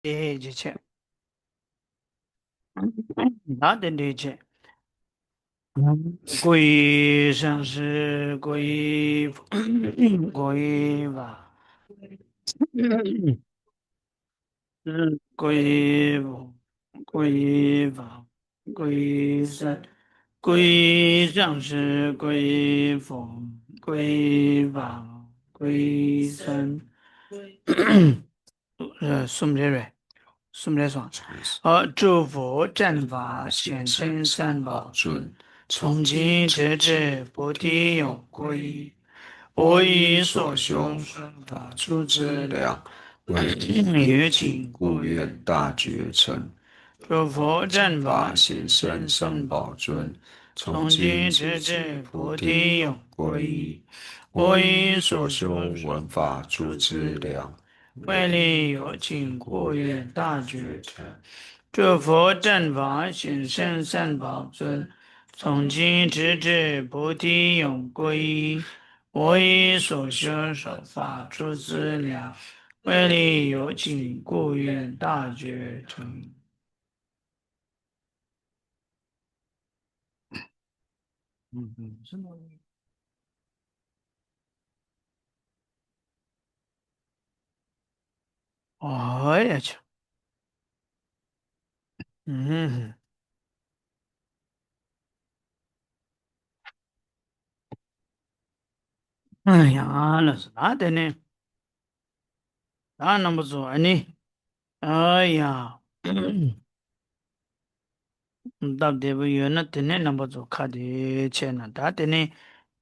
这些，那的这些，归生是归，归吧，归归吧，归生，归生是归风，归吧，归生，苏木瑞。苏梅爽，祝福正法显真三宝尊，从今直至菩提永归。我以所修顺法诸资粮，于请故愿大觉成。祝福正法显真三宝尊，从今直至菩提永归。我以所修闻法诸资粮。为利有情故愿大觉成，诸佛正法显圣三宝尊，从今直至菩提永归。我以所修手法诸资粮，为利有情故愿大觉成。是吗？哎呀去，嗯，哎呀，那是那的呢，那么做呢？哎呀。답 대부분은 되네 넘버도 카드 채나다 되네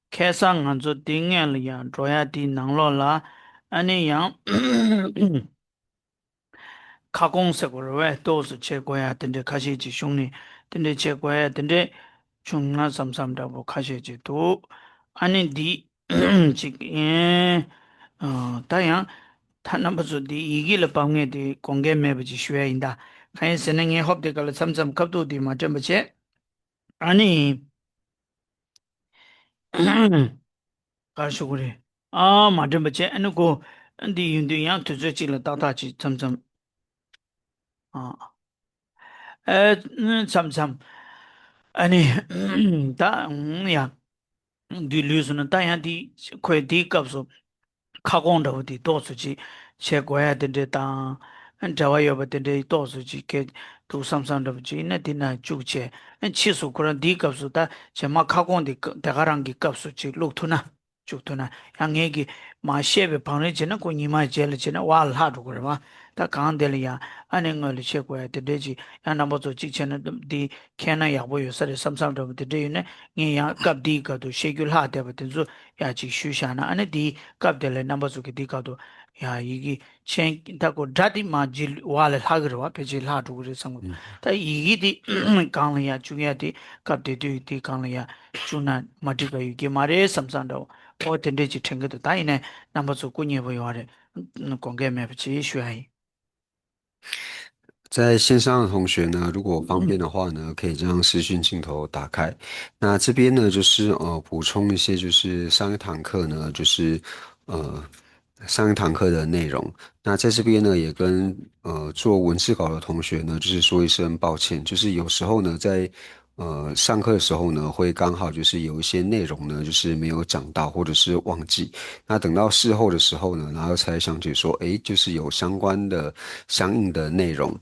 계산 안저 딩엘이야 줘야디 낭로라 아니 양 가공색으로 왜 도스 제거해야 된대 가시지 흉니 근데 제거해야 된대 중나 삼삼다고 가시지 또 아니 디 지금 다양 타 넘버도 디 이길 방에 디 공개 매버지 쉬어인다 가인 쓰는 게 헛되걸 삼삼 cấp 디 맞점 버체 아니 가시고 그래. 아, 맞아, 맞지. 아니, 그, 근데 윤두양 두저지를 따다지, 점점, 아, 참, 참. 아니, 야, 뒤류스는 다야디, 거의 뒤값으로, 카공도 어디 도수지, 제거해야 된다. 자와요 버텐데 도수지, 게, 두 삼삼도지, 나디나 죽제. 치수 그런 뒤값으로 다, 제마 카공디, 대가랑기 값수지, 룩투나. 죽도나 양에게 마셰베 방레지나 고니마 젤지나 와르하도 그러마 다 강델이야 아닝을 셰고야 되지 야나모조 직전에 디 캐나 야보요 서리 삼삼도 되네 니야 갑디 가도 셰귤하 되버든지 야지 슈샤나 아니 디 갑델레 남보조기 디 가도 야 이게 첸 타고 다디 마질 와르 하그와 페질 하도 그래 상고 다 이게 디 강이야 중요하디 갑디 디 강이야 주나 마디가 이게 말에 삼삼도 我等这去听个的，大姨呢，那么做过年不要的，光给买不起学阿姨。在线上的同学呢，如果方便的话呢，可以将视讯镜头打开。那这边呢，就是补充一些，就是上一堂课呢，就是呃上一堂课的内容。那在这边呢，也跟做文字稿的同学呢，就是说一声抱歉，就是有时候呢，在上课的时候呢，会刚好就是有一些内容呢，就是没有讲到或者是忘记。那等到事后的时候呢，然后才想起说，诶，就是有相关的相应的内容。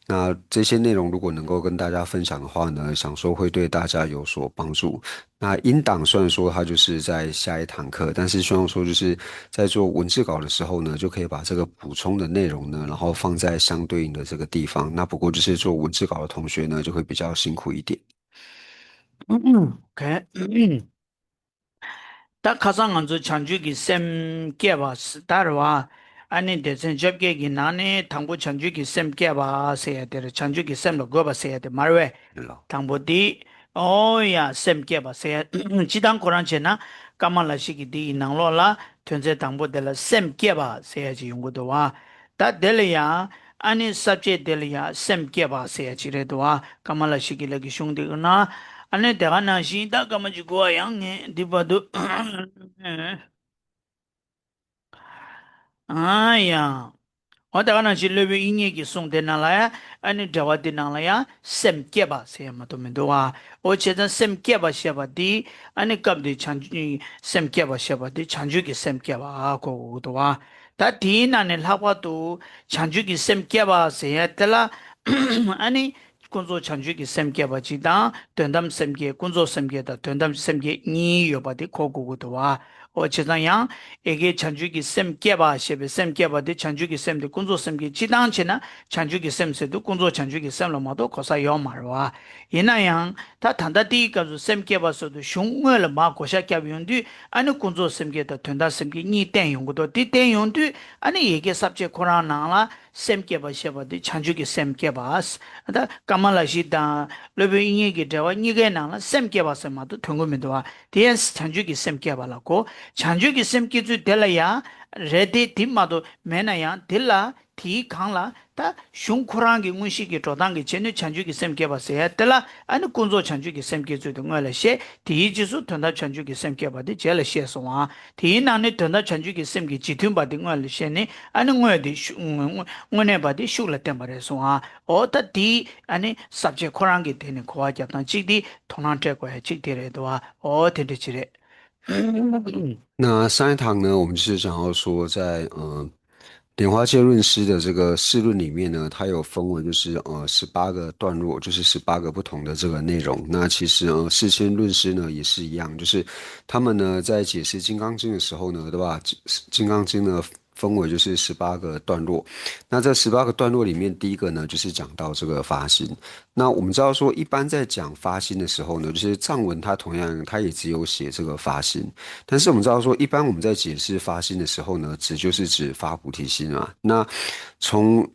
那这些内容如果能够跟大家分享的话呢，想说会对大家有所帮助。那音档虽然说它就是在下一堂课，但是希望说就是在做文字稿的时候呢，就可以把这个补充的内容呢，然后放在相对应的这个地方。那不过就是做文字稿的同学呢，就会比较辛苦一点。OK，다 가상 안저 chanju기 셈 깨봐 스타르와 아니 대선 접객이 나네 당부 chanju기 셈 깨봐 세야 돼 chanju기 셈로 거봐 세야 돼 말왜 당부디 오야 셈 깨봐 세야 지당 고란체나 까말라시기 디 낭로라 전제 당부들 셈 깨봐 세야지 용고도 와다 될이야 아니 subject 될이야 셈 깨봐 세야지래도 와 까말라시기 લગી શું દેના અને તેના સીધા કમજ ગોયંગ ને દીપદુ આયા 어다가는 실내비 인얘기 송대나라야 아니 저와디나라야 셈께봐 세마도면도와 어쨌든 셈께봐 시아바디 아니 갑디 찬주 셈께봐 시아바디 찬주기 셈께봐 고도와 다 디나네 하바도 찬주기 셈께봐 세야텔라 아니 군조 찬주기 셈께봐 지다 된담 셈께 군조 셈께다 된담 셈께 니 요바디 고고도와 어쨌든 에게 chanju기 셈 깨바 셰베 셈 깨바데 chanju기 셈데 군조 셈기 지당치나 chanju기 셈세도 군조 chanju기 셈로마도 거사 요마르와 이나양 다 단다디 가서 셈 깨바서도 슝을 마 고샤 깨비운디 아니 군조 셈게다 된다 셈기 니 땡용고도 디 땡용디 아니 에게 삽제 코라나라 셈 깨바 셰바데 chanju기 셈 깨바스 다 까말라시다 레베 인예게 대와 니게 나라 셈 깨바서마도 통고면도와 디엔스 chanju기 셈 깨바라고 chanju기 셈 기주 delaya ready timado menaya dilla thi khangla ta shungkhurangi ngunshigi todangi chenu chanju기 셈 깨바세 tel라 아니 kunzo chanju기 셈 기주 ngala she thi jisu thanda chanju기 셈 깨바데 젤 shesowa thi nane thanda chanju기 셈 기 jitum badi ngala shene 아니 ngoedi ngone badi shukla tembare sowa ota di 아니 subject khurangi dene khwa jatan chidi thonan te ko he chidire dowa o tende chire 那上一堂呢，我们就是讲到说在，莲花戒论师的这个释论里面呢，它有分为就是18个段落，就是18个不同的这个内容。那其实世谦论师呢也是一样，就是他们呢在解释《金刚经》的时候呢，对吧？《金刚经》呢分为就是18个段落。那这18个段落里面，第一个呢就是讲到这个发心。那我们知道说，一般在讲发心的时候呢，就是藏文它同样它也只有写这个发心，但是我们知道说，一般我们在解释发心的时候呢，就是指发菩提心啊。那从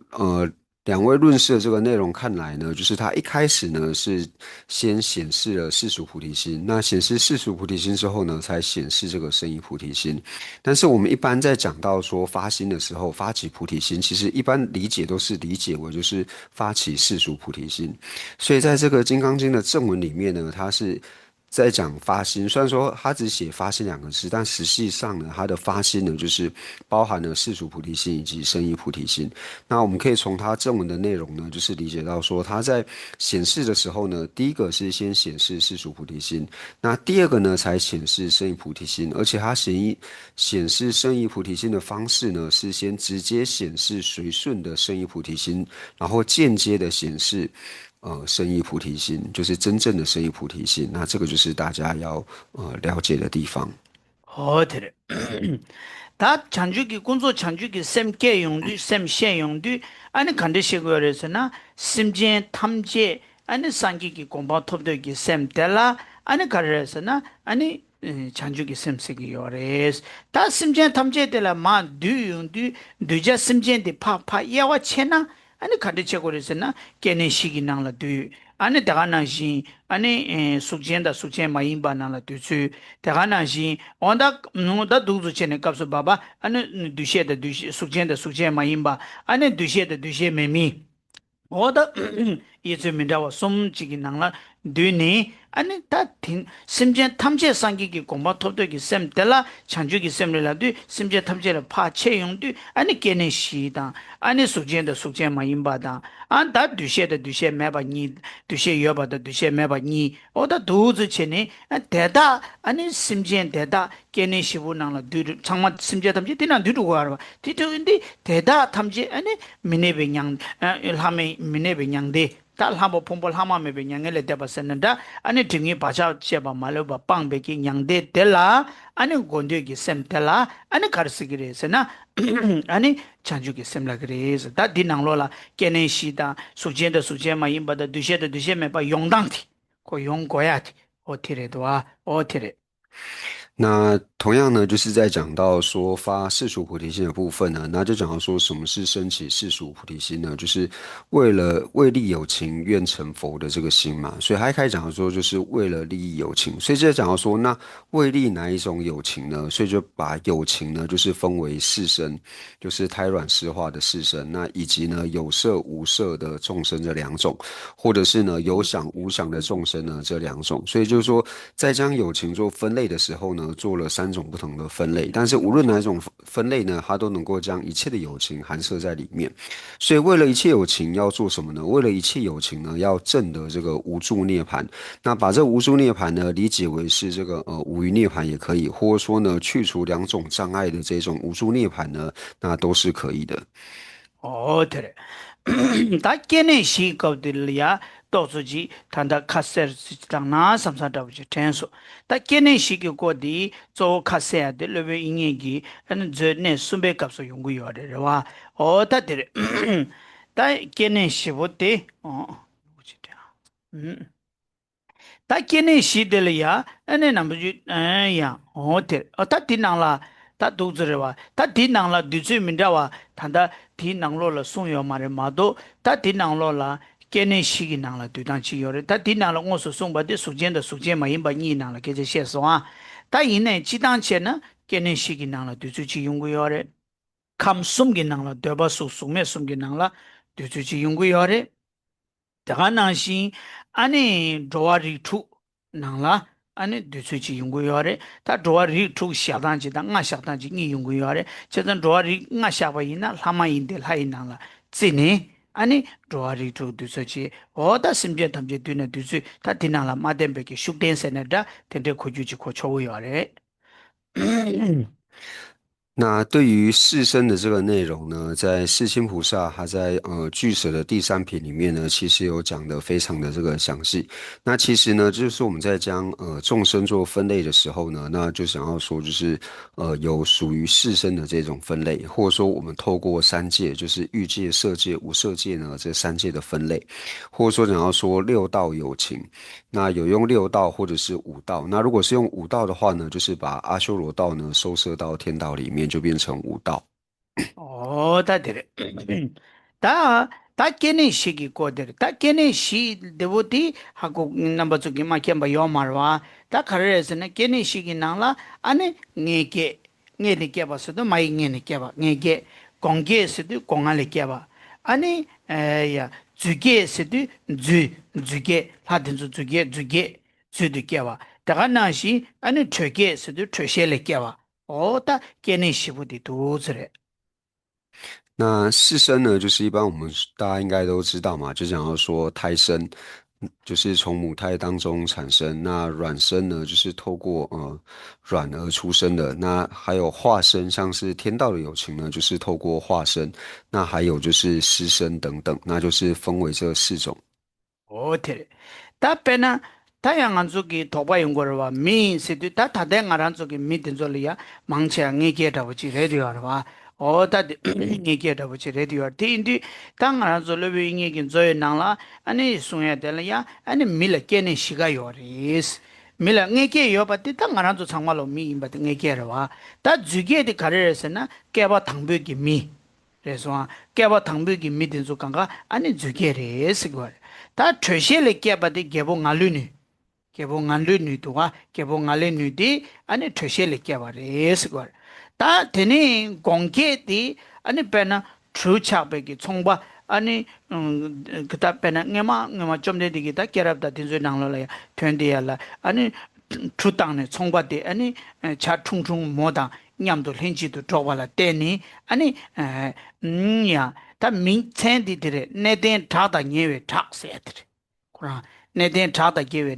两位论师的这个内容看来呢，就是他一开始呢是先显示了世俗菩提心，那显示世俗菩提心之后呢，才显示这个圣意菩提心。但是我们一般在讲到说发心的时候，发起菩提心，其实一般理解都是理解为就是发起世俗菩提心。所以在这个《金刚经》的正文里面呢，它是在讲发心，虽然说他只写发心2个字，但实际上呢，他的发心呢，就是包含了世俗菩提心以及圣意菩提心。那我们可以从他正文的内容呢，就是理解到说，他在显示的时候呢，第一个是先显示世俗菩提心，那第二个呢，才显示圣意菩提心，而且他显示圣意菩提心的方式呢，是先直接显示随顺的圣意菩提心，然后间接的显示。生意菩提心就是真正的生意菩提心，那这个就是大家要了解的地方。어tere 다 chanju기 군조 chanju기 셈께 용두 셈셰 용두 아니 간데시고레스나 심제 탐제 아니 상기기 공부 톱되기 셈텔라 아니 가르레스나 아니 chanju기 셈세기 요레스 다 심제 탐제텔라 마 두용두 두자 심제데 파파 야와 체나 아니 간데시고레스나 깨네 시기낭라 두 아니 다가나시 아니 숙젠다 숙젠 마임바나라 두츠 다가나시 온다 노다 두즈체네 갑서 바바 아니 두셰다 두셰 숙젠다 숙젠 마임바 아니 두셰다 두셰 메미 오다 이즈민다와 솜지기낭라 düni ani ta tin simjen tamje sangi ki gomba topdo ki sem dela chanju ki sem la du simje tamje la pa che yong du ani kene shi da ani sukjen ma yimba da an da du she me ba ni du she yo ba da du she me ba ni oda du zu che ne deda ani simjen deda kene shi bu nang la du changma simje tamje dinan du go ba ti tu indi deda tamje ani mine be nyang ilhame mine be nyang de tal hamo pompol hama me be nyangele deba senenda ani tingi bacha cheba maloba pangbe ki nyangde tela ani gonde ki sem tela ani karsigire sena ani chanju ki semla gire da dinanglo la kenen shida sujien ma yimba da dushe me ba yongdang ti ko yong goya ti o tire doa o tire 那同样呢，就是在讲到说发世俗菩提心的部分呢，那就讲到说什么是升起世俗菩提心呢？就是为利有情愿成佛的这个心嘛。所以他一开始讲说，就是为了利益有情。所以就在讲到说，那为利哪一种有情呢？所以就把有情呢，就是分为四生，就是胎卵湿化的四生，那以及呢有色无色的众生这两种，或者是呢有想无想的众生呢这两种。所以就是说，在将有情做分类的时候呢。呢做了3种不同的分类，但是无论哪一种分类呢，它都能够将一切的有情含摄在里面。所以为了一切有情要做什么呢？为了一切有情呢，要证得这个无住涅槃。那把这无住涅槃呢理解为是这个无余涅槃也可以，或者说呢去除2种障碍的这种无住涅槃呢，那都是可以的。哦，对了，他今年西搞的了呀，到处去，他的卡塞尔是当那什么的不去听说，他今年西个过的做卡塞尔的那边音乐剧，嗯，这呢顺便搞说用过药的是吧？哦，他对了，他今年西不的，哦，我去这样，嗯。他今年习得了呀，那那不就哎呀，哦对，哦他听囊了，他肚子里哇，他听囊了，对嘴明着哇，他的听囊了了，送药嘛的嘛都，他听囊了，今年习个囊了，对当起药的，他听囊了，我说送把的属件嘛，因把你囊了，给这些说啊，他因呢，几当前呢，今年习个囊了，对嘴去用过药的，看送个囊了，对吧？送没送个囊了，对嘴去用过药的。这个男性，安尼做日出，能啦，安尼对出去用过药的，他做日出下单去，他下单去你用过药的，这阵做日下不赢那他妈赢的还能啦，这呢，安尼做日出对出去，我的身边他们就对那对出，他听能啦，马点别个熟点些那的，天天可就去可抽药的。那对于四生的这个内容呢，在世亲菩萨他在俱舍的第3品里面呢，其实有讲的非常的这个详细。那其实呢，就是我们在将众生做分类的时候呢，那就想要说就是有属于四生的这种分类，或者说我们透过3界，就是欲界、色界、无色界呢这3界的分类，或者说想要说6道有情。那有用6道或者是5道，那如果是用5道的话呢，就是把阿修罗道呢收摄到天道里面，就变成5道。哦，他对了，他他今年学的过的，他今年学的不的，还个那么做个嘛，看不要嘛哇，他可是呢，今年学的那了，安尼眼界眼的见吧，是都没眼的见吧，眼界光界是都光眼的见吧，安尼哎呀，主界是都主界，他等于主的见吧，这个那是安尼车界是都车些的见吧，哦，他今年学不的都是嘞。那四生呢，就是一般我们大家应该都知道嘛，就讲到说胎生，就是从母胎当中产生。那卵生呢，就是透过卵而出生的。那还有化生，像是天道的有情呢，就是透过化生。那还有就是湿生等等，那就是分为这4种。哦，对，他本来他yang anzu ki thoba yung korwa mi situ ta thade ngaranzu ki mi tenzo liya mangche nge ke ta buchi radio arwa o ta nge ke ta buchi radio ti indi ta ngaranzu lobi nge ki zoe nangla ani sunya de la ya ani mi la ke ne shiga yo ris mi la nge ke yo pa ti ta ngaranzu changma lo mi imba ti nge ke rwa ta juge di kare resa na ke ba thangbu ki mi reswa ke ba thangbu ki mi tenzo kanga ani juge res gwa 다 최실의 깨바디 개봉 알루니 개봉 알루니 도가 개봉 알루니 디 아니 최실의 깨바레스 걸다 되니 공개디 아니 배나 추차베기 총바 아니 그다 배나 녜마 좀 되기다 깨랍다 딘저 나로라야 텐디야라 아니 추당네 총바디 아니 차 충충 모다 냠도 렌지도 줘발라 때니 아니 야 다 민첸디들의 내된 다다 예외 탁세들 그러나 내된 다다 예외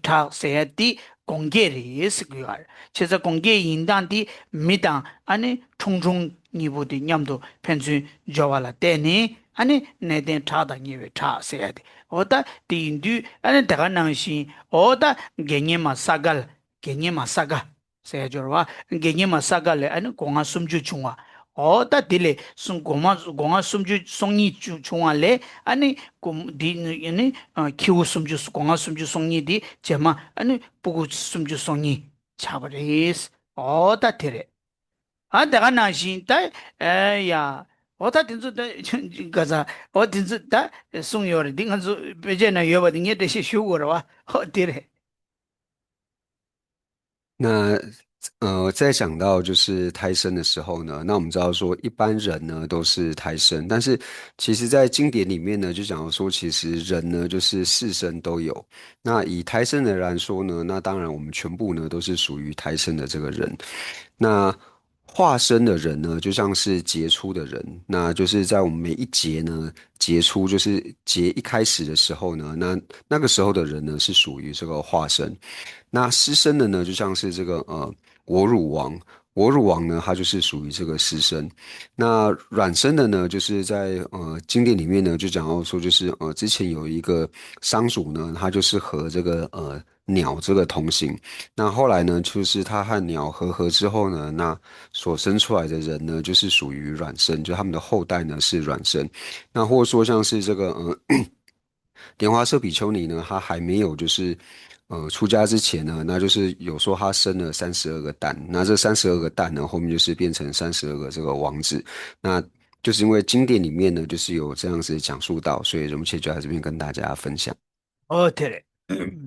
탁세디 공개를 했고요. 제가 공개 인단디 미당 아니 총총 니보디 냠도 편주 줘발라 때니 아니 내된 다다 예외 탁세디 어다 딘두 아니 다가낭시 어다 갱예마 사갈 갱예마 사가 세저와 갱예마 사갈레 아니 공화 숨주 중화 어다 딜레 숨 고마 숨주 송이 중화레 아니 곰디 아니 키우 숨주 공화 숨주 송이디 제마 아니 보고 숨주 송이 차버리스 어다 딜레 아 내가 나신다 에야 어다 딘즈다 가자 어 딘즈다 송요레 딩한즈 베제나 여바딩에 대시 쇼거라 어 딜레那在讲到就是胎生的时候呢，那我们知道说一般人呢都是胎生，但是其实在经典里面呢就讲到说，其实人呢就是四生都有。那以胎生的人来说呢，那当然我们全部呢都是属于胎生的这个人。那化身的人呢，就像是杰出的人，那就是在我们每一节呢，杰出就是节一开始的时候呢，那个时候的人呢是属于这个化身。那狮身的呢，就像是这个我乳王，我乳王呢，它就是属于这个狮身。那卵生的呢，就是在经典里面呢，就讲到说，就是之前有一个商主呢，他就是和这个鸟这个同行。那后来呢，就是他和鸟和合之后呢，那所生出来的人呢，就是属于卵生，就他们的后代呢是卵生。那或者说像是这个莲花色比丘尼呢，他还没有就是出家之前呢，那就是有说他生了32个蛋，那这32个蛋呢，后面就是变成32个这个王子。那就是因为经典里面呢，就是有这样子讲述到，所以仁波切就在这边跟大家分享。哦，对嘞，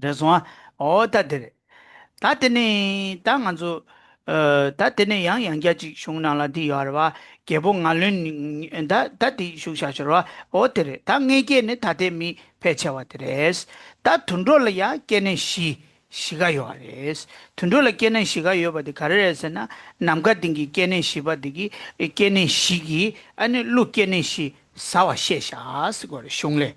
这说哦，对嘞。다 때네 당한조 다 때네 양양자지 숑나라디 여러와 개봉 알른 다다디 슈샤셔와 오테레 당에게네 다데미 배쳐와드레스 다 둔돌이야 깨네 시가 요아레스 둔돌라 깨네 시가 요바디 가르레스나 남가 딩기 깨네 시바디기 깨네 시기 아니 루 깨네 시 사와 셰샤스 거래 숑레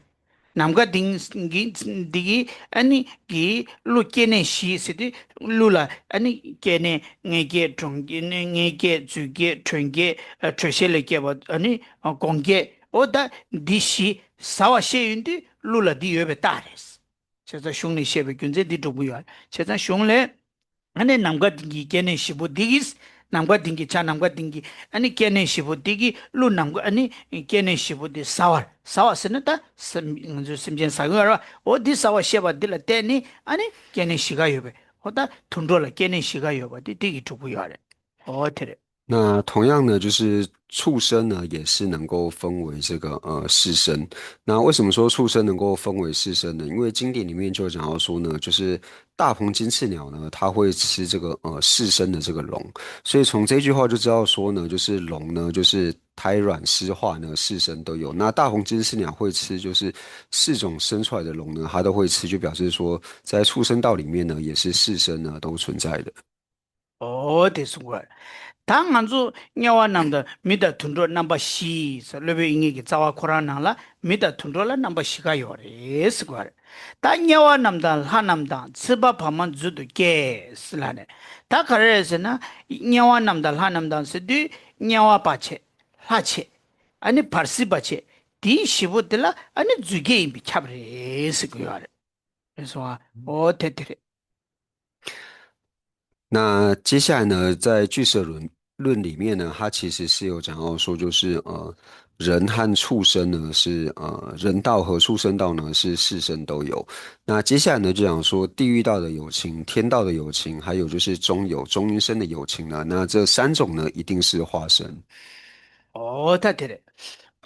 namga digi ani gi lu kene shi sidi lu la ani kene ngege trongge ngege zuge trongge treshele ke ba ani gongge oda di shi sawa she yundi lu la di yobe tares cheza shungni shebe gyunze di dubu yo cheza shungle ane namga dingi kene shibu digis namga dingi cha namga dingi ani kene shibu digi lu namga ani kene shibu di sawar senata simjen sagwa o di sawa sheba dila teni ani kene shiga yobe oda tundrola kene shiga yoba di digi tubu yore o tere 那同样呢，就是畜生呢，也是能够分为这个四生。那为什么说畜生能够分为四生呢？因为经典里面就讲到说呢，就是大鹏金翅鸟呢，它会吃这个四生的这个龙。所以从这句话就知道说呢，就是龙呢，就是胎卵湿化呢，四生都有。那大鹏金翅鸟会吃，就是4种生出来的龙呢，它都会吃，就表示说在畜生道里面呢，也是四生呢都存在的。o de sungwa 당 안주 냐와 남다 미다 툰도 넘버 시 설레베 잉이기 자와 코라나라 미다 툰도라 넘버 시가 요레 스과르 다 냐와 남다 하 남다 츠바 파만 주도 게 슬라네 다 가르에서나 냐와 남다 하 남다 스디 냐와 바체 하체 아니 파르시 바체 디 시부들라 아니 주게 임비 차브레 스과르 그래서 테테레 那接下来呢，在俱舍论里面呢，它其实是有讲到说，就是人和畜生呢是人道和畜生道呢是四生都有。那接下来呢，就讲说地狱道的有情、天道的有情，还有就是中阴身的有情呢。那这3种呢，一定是化身。테테레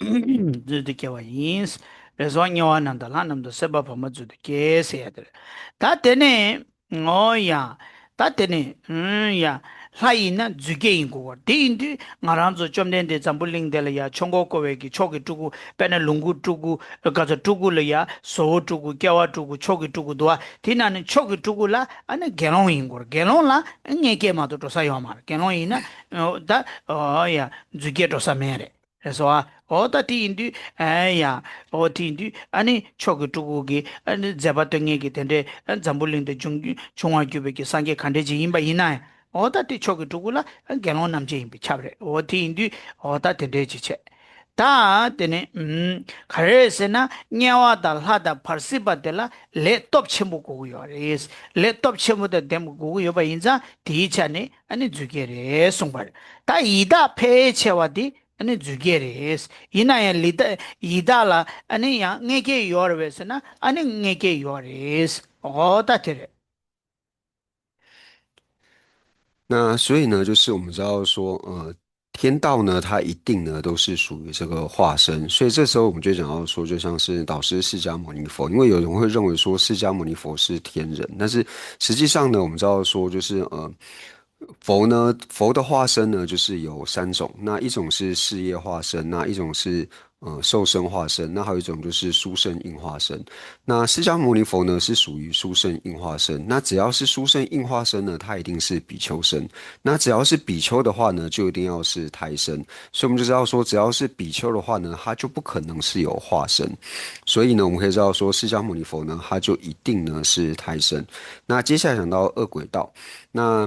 zudu kewa yins, rezo nyawa nanda la namda seba pama zudu ke se yadre. Ta tene, o ya, ta tene, ya, la ina zuge yin kuwa. Di indi nga ranzo chomden de zambu ling de la ya, chongo kowe ki choki tuku, pene lungu tuku, kaza tuku la ya, soho tuku, kewa tuku, choki tuku duwa. Ti nani choki tuku la, ane gelong yin kuwa. Gelong la, nge ke ma to tosa yo mara. Gelong yin na, ta, o ya, zuge tosa mere. 그래서 어디 인디 에야 어디 인디 아니 초기 두고기 아니 잡아등에게 된데 잠불링데 중 중화규백이 상계 간대지 임바 이나 어디 초기 두고라 개론 남제 임비 차브레 어디 인디 어디 된대지체 다 되네 가르세나 냐와다 하다 파르시바델라 랩톱 첨부고요 레스 랩톱 첨부데 데모고요 바 인자 디차네 아니 주게레 송발 다 이다 페체와디 아니 주게레스 이나야 리다 이다라 아니 야 네게 요르베스나 아니 네게 요레스 어다테레 那所以呢，就是我们知道说，天道呢，它一定呢都是属于这个化身，所以这时候我们就讲到说，就像是导师释迦牟尼佛，因为有人会认为说释迦牟尼佛是天人，但是实际上呢，我们知道说，就是佛的化身呢，就是有三种。那一种是事业化身，那一种是受身化身，那还有一种就是殊胜应化身。那释迦牟尼佛呢，是属于殊胜应化身。那只要是殊胜应化身呢，它一定是比丘身。那只要是比丘的话呢，就一定要是胎身。所以我们就知道说，只要是比丘的话呢，它就不可能是有化身。所以呢，我们可以知道说，释迦牟尼佛呢，它就一定呢是胎身。那接下来讲到恶鬼道。那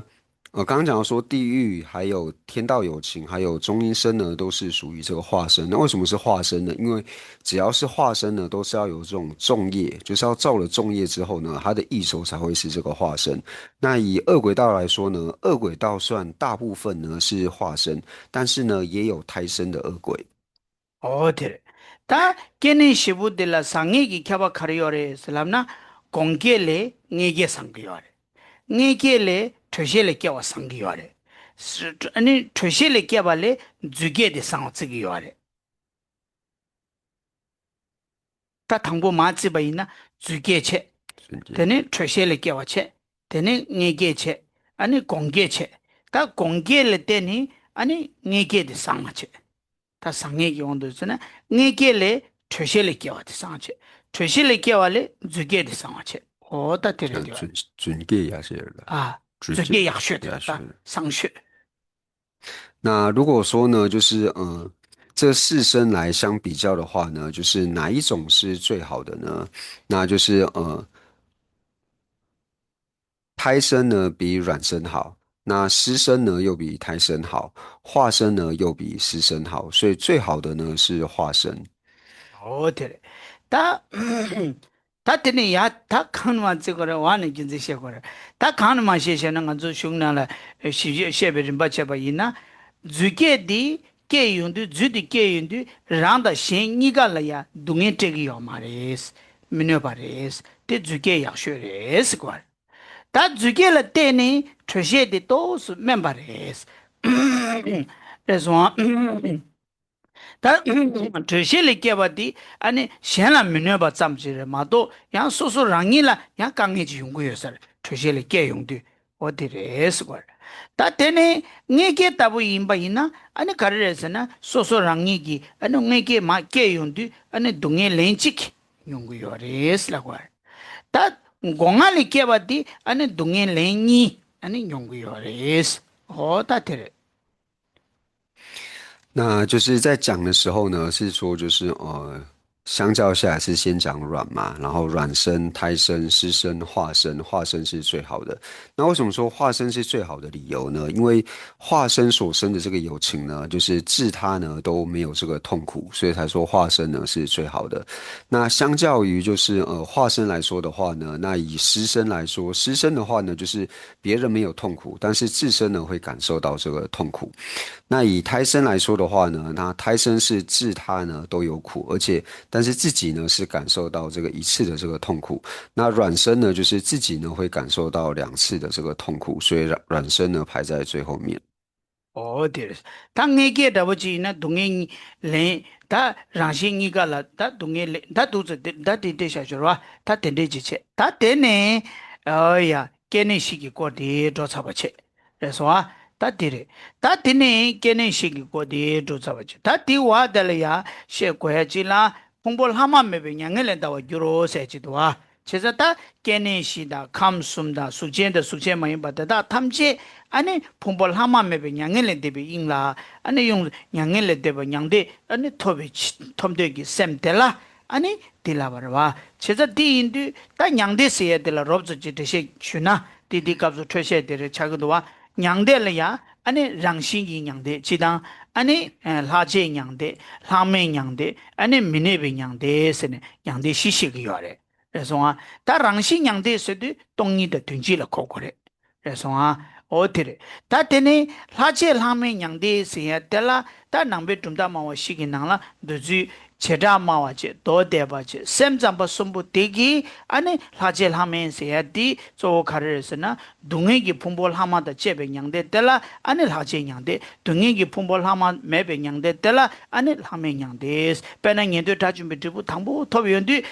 刚刚讲到说地狱还有天道有情，还有中阴身呢，都是属于这个化身。那为什么是化身呢？因为只要是化身呢，都是要有这种重业，就是要造了重业之后呢，它的异熟才会是这个化身。那以恶鬼道来说呢，恶鬼道算大部分呢是化身，但是呢也有胎生的恶鬼。어디래. 다 깨는 시부들라 상액이 켜바 카리오레 슬람나 공개레 네게 상기요레. 네게레 퇴실레 껴와 상기요레. 아니 퇴실레 껴발레 주게데 상어치기요레. 다 당보 마치바이나 주게체. 瞬间 되네 퇴실레 껴와체. 되네 네게체. 아니 공개체. 다 공개레 때니 아니 네게데 상마체. 다 상의 경우도 있으나 네게레 퇴실레 껴와데 상체. 퇴실레 껴와레 주게데 상마체. 어다 像 데려디와. 准戒亚些了，아, 准戒 주게 약쉐들 亚些。다 상쉐. 那如果说呢，就是这四声来相比较的话呢，就是哪一种是最好的呢？那就是胎生呢比卵生好，那湿生呢又比胎生好，化生呢又比湿生好，所以最好的呢是化生。어디래. 다, 다 되네, 야, 다 가능한 찍어라, 와는 긴지 시작거라. 다 가능한 시시는 간주 흉나라, 시베rin 바쳐봐, 이나, 주게디, 깨윤도, 주디 깨윤도, 란다 신이갈라야, 둥에 떼기요 말이스, 미녀바리스, 때 주게 약쇼레스, 걸. 다 주게라 때니, 트셔디 또스 멤버리스. 그래서, 다 드실이 깨바디 아니 셴라 미녀바 잠지를 마도 양 소소랑이라 양 강해지 연구여서 드실이 깨용디 어디레스 걸 다테네 네게 따부 임바이나 아니 가르레스나 소소랑이기 아니 네게 마 깨용디 아니 동에 렌치키 연구여레스라고 다 공알이 깨바디 아니 동에 렌니 아니 연구여레스 어다테레 那就是在讲的时候呢，是说就是相较下来是先讲卵嘛，然后卵生、胎生、湿生、化生，化生是最好的。那为什么说化生是最好的理由呢？因为化生所生的这个有情呢，就是治他呢都没有这个痛苦，所以才说化生呢是最好的。那相较于就是化生来说的话呢，那以湿生来说，湿生的话呢，就是别人没有痛苦，但是自身呢会感受到这个痛苦。那以胎生来说的话呢，那胎生是自他呢都有苦，而且但是自己呢是感受到这个一次的这个痛苦。那卵生呢，就是自己呢会感受到两次的这个痛苦，所以卵生呢排在最后面。어디를 당내게 다버지나 동행 레다 랑싱이가라 다 동행 다 도저 다 데데샤저와 다 데데지체 다 데네 어야 깨네 시기 꼬디 조사버체 그래서 다 데레 다 데네 깨네 시기 꼬디 조사버체 다 디와달야 셰고야지라 홍볼 하마메베 냥엘다와 주로세지도와 제자다 깨네시다 감숨다 숙제다 숙제만 받다 탐지 아니 풍벌 하마메베 냥엘레 데베 잉라 아니 용 냥엘레 데베 냥데 아니 토비 톰데기 셈텔라 아니 딜라바르와 제자 디인디 다 냥데세야 딜라 롭즈지 데시 슈나 디디갑즈 트셰 데레 차그도와 냥데레야 아니 랑싱이 냥데 지당 아니 라제 냥데 라메 냥데 아니 미네베 냥데스네 냥데 시시기 요래 그래서 다 랑싱 냥데스도 동이的 등지를 고거래 그래서 어디래 다 되네 라제 라메 냥데스야 될라 다 남베 좀다 마와 시기 나라 너지 제자 마와제 도대바제 샘잠바 숨부 되기 아니 라젤 하면서야디 조 가르스나 동행기 풍볼 하마다 제베 양데 때라 아니 라제 양데 동행기 풍볼 하마 매베 양데 때라 아니 하면 양데스 빼낭년도 다준비도 당부 토비연디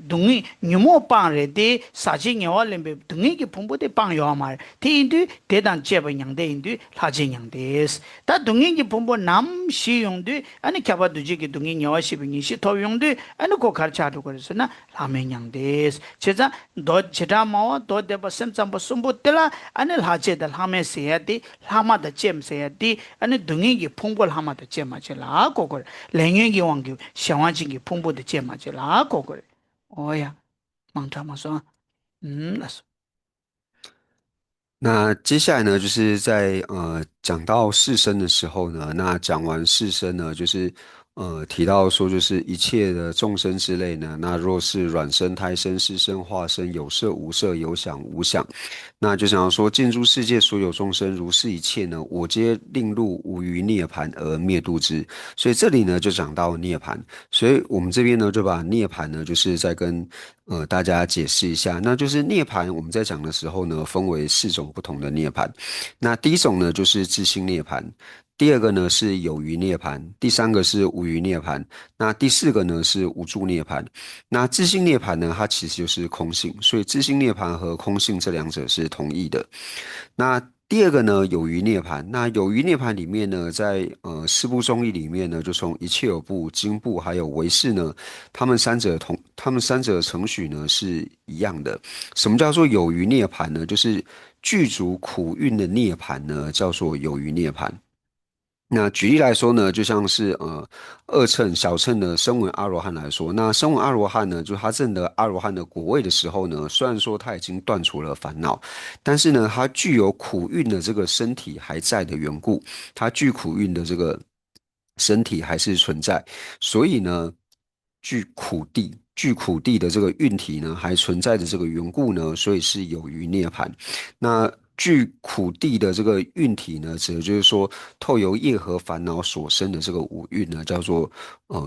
동이 뉴모 빵레데 사진여월렘베 동행기 풍보데 빵요말 티인디 대단 제베 양데 인디 라제 양데스 다 동행기 풍보 남시용디 아니 캬바두지기 동행 여와시빙이 시토용디 아니 고 가르쳐도 그랬으나 라멘양데스 제자 도 제다마와 도 데바 셈sam보 숨부텔라 아니 하제달 하메세야디 하마다 젬세야디 아니 동행기 풍볼 하마다 젬마젤라 고걸 랭행기 왕기 샤와진기 풍보데 젬마젤라 고걸 오야 망타마서 나서 那接下来呢，就是在讲到世身的时候呢，那讲完世身呢，就是提到说，就是一切的众生之类呢，那若是卵生、胎生、湿生、化生，有色无色，有想无想，那就想要说，见诸世界所有众生，如是一切呢，我皆令入无余涅盘而灭度之。所以这里呢，就讲到涅盘，所以我们这边呢，就把涅盘呢，就是在跟大家解释一下，那就是涅盘，我们在讲的时候呢，分为4种不同的涅盘。那第一种呢，就是自性涅盘。第二个呢是有余涅盘，第三个是无余涅盘，那第四个呢是无助涅盘。那自性涅盘呢，它其实就是空性，所以自性涅盘和空性这两者是同义的。那第二个呢，有余涅盘。那有余涅盘里面呢，在四部宗义里面呢，就从一切有部、经部还有唯识呢，他们三者程序呢是一样的。什么叫做有余涅盘呢？就是具足苦运的涅盘呢，叫做有余涅盘。那举例来说呢，就像是二乘、小乘的声闻阿罗汉来说，那声闻阿罗汉呢，就他证得阿罗汉的果位的时候呢，虽然说他已经断除了烦恼，但是呢，他具有苦运的这个身体还在的缘故，他具苦运的这个身体还是存在，所以呢，具苦地的这个运体呢还存在的这个缘故呢，所以是有余涅盘。那具苦地的这个运体呢，指的就是说透由业和烦恼所生的这个五蕴呢，叫做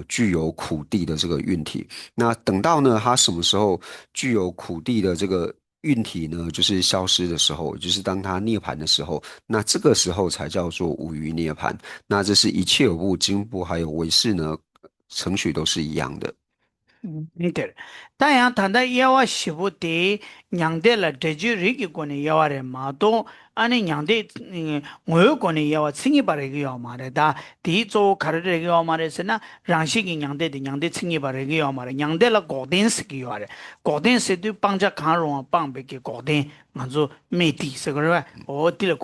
具有苦地的这个运体。那等到呢，它什么时候具有苦地的这个运体呢，就是消失的时候，就是当它涅盘的时候，那这个时候才叫做无余涅盘。那这是一切有部、经部还有唯识呢，程序都是一样的。니들 다양 단다 야와 시부티 냥데라 데주리기 거니 야와레 마도 아니 냥데 모여 거니 야와 칭이 바르기 요 말에다 디조 가르르기 요 말에서나 랑식이 냥데디 냥데 칭이 바르기 요 말에 냥데라 고덴스기 요래 고덴스도 방자 강로 방베기 고덴 먼저 메디 서거라 어디를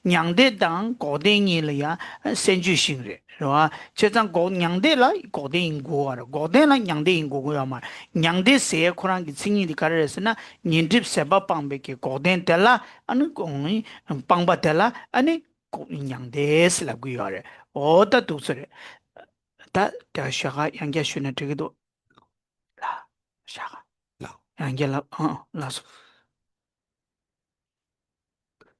냥데 당 고덴이려야 센주싱레 是吧？这张搞娘的了，搞的英国了，搞的了娘的英国个嘛，娘的谁可能给青年的个人是那年纪谁把帮别个搞的得了，安尼讲帮不得了，安尼搞娘的是那个样的，哦，这都是的，这小孩人家学的这个多啦，小孩人家了，那是。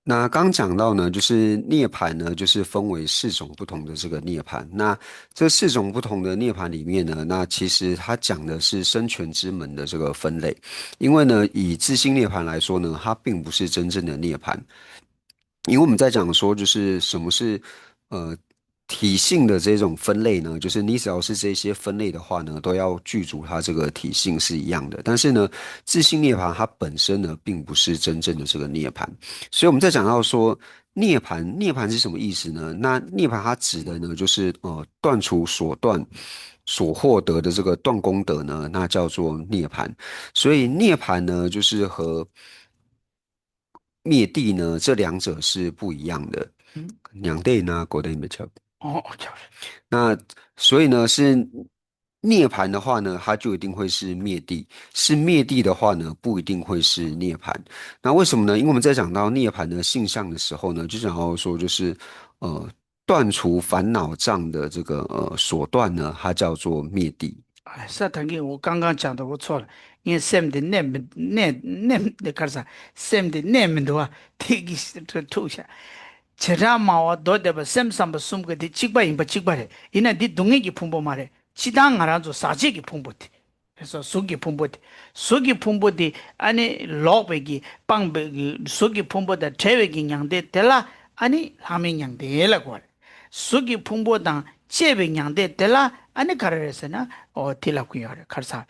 那刚讲到呢，就是涅盘呢，就是分为4种不同的这个涅盘。那这4种不同的涅盘里面呢，那其实它讲的是生权之门的这个分类。因为呢，以自性涅盘来说呢，它并不是真正的涅盘。因为我们在讲说，就是什么是呃体性的这种分类呢？就是你只要是这些分类的话呢，都要具足它这个体性是一样的。但是呢，自性涅槃它本身呢，并不是真正的这个涅槃。所以我们在讲到说涅槃是什么意思呢？那涅槃它指的呢，就是断除所断。所获得的这个断功德呢，那叫做涅槃。所以涅槃呢，就是和灭地呢，这两者是不一样的。两地呢，国内没差。哦，就是，那所以呢，是涅槃的话呢，它就一定会是灭地；是灭地的话呢，不一定会是涅槃。那为什么呢？因为我们在讲到涅槃的性相的时候呢，就讲到说，就是断除烦恼障的这个所断呢，它叫做灭地。哎，萨腾给我刚刚讲的我错了，因为 Sam 的 name 的干啥？Sam 的 name 的话，这个是这吐下。其他嘛，我多的吧，Sam 上不送个的几百银不几百的，因为你东西就碰不嘛的。 지당 알아도 사직이 풍부대. 그래서 속이 풍부대. 속이 풍부대 아니 로베기 빵베기 속이 풍부다 제외기 양대 될라 아니 하면 양대라고 할. 속이 풍부다 제외 양대 될라 아니 가르에서나 딜라고 요. 가르사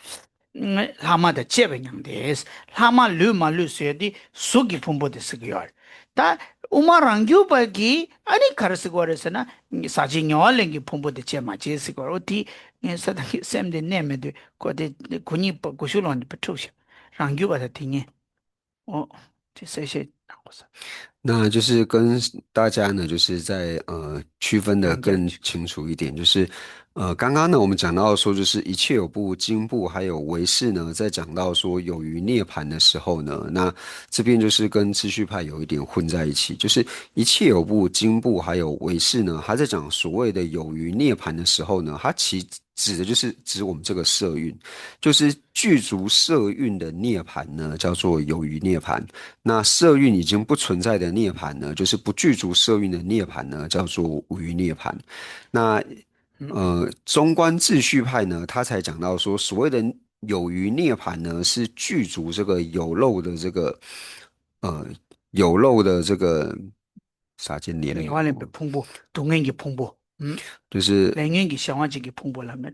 라마다 제베냥데스 라마 르마 르세디 수기 품보데 쓰기열 다 우마랑규바기 아니 카르스고르스나 사지뇨알랭기 품보데 제마 제스고 어디 사다기 샘데 네메데 코데 군이 고슐론 베트우시 랑규바다 팅에 어 제세세 나고서 那就是跟大家呢，就是在区分的更양자치清楚一点，就是刚刚呢我们讲到说，就是一切有部、经部还有唯识呢，在讲到说有余涅盘的时候呢，那这边就是跟秩序派有一点混在一起，就是一切有部、经部还有唯识呢，他在讲所谓的有余涅盘的时候呢，它其指的就是指我们这个色蕴，就是具足色蕴的涅盘呢，叫做有余涅盘。那色蕴已经不存在的涅盘呢，就是不具足色蕴的涅盘呢，叫做无余涅盘。那中观秩序派呢，他才讲到说，所谓的有余涅盘呢，是具足这个呃有漏的这个啥叫年龄，내관에 풍부 동행기 풍부就是。 랭행기 샤와지기 풍부라면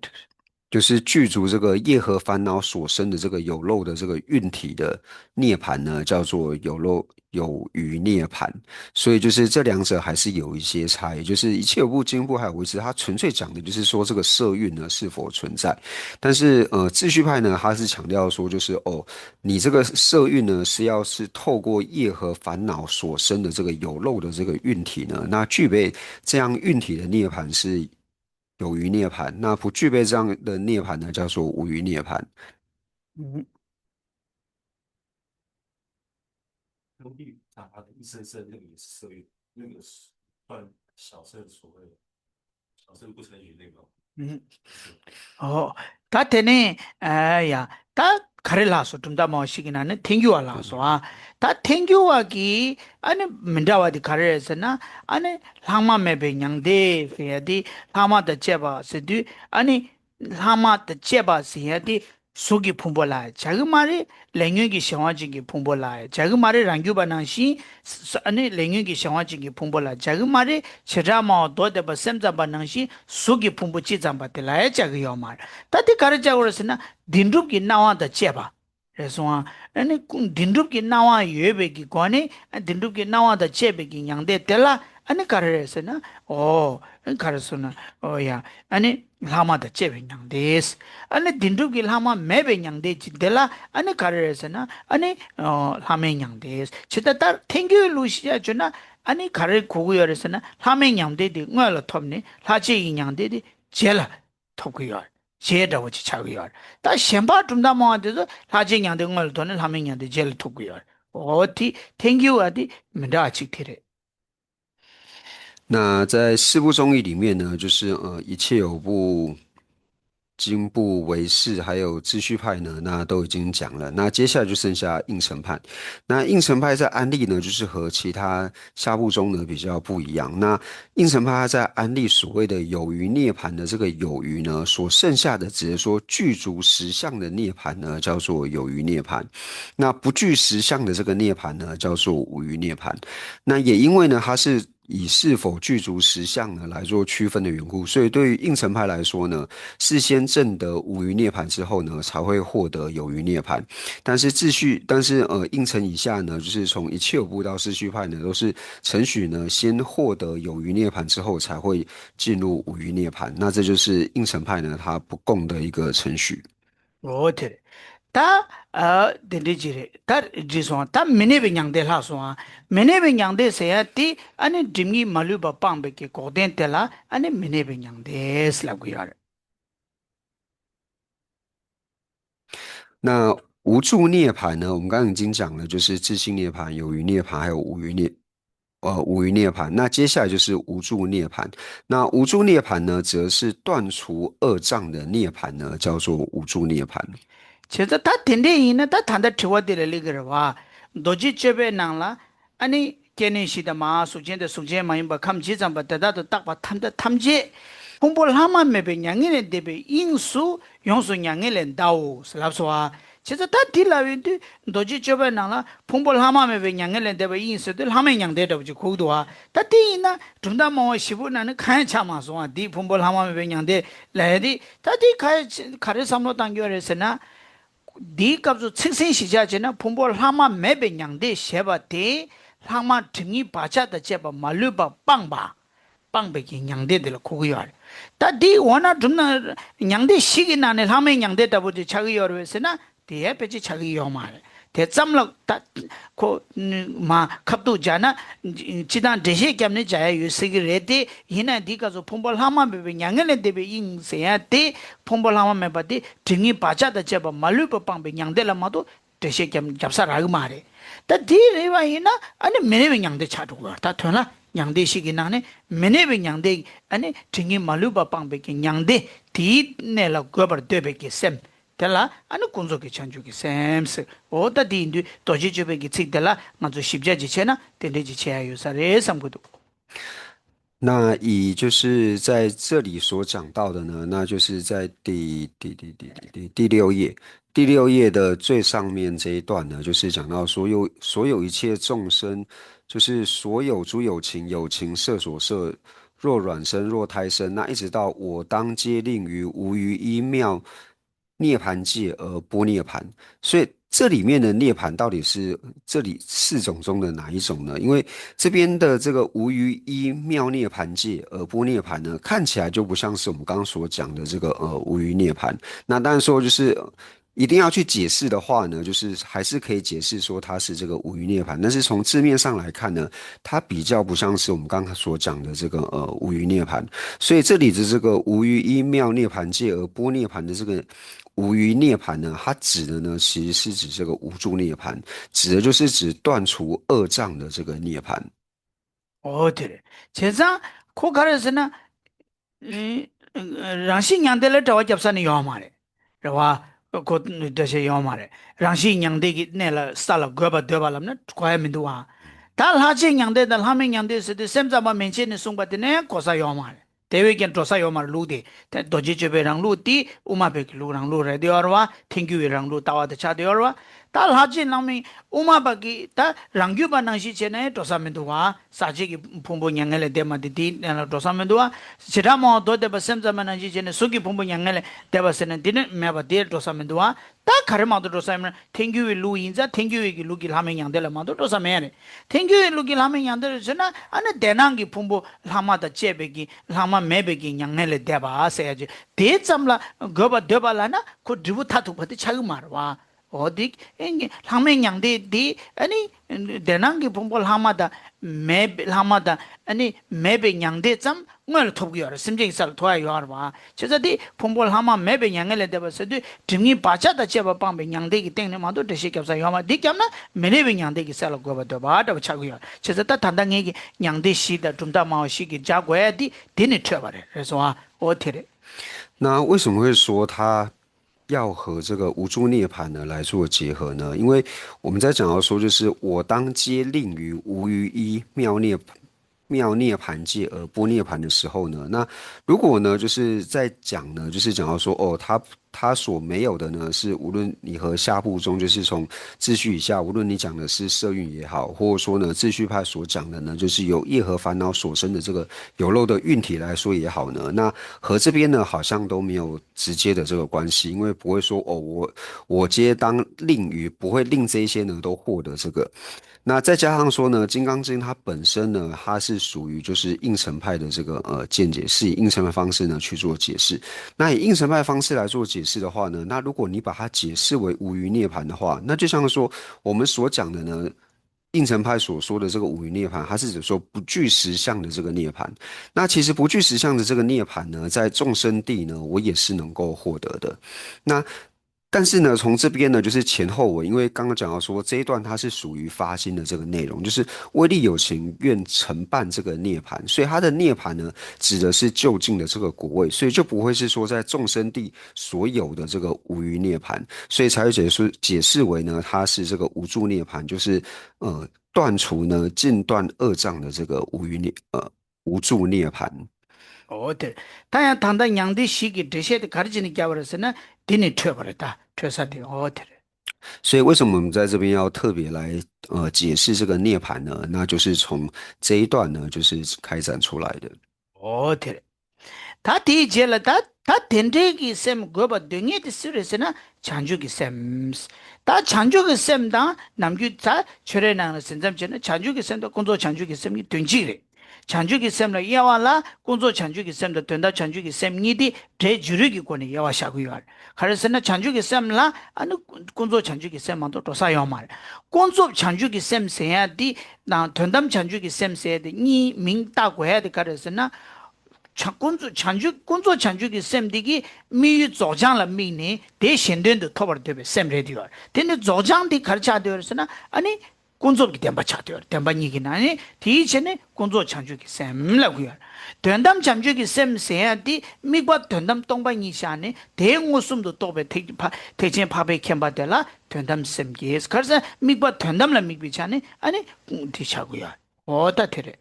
就是具足这个业和烦恼所生的这个有漏的这个运体的涅盘呢，叫做有漏有余涅盘。所以就是这两者还是有一些差异，就是一切有部、经部还有唯识，它纯粹讲的就是说这个色蕴呢是否存在。但是秩序派呢，它是强调说就是哦，你这个色蕴呢是透过业和烦恼所生的这个有漏的这个运体呢，那具备这样运体的涅盘是。有余涅盘，那不具备这样的涅盘呢，叫做无余涅盘。음, 兄弟啊，他的意思是那个也是色欲，那个是算小色的所谓的小色不成于那个。음. 다 되네. 야, 다 가rel라서 좀다 뭐시기나는 땡큐알라서 다 땡큐하기 아니 민다와디 가rel에서나 아니 라마메베 냥데 페야디 라마다 제바 세디 아니 라마다 제바 세야디 속이 풍부라 자그마리 랭유기 샤와지기 풍부라 자그마리 랑규바나시 아니 랭유기 샤와지기 풍부라 자그마리 체자마 도데바 셈자바나시 속이 풍부지 잠바텔라 자그요말 다디 가르자고르스나 딘룹기 나와다 제바 그래서 아니 딘룹기 나와 예베기 관에 딘룹기 나와다 제베기 양데 텔라 아니 가르레스나 가르스나 야 아니 라마다 제베 양데스 아니 딘룹기 라마 메베 양데 지델라 아니 가르레스나 아니 라메 양데스 치다다 땡큐 루시야 주나 아니 가르 고구열에서나 라메 양데디 응얼로 톱니 라지 양데디 제라 톱고열 제다워지 차고열 다 셴바 좀다 모아도 라지 양데 응얼 돈을 라메 양데 제를 톱고열 어디 땡큐 어디 민다 직티레 那在四部宗义里面呢，就是一切有部、经部、唯识还有秩序派呢，那都已经讲了。那接下来就剩下应成派。那应成派在安利呢，就是和其他下部宗呢比较不一样。那应成派它在安利所谓的有余涅盘的这个有余呢，所剩下的只是说具足实相的涅盘呢，叫做有余涅盘。那不具实相的这个涅盘呢，叫做无余涅盘。那也因为呢，它是以是否具足实相呢来做区分的缘故，所以对于应成派来说呢，是先证得无余涅盘之后呢，才会获得有余涅盘。但是应成以下呢，就是从一切有部到秩序派呢，都是承许呢先获得有余涅盘之后，才会进入无余涅盘。那这就是应成派呢它不共的一个程序。어때 다 데리지레 다 지소 다 미네베 냥데 라소 미네베 냥데 세야티 아니 dim기 말루바 빵베게 고덴텔라 아니 미네베 냥데 슬라고요 那无助涅盘呢？我们刚刚已经讲了，就是自性涅盘、有余涅盘，还有无余涅盘。那接下来就是无助涅盘。那无助涅盘呢，则是断除恶障的涅盘呢，叫做无助涅盘。 제가 다 텐데이나 다 단다 치워들을 그러와 도지 집에 나라 아니 걔네 시다 마 수제데 수제 마임 바 감지 잠바 다다도 딱바 탐다 탐지 풍불하마메베냥이렌데베 인수 용수 냥이렌 다오 슬랍소아 제가 다 딜라윈데 도지 쩌베나라 풍불 하마메베 냥이렌데베 인수들 하메 냥데도 고도와 다 띠나 좀다 뭐 시부나는 칸 차마소아 디 풍불 하마메베 냥데 레디 다디 카레 삼로 당겨레스나 디 값도 책생 시자제나 풍불 하마메베 냥데 셰바데 하마 등이 바자다 제바 말루바 빵바 빵백이 냥대들 고기열 다디 원아 좀나 냥대 시기 나네 하메 냥대다 보지 자기 여르스나 대에 배지 자기 요말 대점럭 다코마 갑도 자나 지단 대시 겸네 자야 유시기 레데 히나 디가서 폼볼 하마베 냥엘레 데베 인세야데 폼볼 하마메바데 등이 바자다 제바 말루바 빵백 냥대라마도 대시 겸 잡사라고 말해 다디 레바이나 아니 메네 냥대 차도고 다 되나 냥대 시기나네 메네베 냥대 아니 팅이 말루바 빵베기 냥대 디네라 거버 되베기 셈 달라 아니 군조기 chan주기 셈스 오다 디인디 도지주베기 칙달라 맞아 십자지 체나 텐데지 체야요 사레 삼고도那就是在这里所讲到的呢，那就是在第六页，第六页的最上面这一段呢，就是讲到所有一切众生，就是所有诸有情，有情色所摄，若卵生，若胎生，那一直到我当皆令于无余一妙涅盘界而波涅盘。所以这里面的涅盘到底是这里四种中的哪一种呢？因为这边的这个无余一妙涅盘界而波涅盘呢，看起来就不像是我们刚刚所讲的这个无余涅盘。那当然说就是一定要去解释的话呢，就是还是可以解释说它是这个无余涅盘，但是从字面上来看呢，它比较不像是我们刚刚所讲的这个无余涅盘。所以这里的这个无余一妙涅盘界而波涅盘的这个无余涅盘呢，它指的呢其实是指这个无住涅盘，指的就是指断除恶障的这个涅盘。哦对제가 코카레스나 랑시 냥데를 더 잡사니 요마레 라와 고 대세 요마레 랑시 냥데기 내라 살라 거바 되발람나 과야민도와 달하지 냥데들 하면 냥데스데 셈자마 멘체네 송바데네 고사 요마레 대외견 조사 요마르 루데 도지주베랑 루디 우마베기 루랑 루레 되어와 튕규이랑 루 따와데 차되어와 달하지 남이 우마바기 다 랑규바 낭시체네 도사멘도와 사지기 풍부 냥엘레 데마디디 도사멘도와 시라모 도데바 셈자마 낭시체네 수기 풍부 냥엘레 데바세네 디네 메바디 도사멘도와 다 카르마도 도사면 튕규이 루인자 튕규이기 루기 하면 냥델마도 도사메네 튕규이 루기 하면 냥델잖아 아니 대낭기 풍부 하마다 제베기 하마 메베기 냥엘레 데바 세야지 대점라 거바 데발라나 그 드부타도 버티 차그 말와 어디 enge 하면 냥데디 아니 대낭기 풍부 하마다 메 하마다 아니 메베 냥데 점 뭘 토기여 심정이 살 도와요 알바 저자디 풍부 하마 메베 냥엘레 데버서디 등이 바자다 제바 방베 냥데기 땡네마도 대시겹사 요마 디겸나 메네베 냥데기 살 거버도 바도 차고요 저자다 단단하게 냥데 시다 좀다 마오시기 자고야디 디네 쳐버려 그래서 어떻게 那为什么会说它要和这个无住涅盘呢来做结合呢？因为我们在讲到说，就是我当皆令于无余一妙涅盘界而波涅盘的时候呢，那如果呢就是在讲呢，就是讲到说哦，它所没有的呢，是无论你和下部中，就是从秩序以下，无论你讲的是色蕴也好，或者说呢秩序派所讲的呢，就是由业和烦恼所生的这个有漏的蕴体来说也好呢，那和这边呢好像都没有直接的这个关系，因为不会说哦，我皆当令于，不会令这一些呢都获得这个。那再加上说呢，《金刚经》它本身呢，它是属于就是应成派的这个见解，是以应成派方式呢去做解释。那以应成派方式来做解释的话呢，那如果你把它解释为无余涅盘的话，那就像说我们所讲的呢，应成派所说的这个无余涅盘，它是指说不具实相的这个涅盘。那其实不具实相的这个涅盘呢，在众生地呢，我也是能够获得的。那但是呢，从这边呢，就是前后文，因为刚刚讲到说这一段它是属于发心的这个内容，就是威力有情愿承办这个涅盘，所以它的涅盘呢，指的是就近的这个果位，所以就不会是说在众生地所有的这个无余涅盘，所以才会解释为呢，它是这个无住涅盘，就是断除呢尽断恶障的这个无住涅盘。 어때? 다야 단다 양대 시기 대세의 가르치는 겨버렸으나 디니 쳐버렸다. 쳐사대 어때? 所以为什么我们在这边要特别来解释这个涅槃呢？那就是从这一段呢，就是开展出来的。 어때? 다 디젤라 다 텐데기 셈 고바 등에 디스르스나 찬주기 셈. 다 찬주기 셈다 남규 다 철에나는 선점전에 찬주기 셈도工作 찬주기 셈이 등지래. 찬주기 셈라 야와라工作 찬주기 셈도 된다 찬주기 셈이디 대주르기 권에 야와샤고요. 그래서나 찬주기 셈라 아니 工作 찬주기 셈만도 도사요 말. 工作 찬주기 셈세야디 나 된담 찬주기 셈세야디 니 민다고 그래서나工作 창조기 쌤디기 미유 조장라 미니 대신된도 토벌되베 쌤레디어 근데 조장디 가르쳐되어서나 아니工作기 템바 차되어 템바 얘기는 아니 뒤전에 工作 창조기 쌤라고요 된담 창조기 쌤세야디 미과 된담 동방이샤네 대응우숨도 또베 대진 파베 캠바델라 된담 쌤기 그래서 미과 된담라 미비차네 아니 뒤차고요 어다 테레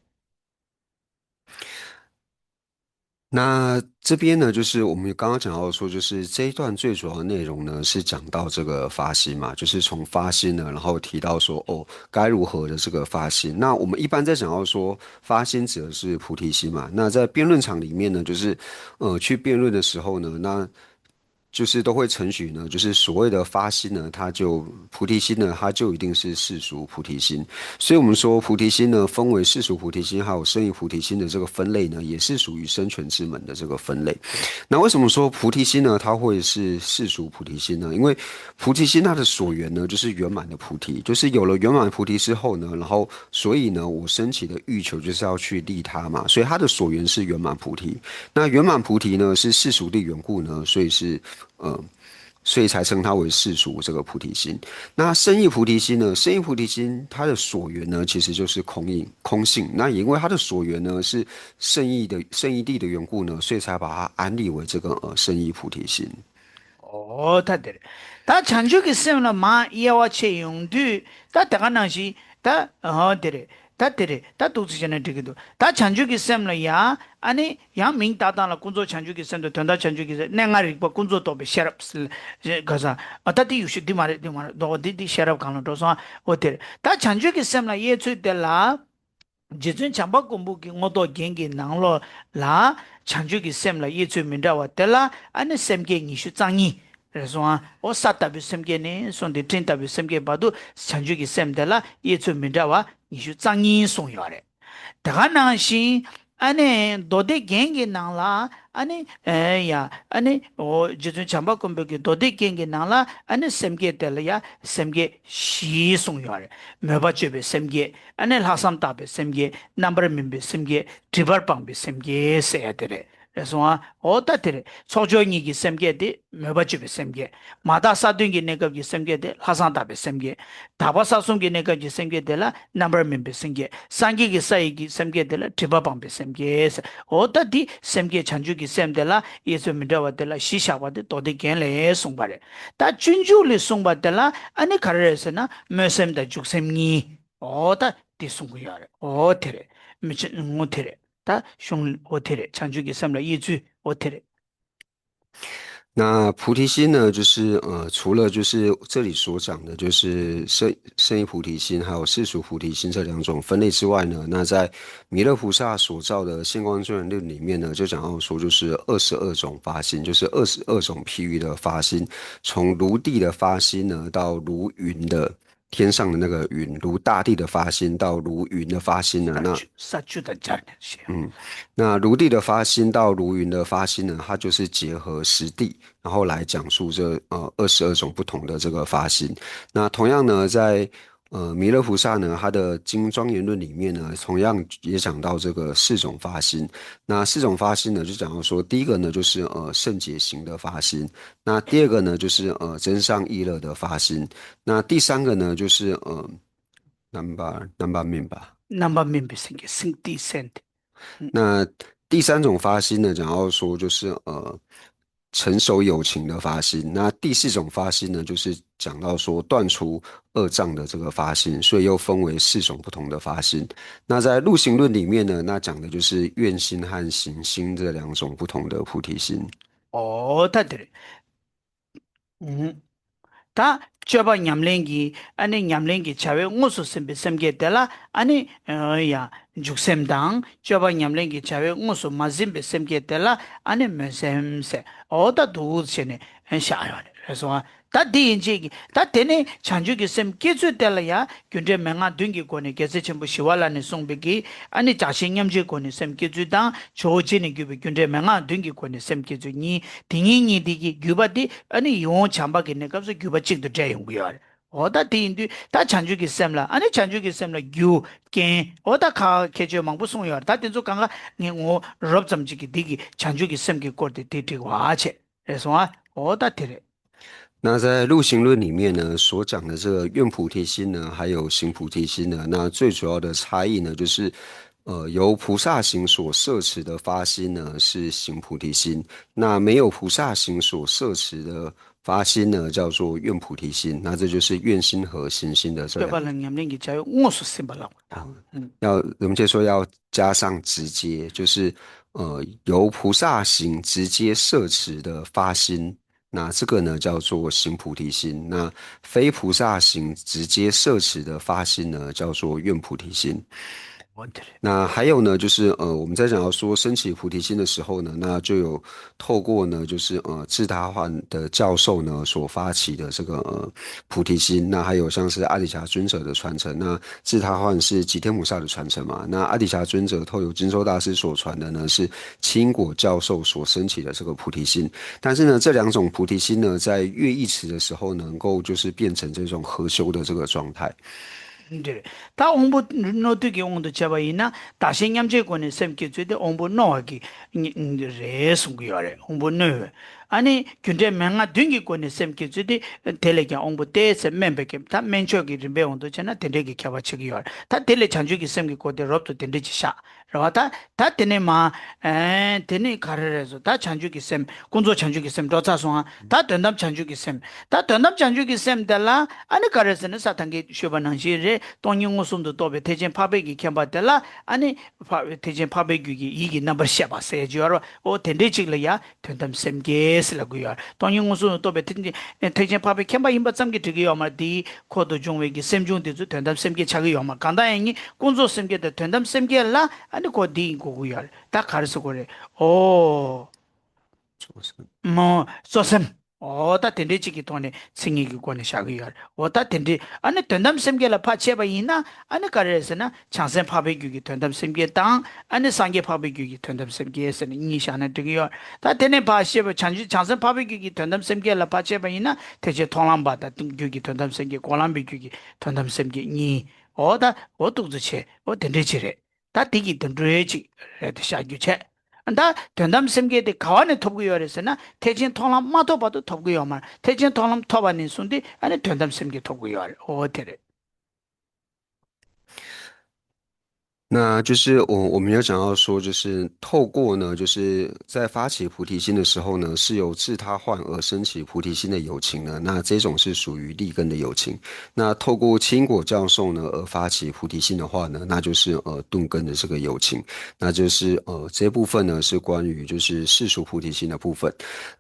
那这边呢，就是我们刚刚讲到说，就是这一段最主要的内容呢，是讲到这个发心嘛，就是从发心呢，然后提到说，哦，该如何的这个发心。那我们一般在讲到说，发心指的是菩提心嘛。那在辩论场里面呢，就是去辩论的时候呢，那就是都会承许呢，就是所谓的发心呢，它就菩提心呢，它就一定是世俗菩提心。所以我们说菩提心呢，分为世俗菩提心还有生意菩提心的这个分类呢，也是属于生权之门的这个分类。那为什么说菩提心呢，它会是世俗菩提心呢？因为菩提心它的所缘呢，就是圆满的菩提，就是有了圆满菩提之后呢，然后所以呢，我升起的欲求就是要去利他嘛，所以它的所缘是圆满菩提。那圆满菩提呢，是世俗的缘故呢，所以是所以才称它为世俗这个菩提心。那生意菩提心呢？生意菩提心它的所缘呢，其实就是空性。那也因为它的所缘呢是圣义地的缘故呢，所以才把它安立为这个生意菩提心。다 되래. 다 찬주기 쌤나 마 이야와 채용도 다 대가나시 다 되래. 다 되래. 다 도지전에 되기도. 다 찬주기 쌤나 야 아니 야 민다다나 군조 찬주기 쌤도 된다 찬주기 내가리 뭐 군조 또 셔럽스 가자. 어다디 유시 디마레 너 디디 셔럽 가는 도서 어때. 다 찬주기 쌤나 예츠들라 지준 잠바 공부기 모두 경기 나로 라 창조기 셈라 예주 민다와 텔라 아니 셈게 이슈 장이 그래서 어 사타비 셈게네 손데 텐타비 셈게 봐도 창조기 셈달라 예주 민다와 이슈 장이 송요래 다가나시 아니 도데 경기 나라 아니 에야 아니 어 지준 잠바 공부기 도데 경기 나라 아니 셈게 텔야 셈게 시 송요래 메바쳬베 셈게 아니 하삼타베 셈게 넘버 멤베 셈게 디버방베 셈게 세야데레 그래서 어따테레 소조니기 셈게데 메바쳬베 셈게 마다사둥기 네가기 셈게데 하산타베 셈게 다바사송기 네가기 셈게데라 넘버 멤베 셈게 상기기 사이기 셈게데라 디버방베 셈게 어따디 셈게 찬주기 셈데라 예수미다와데라 시샤와데 도데겐레 송바레 다 준주리 송바데라 아니 가르에서나 메셈다 죽셈니 어따 디송구야레 어테레 미치 모테레 다 숑 어테레 찬주기 셈라 예주 어테레 那菩提心呢，就是除了就是这里所讲的，就是圣意菩提心，还有世俗菩提心这两种分类之外呢，那在弥勒菩萨所造的现光庄严论里面呢，就讲到说，就是22种发心，就是22种譬喻的发心，从如地的发心呢，到如云的天上的那个云，如大地的发心，到如云的发心呢，那사주다 잘네那如地的发心到如云的发心呢，它就是结合实地，然后来讲述这22种不同的这个发心。那同样呢，在弥勒菩萨呢，他的经庄严论里面呢，同样也讲到这个4种发心。那4种发心呢，就讲到说，第一个呢就是圣解行的发心，那第二个呢就是真上意乐的发心，那第三个呢就是南巴面吧。 넘버 멤베 생게 승디 센트 那第三种发心呢，讲到说就是成熟有情的发心。那第四种发心呢，就是讲到说断除恶障的这个发心，所以又分为四种不同的发心。那在入行论里面呢，那讲的就是愿心和行心这两种不同的菩提心。哦，对，嗯。다 저바 냠랭기 아니 냠랭기 차웨 ngosu sembe sem게 dela 아니 야 죽셈당 저바 냠랭기 차웨 ngosu mazimbe sem게 dela 아니 메셈세 어다 두르체네 샤요 그래서 다 디인지기 다 되네 찬주기 셈 깨주 될라야 근데 맹아 둥기 거네 계세 전부 시왈라네 송베기 아니 자신 냠지 거네 셈 깨주당 조진이 규비 근데 맹아 둥기 거네 셈 깨주니 딩잉이 디기 규바디 아니 용 참바기네 갑서 규바 찍도 대용구요 어다 디인디 다 찬주기 셈라 아니 찬주기 셈라 규겐 어다 카 개조 망부송요 다 된조 강가 뭐 럽점지기 디기 찬주기 셈기 거데 디디 와체 그래서 어다 디레 那在入行论里面呢，所讲的这个愿菩提心呢，还有行菩提心呢，那最主要的差异呢，就是由菩萨行所摄持的发心呢是行菩提心，那没有菩萨行所摄持的发心呢，叫做愿菩提心。那这就是愿心和行心的这两。 저발은 냠랭기 자요 ngosu sem발라고 要我们就说要加上直接，就是由菩萨行直接摄持的发心，那这个呢叫做行菩提心。那非菩萨行直接摄持的发心呢，叫做愿菩提心。 원들이 那还有呢，就是我们在讲到说升起菩提心的时候呢，那就有透过呢，就是智达焕的教授呢所发起的这个菩提心。那还有像是阿底峡尊者的传承，那智达焕是吉天菩萨的传承嘛，那阿底峡尊者透由金州大师所传的呢是清果教授所升起的这个菩提心。但是呢，这两种菩提心呢，在乐义持的时候能够就是变成这种合修的这个状态。 네. 다 홍보 노드기 홍도 잡아이나 다시 냠제권에 샘게 주데 홍보 노하기 레송기요래 홍보 노 아니 근데 맹아 둥기권에 샘게 주데 텔레기 홍보 때서 멤버게 다 멘초기 배운도 전에 텔레기 켜바치기요 다 텔레 잔주기 샘게 고데 롭도 텔레지샤 라다 다 테네마 테네 가르래서 다 잔주기 샘 군조 잔주기 샘 도자송 다 된담 잔주기 샘다 된담 잔주기 샘 달라 아니 가르서는 사탄기 쇼바낭시레 동영어 숨도 또베 대전 파베기 캠바텔라 아니 대전 파베기 이기 넘버 샤바 세지어로 오 텐데직려야 된담 샘게스라고요 동영어 숨도 또베 대전 파베 캠바 임바 잠게 되게요 마디 코드 중외기 샘중대주 된담 샘게 차기요 마 간다행이 군조 샘게 된담 샘게라 아니 코디 고고요 다 가르쳐 그래 오 뭐 소셈 오다 텐데지기 돈에 생기기 권에 샤기야 오다 텐데 아니 된담 셈게라 파체바 이나 아니 가르에서나 창선 파베규기 된담 셈게 땅 아니 상게 파베규기 된담 셈게에서는 이샤나 되기요 다 되네 파시바 창선 파베규기 된담 셈게라 파체바 이나 대체 통람바다 등규기 된담 셈게 고람비규기 된담 셈게 니 오다 오뚝즈체 오 텐데지레 다 디기 된드레지 레드 샤규체 다 된담 셈게데 가와네 톱구요래서나 대진 통람 마도 봐도 톱구요만 대진 통람 톱아닌 순디 아니 된담 셈게 톱구요 어테레 那就是我们有讲到说，就是透过呢，就是在发起菩提心的时候呢，是由自他换而升起菩提心的友情呢。那这种是属于利根的友情。那透过清果教授呢而发起菩提心的话呢，那就是顿根的这个友情。那就是这部分呢是关于就是世俗菩提心的部分。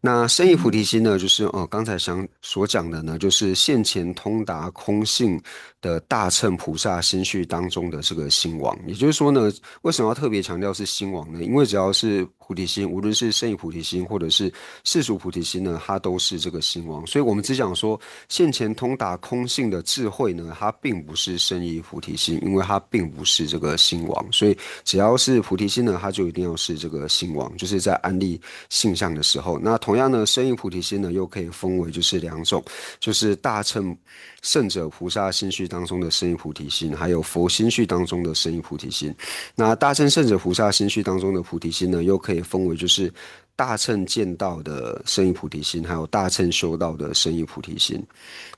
那深意菩提心呢，就是刚才所讲的呢，就是现前通达空性的大乘菩萨心绪当中的这个心王。也就是说呢，为什么要特别强调是心王呢？因为只要是菩提心，无论是圣意菩提心或者是世俗菩提心呢，它都是这个心王。所以我们只讲说现前通达空性的智慧呢，它并不是圣意菩提心，因为它并不是这个心王。所以只要是菩提心呢，它就一定要是这个心王，就是在安立性相的时候。那同样呢，圣意菩提心呢，又可以分为就是两种，就是大乘圣者菩萨心绪当中的圣意菩提心，还有佛心绪当中的圣意菩提心。那大乘圣者菩萨心绪当中的菩提心呢，又可以分为就是大乘见道的圣意菩提心，还有大乘修道的圣意菩提心。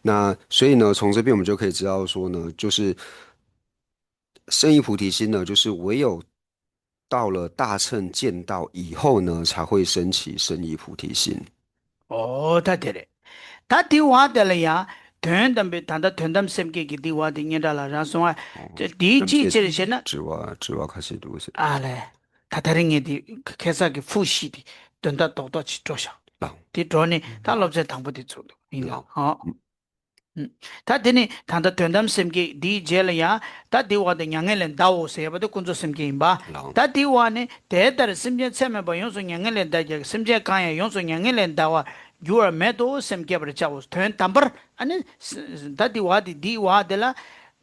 那所以呢，从这边我们就可以知道说呢，就是圣意菩提心呢，就是唯有到了大乘见道以后呢，才会升起圣意菩提心。 오, 다 되래. 다 디와들이야. 된담비 단다 된담 셈게 디와디 녀달라 라송아.哦，저 那么这 디지체르시나 之外开始读是 알레. 다다링이 계속이 푸시디. 된다 도도치 조샤. 老 디 드로니 달럽제 당부디 쪼도. 인가. 老，어. 다 되니 단다 된담 셈게 디 젤이야. 다 디와데 냥엘렌 다오 세바도 군조 셈게 임바. 老 다 디와네 대다르 심제 셈에 봐 용소 냥엘렌 다제 심제 칸야 용소 냥엘렌 다와 유어 메도 셈게 버자오 된 담버 아니 다 디와디 디와데라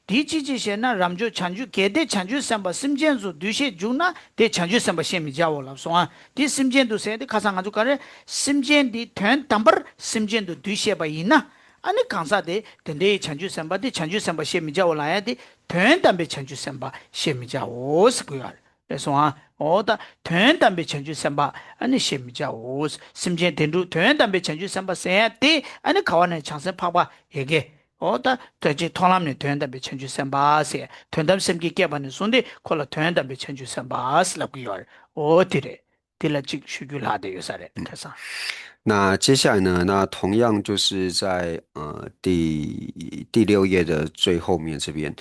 디지지시나 람조 찬주 게데 찬주 삼바 심젠주 두시 주나 데 찬주 삼바 셈이 자오라 소아 디 심젠도 세데 가상아주 가레 심젠디 된 담버 심젠도 두시에 봐 있나 아니 강사데 덴데 찬주 삼바데 찬주 삼바 셈이 자오라야데 된 담베 찬주 삼바 셈이 자오스고요 그래서 어다 된 담베 찬주 삼바 아니 셈이 자오스 심젠 덴루 된 담베 찬주 삼바 세데 아니 가와네 창세 파바 얘게 어다 저지 토람네 된다베 천주 선바세 된담 셈기 깨바는 손데 콜라 된다베 천주 선바스라고요 어디래 딜라직 슈귤하데 요사래 그래서 那接下来呢？那同样就是在第六页的最后面这边，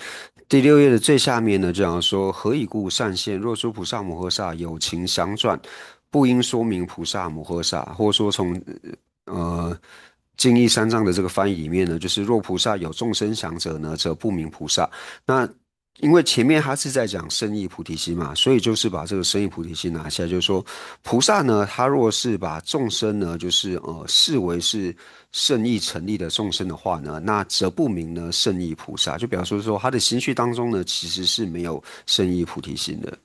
第六页的最下面呢，就讲说何以故善现？若诸菩萨摩诃萨有情相转，不应说明菩萨摩诃萨，或者说从净义三藏的这个翻译里面呢，就是若菩萨有众生想者呢，则不明菩萨。那因为前面他是在讲圣意菩提心嘛，所以就是把这个圣意菩提心拿下来，就是说菩萨呢，他若是把众生呢，就是视为是圣意成立的众生的话呢，那则不明呢圣意菩萨，就表示说他的心绪当中呢，其实是没有圣意菩提心的。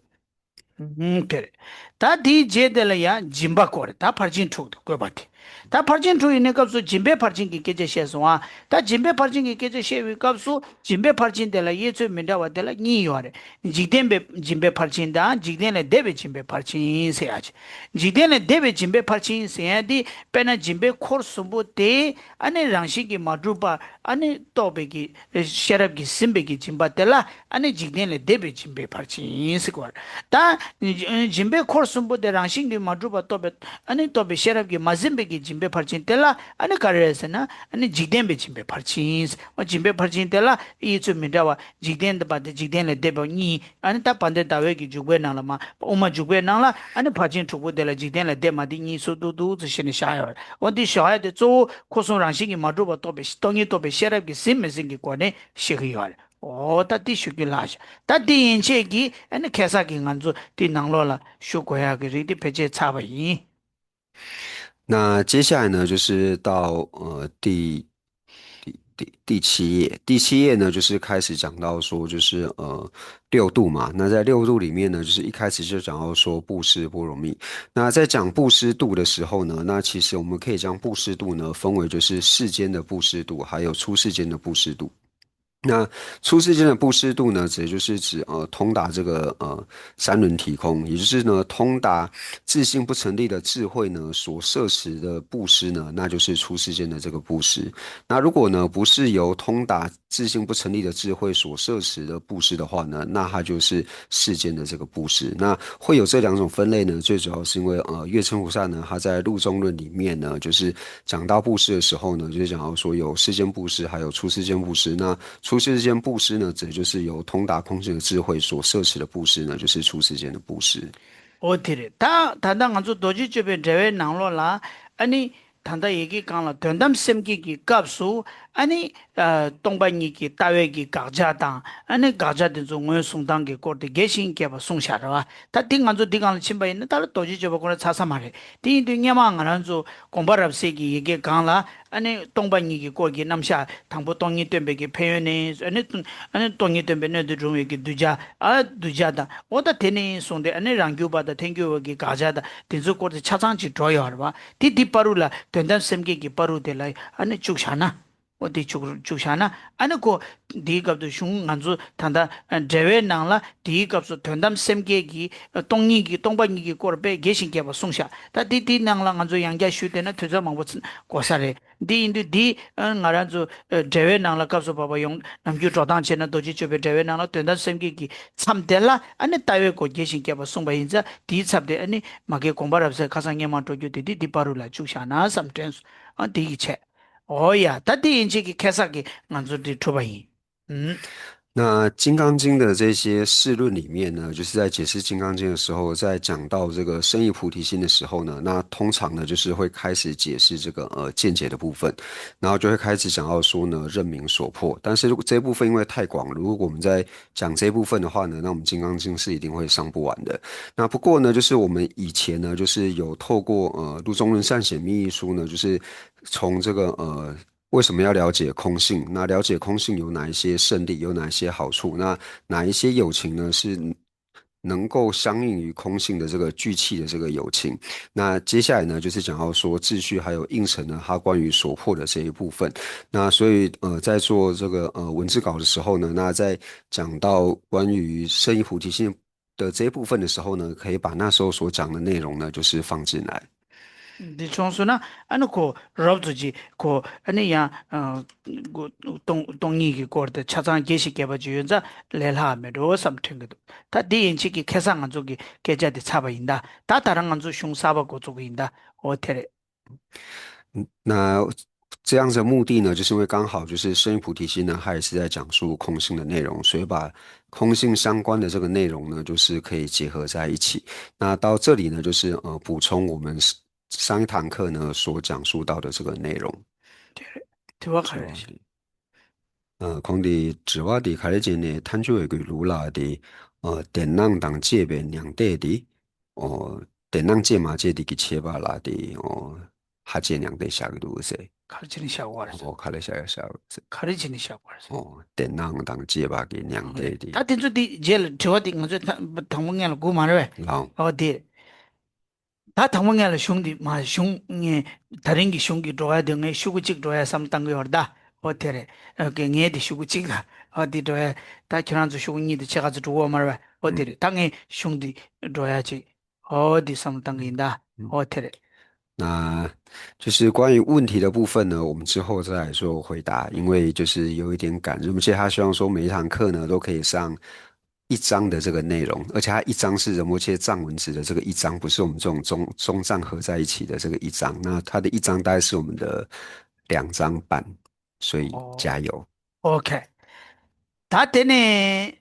그래 다디 제델이야 짐바 거래 다 파진 투도 거 같아 다 파진 투이네 값수 짐베 파진 기 계제 셰소아 다 짐베 파진 기 계제 셰위 값수 짐베 파진 데라 예츠 민다와 데라 니요래 지덴베 짐베 파진다 지덴레 데베 짐베 파진 세야지 지덴레 데베 짐베 파진 세야디 페나 짐베 코르스부 데 아니 랑시기 마두바 아니 또베기 셰랍기 심베기 짐바 데라 아니 지덴레 데베 짐베 파진 세고 다 짐베 코르스부데 랑싱기 마두바 또베 아니 또베 셰랍기 마짐베기 짐베 파친 텔라 아니 카레스나 아니 지덴베 짐베 파친 어 짐베 파친 텔라 이츠 민다와 지덴데 바데 지덴레 데보니 아니 타 판데 다웨기 주베 나라마 오마 주베 나라 아니 파친 투보데라 지덴레 데마디 니 소도도 지시니 샤요 어디 샤야데 조 코소 랑싱기 마두바 또베 스토니 또베 셰랍기 심메싱기 코네 시기요 오, 다디 슈길라시. 다디 인체기, 아니 캐사기 간주 디 낭로라 슈고야기 리디 페제 차바이. 那接下来呢，就是到第七页，第七页呢，就是开始讲到说，就是六度嘛。那在六度里面呢，就是一开始就讲到说布施不容易。那在讲布施度的时候呢，那其实我们可以将布施度呢分为就是世间的布施度，还有出世间的布施度。那出世间的布施度呢，也就是指通达这个三轮体空，也就是呢通达自性不成立的智慧呢所摄持的布施呢，那就是出世间的这个布施。那如果呢不是由通达自性不成立的智慧所摄持的布施的话呢，那它就是世间的这个布施。那会有这两种分类呢，最主要是因为月称菩萨呢，他在入中论里面呢，就是讲到布施的时候呢，就是讲到说有世间布施，还有出世间布施。那出世间布施呢，指的就是由通达空性的智慧所摄持的布施呢，就是出世间的布施。 어디래? 다 단당 아주 도지 주변 제외 낭로라 아니 단다 얘기 강라 된담 셈기기 값수 아니 동반이기 따외기 가자당 아니 가자된 종의 송당기 거기 계신 게바 송샤라 다 띵안조 띵안 침바 있는 다 도지 주변 차사 말해 띵띵야만 안조 공바랍세기 얘기 강라 아니 동반이기 거기 남샤 당보 동이 된베기 표현에 아니 동이 된베네도 좀 얘기 두자 두자다 오다 되니 송데 아니 랑교바다 땡교기 가자다 딘조 거기 차장지 줘요 봐 디디파루라 된단 셈기기 빠루데라 아니 쭉샤나 어디 죽샤나 아니고 디갑도 슝 안주 단다 제외 나라 디갑도 된담 셈게기 동이기 동반이기 거베 계신게 봐 송샤 다 디디 나라 안주 양자 슈데나 투자 망보 고사레 디인디 디 나라주 제외 나라 갑서 봐봐 용 남주 조당체나 도지 주베 제외 나라 된담 셈게기 참델라 아니 따외 고 계신게 봐 송바인자 디 찹데 아니 마게 공바랍세 가상게만 도주디 디파루라 죽샤나 sometimes 디체 오야, 다디 인지기 개사기 안주디 투바이.那《金刚经》的这些释论里面呢，就是在解释《金刚经》的时候，在讲到这个生意菩提心的时候呢，那通常呢就是会开始解释这个见解的部分，然后就会开始讲到说呢任明所破。但是如果这一部分因为太广了，如果我们在讲这一部分的话呢，那我们《金刚经》是一定会上不完的。那不过呢，就是我们以前呢，就是有透过《入中论善显密意书》呢，就是从这个为什么要了解空性？那了解空性有哪一些胜利，有哪一些好处？那哪一些友情呢是能够相应于空性的这个聚气的这个友情？那接下来呢，就是讲到说秩序还有应成呢，它关于所破的这一部分。那所以在做这个文字稿的时候呢，那在讲到关于圣意菩提心的这一部分的时候呢，可以把那时候所讲的内容呢，就是放进来。디 총수나 아니고 rob주지 고 아니야 고 동이기 거데 차장 계시게 봐주자 렐하메도 something도 다 디인치기 계산 안쪽이 계좌대 차바인다 다 다른 안쪽 흉사바고 쪽인다 어테레 那这样子的目的呢，就是因为刚好就是生意菩提心呢，它也是在讲述空性的内容，所以把空性相关的这个内容呢，就是可以结合在一起。那到这里呢，就是补充我们上一堂课呢所讲述到的这个内容。 대화하듯이講啲自我哋開始呢，探究一個如來的電năng當借別兩地的電năng借嘛借的個切巴拉的哈借兩地下個都是 가르치는 샤워를 가르쳐야 샤워 가르치는 샤워를電năng當借吧嘅兩地的 다 된주디 제일 저디 가서 당분간을 고 말해 어디 다 당분간을 슝디 마 슝에 다른 게 슝기 줘야 되네 슈구직 줘야 삼당 거 열다 어때래 그 녀디 슈구직가 어디 줘야 다 지난주 슈구니도 제가 주고 말해 어디래 당에 슝디 줘야지 어디 삼당인다 어때래 那就是关于问题的部分呢，我们之后再来做回答，因为就是有一点赶，而且他希望说每一堂课呢都可以上一章的这个内容，而且它一章是仁波切藏文字的这个一章，不是我们这种中藏合在一起的这个一章。那它的一章大概是我们的2章半，所以加油。OK。다 되네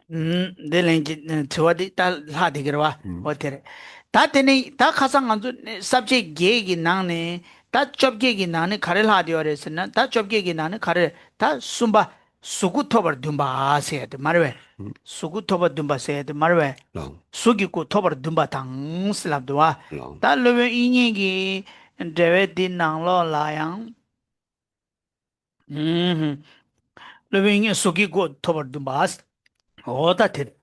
내랭지 저와디 다 하디기로와 어때래 다 되네 다 가상 안주 subject 계획이 나네 다 접계획이 나네 가를 하디어레스나 다 접계획이 나네 가를 다 숨바 수구토버 둠바 세야데 말왜 수구토버 둠바 세야데 말왜 수기고 토버 둠바 당슬랍도와 다 러베 이니기 데베디 나로 라양 러빙이 속이고 토버도 마스 어다테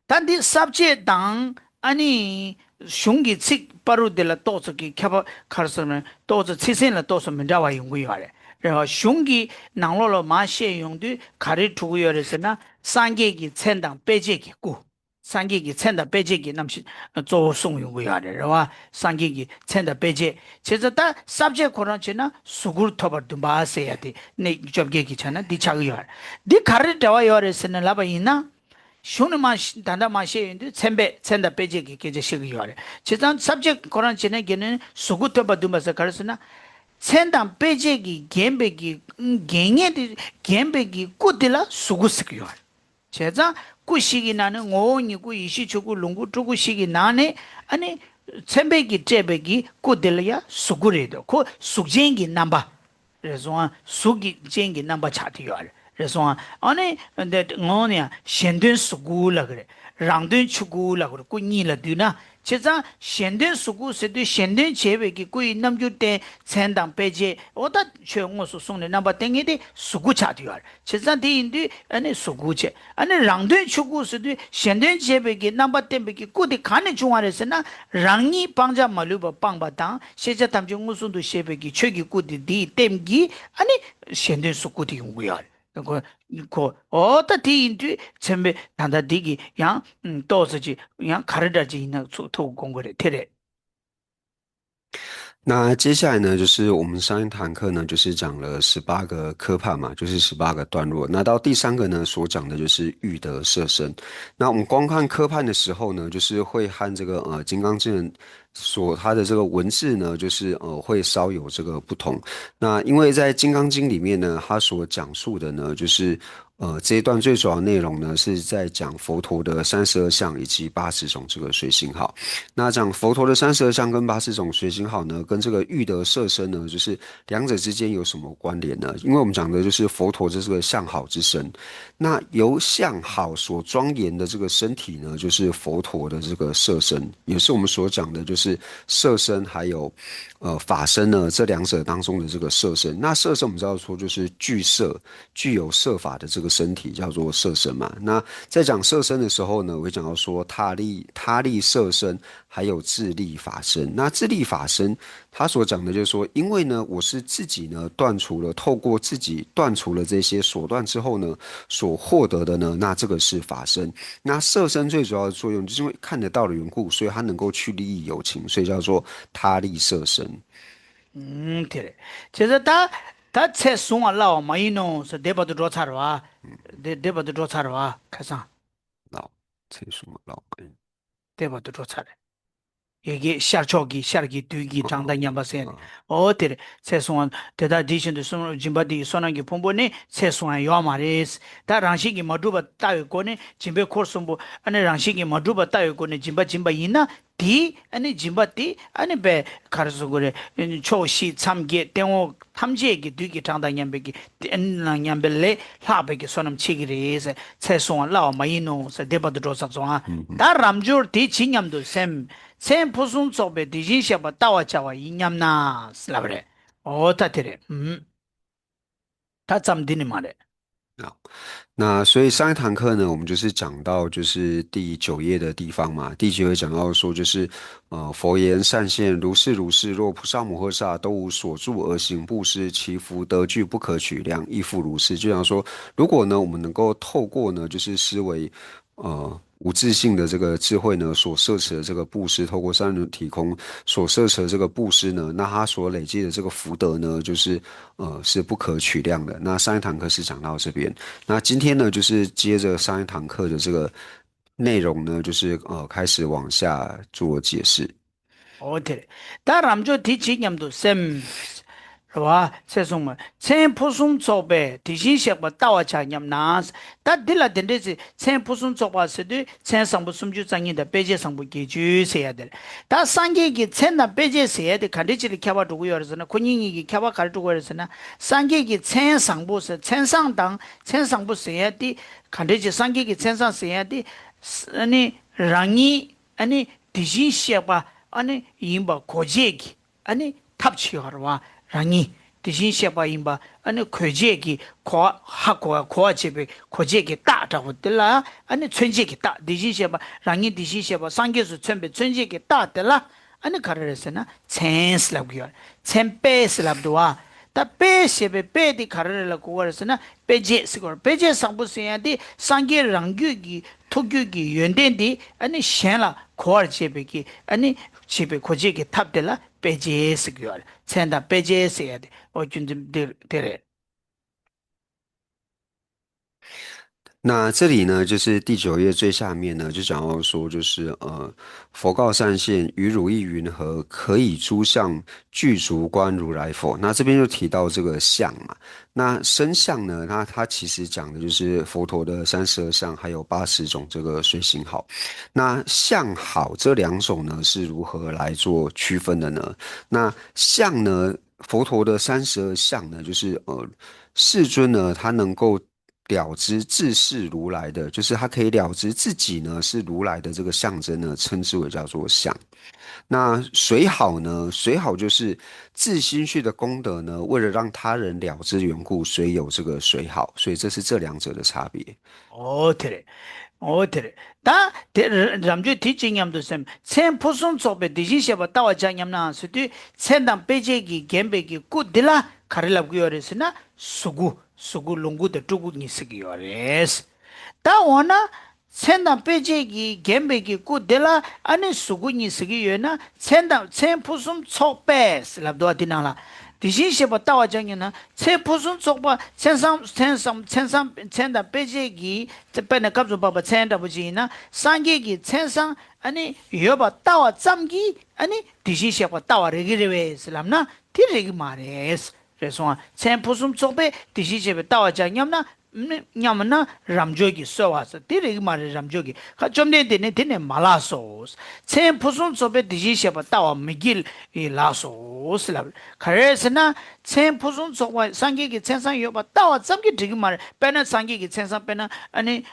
단디 삽제당 아니 슝기 칙 바로들라 또서기 캬바 카르스는 또서 치센라 또서 면자와 연구하래 그래서 슝기 나로로 마시에 용도 가리 두고여서나 상계기 천당 빼제기 고 상계기 천당 빼제기 남시 조송 연구하래 그래서 상계기 천당 빼제 제자다 삽제 코런치나 수굴 토버도 마세야 네 접계기 전에 디차기야 디 가리 대와여서는 라바이나 슈는마 단다 마시인데 쳔베 쳔다 빼제기 계제시기야 제자 삽제 코런치는 걔는 수굴 토버도 마서 가르스나 쳔당 빼제기 겐베기 겐게디 겐베기 꾸딜라 수구스기야 제자 꾸시기 나는 오니고 이시주고 롱구 주고 시기 나네 아니 쳔베기 제베기 꾸딜야 수구레도 고 숙쟁기 남바 그래서 수기 쟁기 남바 차티요 그래서 아니 근데 뭐냐 현대 수구라 그래 랑된 추구라 그래 꾸니라 드나 제가 현대 수구 세도 현대 제베기 꾸이 남주 때 천당 배제 오다 최고서送的 넘버 땡이데 수구 차디얼 제가 대인데 아니 수구제 아니 랑된 추구 세도 현대 제베기 넘버 땡베기 꾸디 간에 중앙에서나 랑이 방자 말루바 방바당 세자 담중 무슨도 제베기 최기 꾸디 디 땜기 아니 현대 수구디 용구열 어따 디인도 전에 단다 디기 양 도서지 양 가르다지 있는 토 공부를 테레 那接下来呢，就是我们上一堂课呢，就是讲了18个科判嘛，就是18个段落。那到第3个呢，所讲的就是欲得摄身。那我们光看科判的时候呢，就是会和这个《金刚经》它的这个文字呢，就是会稍有这个不同。那因为在《金刚经》里面呢，它所讲述的呢，就是这一段最主要内容呢，是在讲佛陀的32相以及80种这个随行好。那讲佛陀的32相跟80种随行好呢，跟这个欲得摄身呢，就是两者之间有什么关联呢？因为我们讲的就是佛陀的这个相好之身，那由相好所庄严的这个身体呢，就是佛陀的这个摄身，也是我们所讲的就是摄身还有法身呢这两者当中的这个摄身。那摄身我们知道说就是具有摄法的这个身体叫做摄身嘛。那在讲摄身的时候呢，我会讲到说他力摄身，还有自力法身。那自力法身，他所讲的就是说，因为呢，我是自己呢透过自己断除了这些所断之后呢，所获得的呢，那这个是法身。那摄身最主要的作用，就是因为看得到的缘故，所以它能够去利益有情，所以叫做他力摄身。테레 제가 다 채송아 라오 마이노 서 데바도 조차르와 데바도 조차르와 가상 老，这什么老？ 데바도 조차르 이게 샤르기 두기 장단 냠바센 啊 어테레 세송한 대다 디신도 손 짐바디 손한기 폼보네 세송한 요마레스 다 랑식이 마두바 따위고네 짐베 코르솜보 아니 랑식이 마두바 따위고네 짐바 이나 디 아니 짐바디 아니 베 카르소고레 초시 참게 땡오 탐지에기 두기 장단 냠베기 엔랑 냠벨레 라베기 손음 치기레스 세송한 라오 마이노 서 데바도 조사송아 다 람줄 디 진냠도 샘 포순 속에 디진샤바 따와자와 이냠나 슬라브레 어타테레 다 잠디니 말에 好，那所以上一堂课呢，我们就是讲到就是第9页的地方嘛。第9页讲到说，就是佛言善现，如是如是，若菩萨摩诃萨都无所住而行布施，其福德具不可取量，亦复如是。就讲说，如果呢，我们能够透过呢，就是思维无自性的这个智慧呢，所摄持的这个布施，透过三轮体空所摄持的这个布施呢，那它所累积的这个福德呢，就是是不可取量的。那上一堂课是讲到这边，那今天呢，就是接着上一堂课的这个内容呢，就是开始往下做解释。어테레 다 람조 디 진냠도 샘 와 세송마 chen pusum chobe dishin shekba tawa cha nyam nas ta dila dende se chen pusum choba se de chen sangbu sumju changin da peje sangbu ge ju se ya de ta sangge gi chen na peje se ya de khande chi khaba du yor se na kunying gi khaba kar du yor se na sangge gi chen sangbu se chen sang dang chen sangbu se ya de khande chi sangge gi chen sang se ya de ani rangi ani dishin shekba ani yimba koje gi ani 탑치 하러와 랑이 대신 셰바 임바 아니 괴제기 코아 제베 고제기 따다고 들라 아니 천제기 따 대신 셰바 랑이 대신 셰바 상계수 천제기 따들라 아니 가르르스나 첸슬랍기요 첸페슬랍도와 다 페셰베 페디 가르르라고 그랬으나 페제 상부스야디 상계 랑규기 토규기 연된디 아니 셴라 코아 제베기 아니 집에 고지게 탑들라 빼제스기요. 센다 빼제스야 돼. 어준좀 데레. 那这里呢，就是第9页最下面呢，就讲到说，就是佛告善现，于汝意云何？可以诸相具足观如来否？那这边就提到这个相嘛。那身相呢，它其实讲的就是佛陀的32相，还有80种这个随行好。那相好这2种呢，是如何来做区分的呢？那相呢，佛陀的32相呢，就是世尊呢，他能够了知自是如来的，就是他可以了知自己呢是如来的这个象征呢，称之为叫做相。那水好呢？水好就是自心续的功德呢，为了让他人了知的缘故，所以有这个水好，所以这是这两者的差别。哦，对嘞。哦，对嘞，다 ramju teaching yam to sem chen pusum sobe dijin sheba tawa jang yam na su tu chen dang peje gi gembe gi ku dila karilab gi yores na sugu lungu de tugu ni sigi yores ta ona chen dang peje gi gembe gi ku dila ane sugu ni sigi yona chen pusum sobe lab do dinala 디신 셰바 따와 장이나 체 부순 쪽바 천삼 베제기 때문에 갑주 바바 천다 부지나 상계기 천상 아니 여바 따와 잠기 아니 디신 셰바 따와 레기레베 슬람나 티레기 마레스 그래서 천 부순 쪽베 디신 셰바 따와 장냠나 냠나 람조기 소와서 티레기 마레 람조기 좀 되네 말라소스 천 부순 쪽베 디신 셰바 따와 미길 이 라소스 그래서나 chen pusun tsokwa sangi ki chen sang yoba tawa tsamki dhigi mara pena sangi ki chen sang pena ane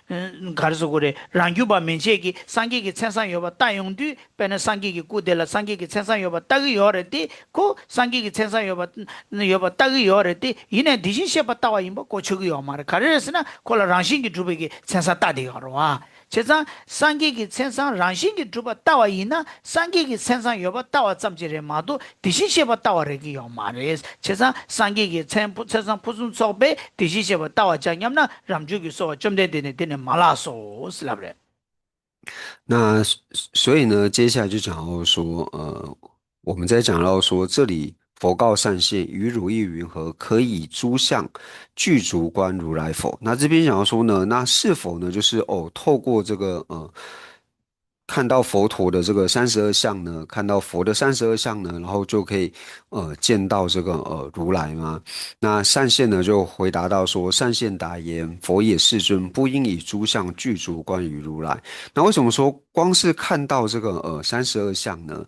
gharso gore rangyu ba menche ki sangi ki chen sang yoba tayong du pena sangi ki kudela sangi ki chen sang yoba tagi yore di ko sangi ki chen sang yoba tagi yore di ine dishin sheba tawa imba kochogi yo mara karesina kola rangshin ki drubi ki chen sang tadi yorwa 제상 상기기 천상 랑신기 주바 따와 이나 상기기 천상 여바 따와 잠지레 마도 디시셰바 따와레기 요 마레스 제상 상기기 천상 푸순 소베 디시셰바 따와 장냠나 람주기 소 점데데네 데네 말라소 슬라브레 那所以呢，接下来就讲到说，我们在讲到说，这里佛告善现，于汝意云何？可以诸相具足观如来否？那这边讲到说呢，那是否呢，就是透过这个看到佛陀的这个32相呢，看到佛的32相呢，然后就可以见到这个如来吗？那善现呢就回答到说，善现答言：佛也世尊，不应以诸相具足观于如来。那为什么说光是看到这个32相呢？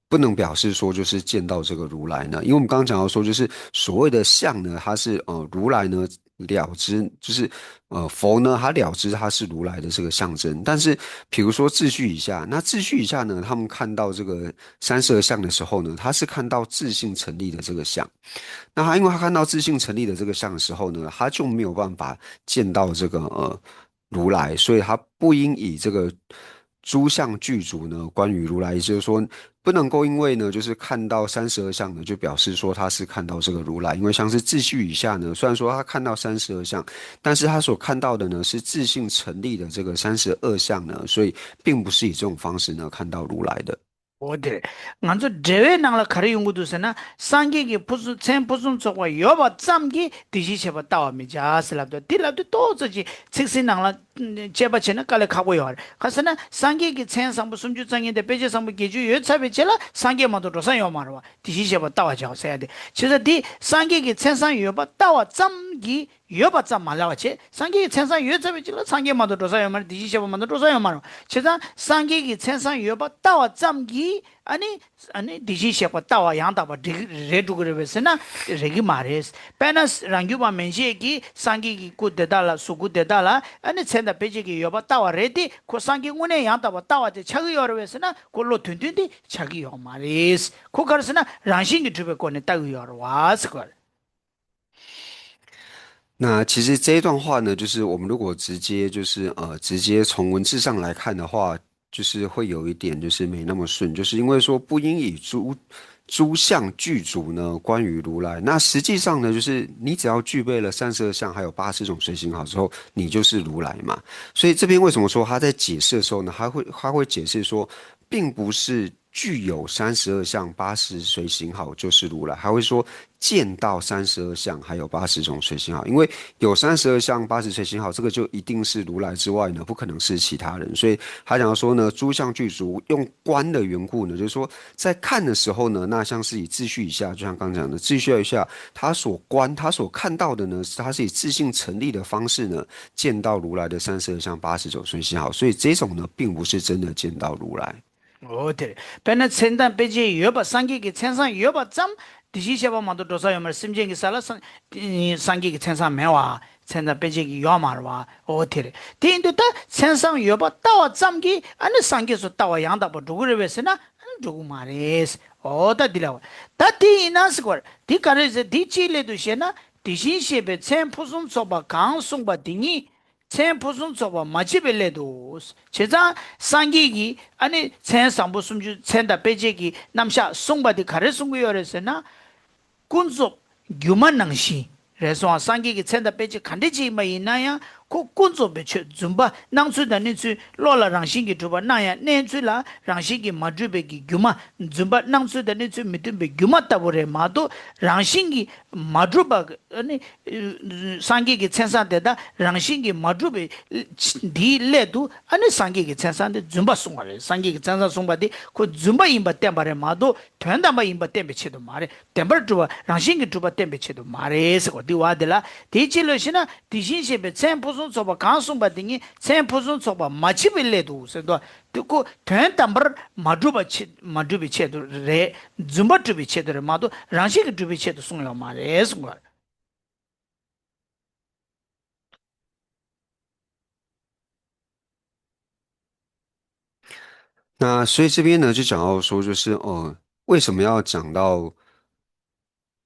不能表示说就是见到这个如来呢，因为我们刚刚讲到说，就是所谓的相呢，它是如来呢了知，就是佛呢他了知他是如来的这个象征。但是比如说秩序以下，那秩序以下呢，他们看到这个32相的时候呢，他是看到自性成立的这个相。那他因为他看到自性成立的这个相的时候呢，他就没有办法见到这个如来，所以他不应以这个诸相具足呢关于如来，也就是说不能够因为呢就是看到32相呢就表示说他是看到这个如来，因为像是秩序以下呢，虽然说他看到32相，但是他所看到的呢是自性成立的这个32相呢，所以并不是以这种方式呢看到如来的。 어디 먼저 제외 나라 가리 연구도서나 상기기 부수 chen 부수 쪽과 여바 짬기 디시셔바 따와미자 슬랍도 딜랍도 또저지 책신 나라 제바체나 깔에 가고요 가서나 상기기 chen 상부 숨주장인데 배제 상부 기주 여차베jel라 상기만도 로사요 말와 디시셔바 따와자 써야 돼 그래서 디 상기기 chen 상 여바 따와 짬기 여바 짬 말라와체 상기기 chen 상 여차베jel라 상기만도 로사요 말 디시셔바만도 로사요 말 그래서 상기기 chen 상 여바 따와 짬기 아니 디시셰바 따와 양다바 레두그레베스나 레기 마레스 페나스 랑규바 멘시에기 상기기 꾸데달라 수구데달라 아니 첸다 베지기 여바 따와 레디 코 상기 운에 양다바 따와데 차기 여러베스나 골로 튼튼디 차기 요 마레스 코카르스나 랑신기 주베 코네 따기 여러 와스걸 那其实这一段话呢，就是我们如果直接从文字上来看的话，就是会有一点就是没那么顺，就是因为说不应以诸相具足呢，关于如来。那实际上呢，就是你只要具备了32相，还有80种随行好之后，你就是如来嘛。所以这边为什么说他在解释的时候呢，他会解释说，并不是具有32相80随行好就是如来，还会说见到32相还有80种随行好，因为有32相80随行好，这个就一定是如来之外呢，不可能是其他人。所以他讲说呢，诸相具足，用观的缘故呢，就是说在看的时候呢，那像是以秩序以下，就像刚讲的秩序以下，他所看到的呢，他是以自性成立的方式呢，见到如来的32相80种随行好，所以这种呢，并不是真的见到如来。 어때? 배나 천단 배지 여바 상기기 천상 여바 짬 디시셔바 만도 도사요 말 심쟁이 살아 상기기 천상 매와 천다 빼지기 요마르와 오티레 딘도다 천상 요바 따와 잠기 아니 상계서 따와 양다버 누구를 왜서나 누구 말레스 오다 딜라와 다티 이나스걸 디카레스 디치레도 셴나 디신셰베 천 푸숨 소바 강송바 딩이 천 푸숨 소바 마치벨레도 제자 상기기 아니 천 상부 숨주 천다 빼지기 남샤 송바디 가레 송구요레스나 군속 규만낭시 그래서 상기기 천다 빼지 간대지 뭐 있나야 그 군속 배치 좀바 낭수다 니츠 로라 랑신기 두바 나야 내츠라 랑신기 마주베기 규마 좀바 낭수다 니츠 미tumbe 규마 따보레 마도 랑신기 마주바 아니 상기기 천사데다 랑신기 마주베 디레도 아니 상기기 천사데 좀바 송아레 상기기 천사 송바디 그 좀바 임바 템바레 마도 된다마 임바 템베치도 마레 템버 두바 랑신기 두바 템베치도 마레스 디와들라 디치로시나 디신셰베 쳔포 소바 강송바딩이 쳔포손 소바 마치빌레도 세도 듣고 된 담버 마두비 체도 레 줌바투비 체도 마도 랑식 두비 체도 송요 마레스 거那所以这边呢，就讲到说，就是为什么要讲到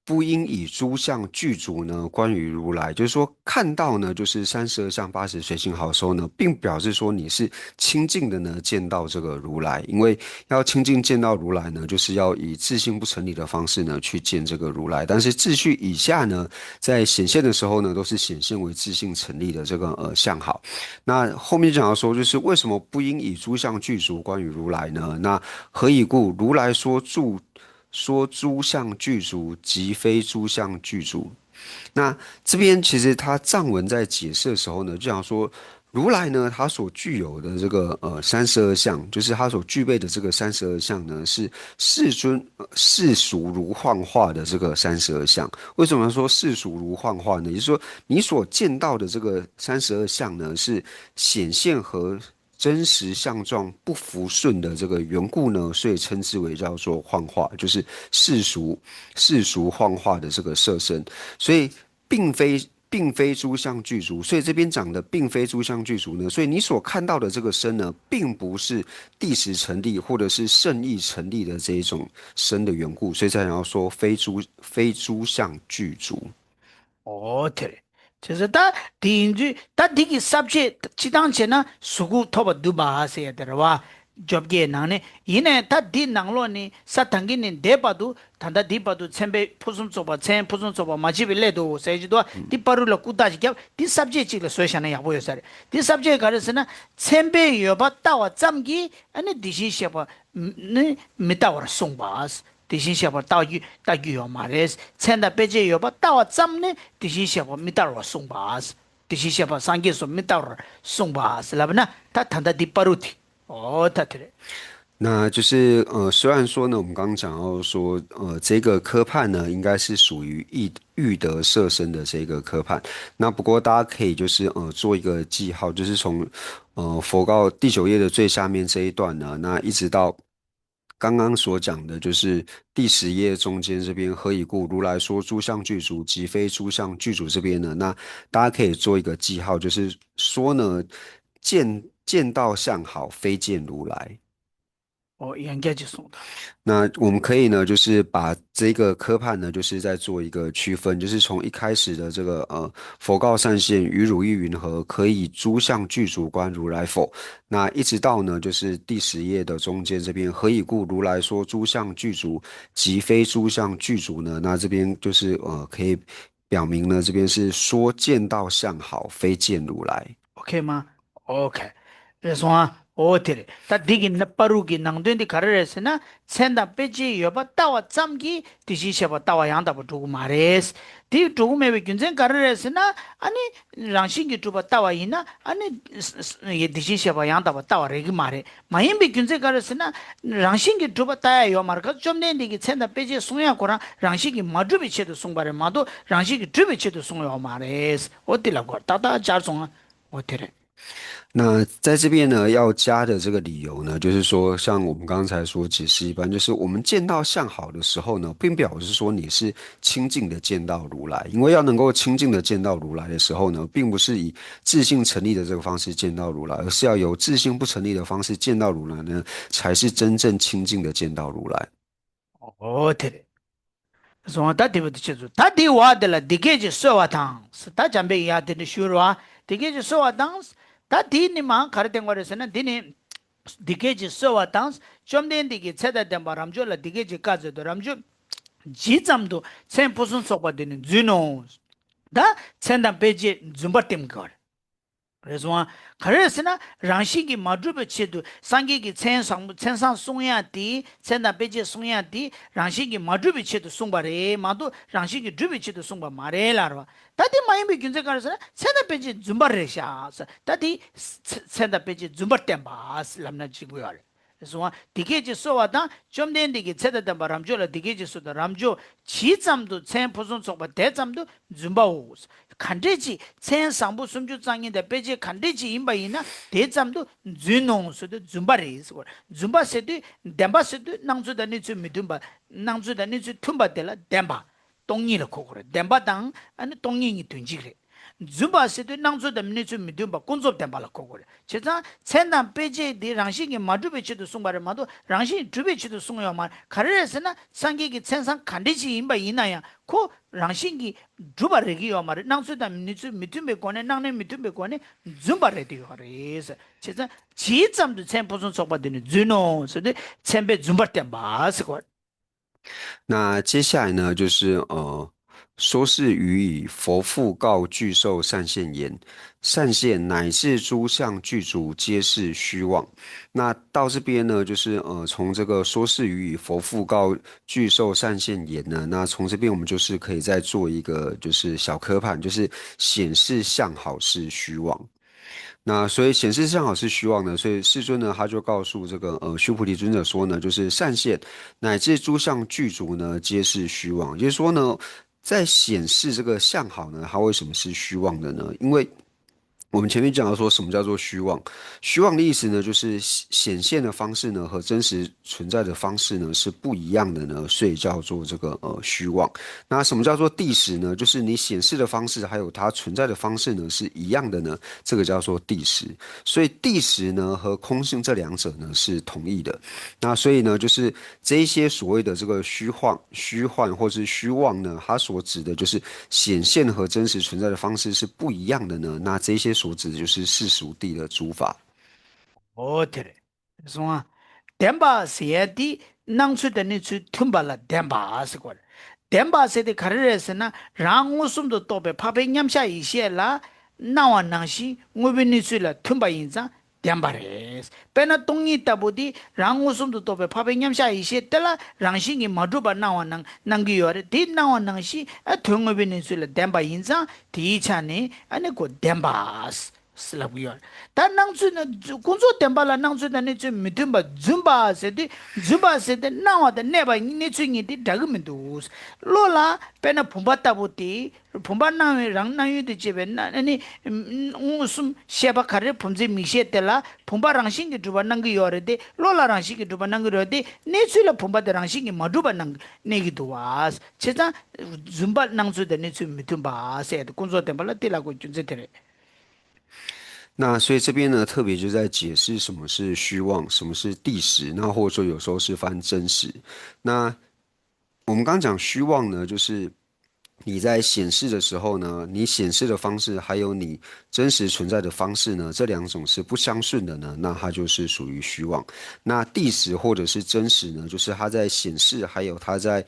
不应以诸相具足呢？关于如来，就是说看到呢，就是32相80随行好收呢，并表示说你是亲近的呢见到这个如来，因为要亲近见到如来呢，就是要以自性不成理的方式呢去见这个如来。但是秩序以下呢，在显现的时候呢，都是显现为自性成立的这个相好。那后面讲到说，就是为什么不应以诸相具足？关于如来呢？那何以故？如来说诸相具足，即非诸相具足。那这边其实他藏文在解释的时候呢，就讲说如来呢，他所具有的这个32相，就是他所具备的这个32相呢，是世俗如幻化的这个32相。为什么说世俗如幻化呢？也就是说，你所见到的这个32相呢，是显现和真实相状不符顺的这个缘故呢，所以称之为叫做幻化，就是世俗幻化的这个色身，所以并非诸相具足，所以这边讲的并非诸相具足呢，所以你所看到的这个身呢，并不是第十成立或者是圣意成立的这一种身的缘故，所以才想要说非诸相具足。오테레 그래서 다 디기 subject 지당체나 수구 토바 두바하세야 되라와 job게 나네 이네 다디 낭로니 사탕기니 데바도 단다 디바도 쳔베 푸숨 쪼바 쳔 푸숨 쪼바 마지빌레도 세지도 디파루라 꾸다지게 디 subject를 소샤나 야보여서 디 subject 가르스나 쳔베 여바 따와 잠기 아니 디시셔바 네 미타와 송바스 디신샤바 따규요 마레스 쳔다 베제 여바 따와 잠네 디신샤바 미타와 송바스 디신샤바 상계소 미타와 송바스 라브나 다 단다 디파루티 타트레 那就是虽然说呢，我们刚刚讲到说，这个科判呢，应该是属于欲得色身的这个科判。那不过大家可以就是做一个记号，就是从佛告第9页的最下面这一段呢，那一直到刚刚所讲的，就是第10页中间这边何以故？如来说诸相具足，即非诸相具足这边呢，那大家可以做一个记号，就是说呢，见到相好，非见如来。연계지송다 那我们可以呢，就是把这个科判呢，就是在做一个区分，就是从一开始的这个佛告善现，于汝意云何？可以诸相具足观如来否？那一直到呢，就是第10页的中间这边，何以故？如来说诸相具足，即非诸相具足呢？那这边就是可以表明呢，这边是说见到相好，非见如来。 오케이 마 오케이 그래서 오테레 다 디기 나빠루기 낭된디 가르레스나 센다 빼지 여바 따와 잠기 디시셔바 따와 양다부 두고 마레스 디 두고메베 균zen 가르레스나 아니 랑신기 두바 따와 이나 아니 예 디시셔바 양다부 따와 레기 마레 마임비 균zen 가르레스나 랑신기 두바 따야 요 마르가 좀 낸디기 센다 빼지 송야 고랑 랑신기 마주비 체도 송바레 마도 랑신기 주비 체도 송요 마레스 어디라고 따다 자송 오테레 那在这边呢，要加的这个理由呢，就是说，像我们刚才说解释一般，就是我们见到相好的时候呢，并表示说你是亲近的见到如来，因为要能够亲近的见到如来的时候呢，并不是以自信成立的这个方式见到如来，而是要有自信不成立的方式见到如来呢，才是真正亲近的见到如来。哦，对的。说他对不对？就是他对我的了，这个就说话当是他讲别呀的说话，这个就说话当他对你嘛，看见我的是呢，对你这个就说话当，专门这个车的电话，咱们就了这个就搞着的，咱们就几张都，先不算说话的呢，只能，他先当别接，怎么点搞？그래서 그래서나 랑식이 마주베 치도 상기기 천상 송야디 천나 베제 송야디 랑식이 마주베 치도 송바레 마도 랑식이 주베 치도 송바 마레라로 다디 마이미 균제 가르서 천나 베제 줌바레샤 다디 천나 베제 줌바템바스 람나 지고요 그래서 디게지 소와다 좀 된디기 체다다 바람조라 디게지 소다 람조 지잠도 천 포선 속바 대잠도 줌바오 간데지 천 상부 숨주 장인데 베지 간데지 임바이나 대잠도 즈농스도 줌바레스 줌바세도 뎀바세도 낭주다니 좀 믿음바 낭주다니 좀 툼바텔라 뎀바 똥이를 코고래 뎀바당 아니 똥이니 둔지그래 줌바세도 낭주다 미니츠 믿음바 콘섭 뎀바라 코고래 제가 천난 베제 디 랑식이 마주베치도 송바를 마도 랑식 주베치도 송요만 가르에서나 상기기 천상 간데지 임바 이나야 코 랑식이 주바르기요 말 낭주다 미니츠 믿음베 권에 낭네 믿음베 권에 줌바레디요 하레스 제가 지점도 천포선 속바되는 즈노스도 천베 줌바 뎀바스고 那接下来呢，就是说是予以佛父告具受善现言，善现乃至诸相具足皆是虚妄。那到这边呢，就是从这个说是予以佛父告具受善现言呢，那从这边我们就是可以再做一个就是小科判，就是显示相好是虚妄。那所以显示相好是虚妄的，所以世尊呢，他就告诉这个须菩提尊者说呢，就是善现乃至诸相具足呢，皆是虚妄。也就是说呢，在显示这个相好呢，它为什么是虚妄的呢？因为我们前面讲到说什么叫做虚妄，虚妄的意思呢，就是显现的方式呢和真实存在的方式呢是不一样的呢，所以叫做这个虚妄。那什么叫做谛实呢？就是你显示的方式还有它存在的方式呢是一样的呢，这个叫做谛实。所以谛实呢和空性这两者呢是同义的。那所以呢，就是这一些所谓的这个虚幻或是虚妄呢，它所指的就是显现和真实存在的方式是不一样的呢。那这些所指的就是世俗谛的诸法。哦，对的，说뎀바 세디 낭수더니 주 툼발라 뎀바 스고 뎀바 세디 가르레스나 랑우숨도 또베 파베 냠샤 이시엘라 나와 낭시 우비니 수라 툼바 인자 뎀바레스 페나 똥이 따보디 랑우숨도 또베 파베 냠샤 이시엘라 랑싱이 마두바 나와 낭 낭기요레 디 나와 낭시 아 퉁우비니 수라 뎀바 인자 디차네 아니 고 뎀바스 슬라부요. 다 낭주는 군소 템발라 낭주는 좀 믿음바 줌바세디 줌바세디 나와다 네바 니츠니디 다그면도 로라 페나 봄바타보티 봄바나에 랑나유디 집에나 아니 무슨 셰바카레 봄제 미셰텔라 봄바랑싱기 두바낭기 요레데 로라랑싱기 두바낭기 요레데 네츠라 봄바다랑싱기 마두바낭 네기도 와스 제자 줌바 낭주는 좀 믿음바세 군소 템발라 띠라고 준제테레 那所以这边呢，特别就在解释什么是虚妄，什么是谛实，那或者说有时候是翻真实。那我们刚讲虚妄呢，就是你在显示的时候呢，你显示的方式还有你真实存在的方式呢，这两种是不相顺的呢，那它就是属于虚妄。那谛实或者是真实呢，就是它在显示还有它在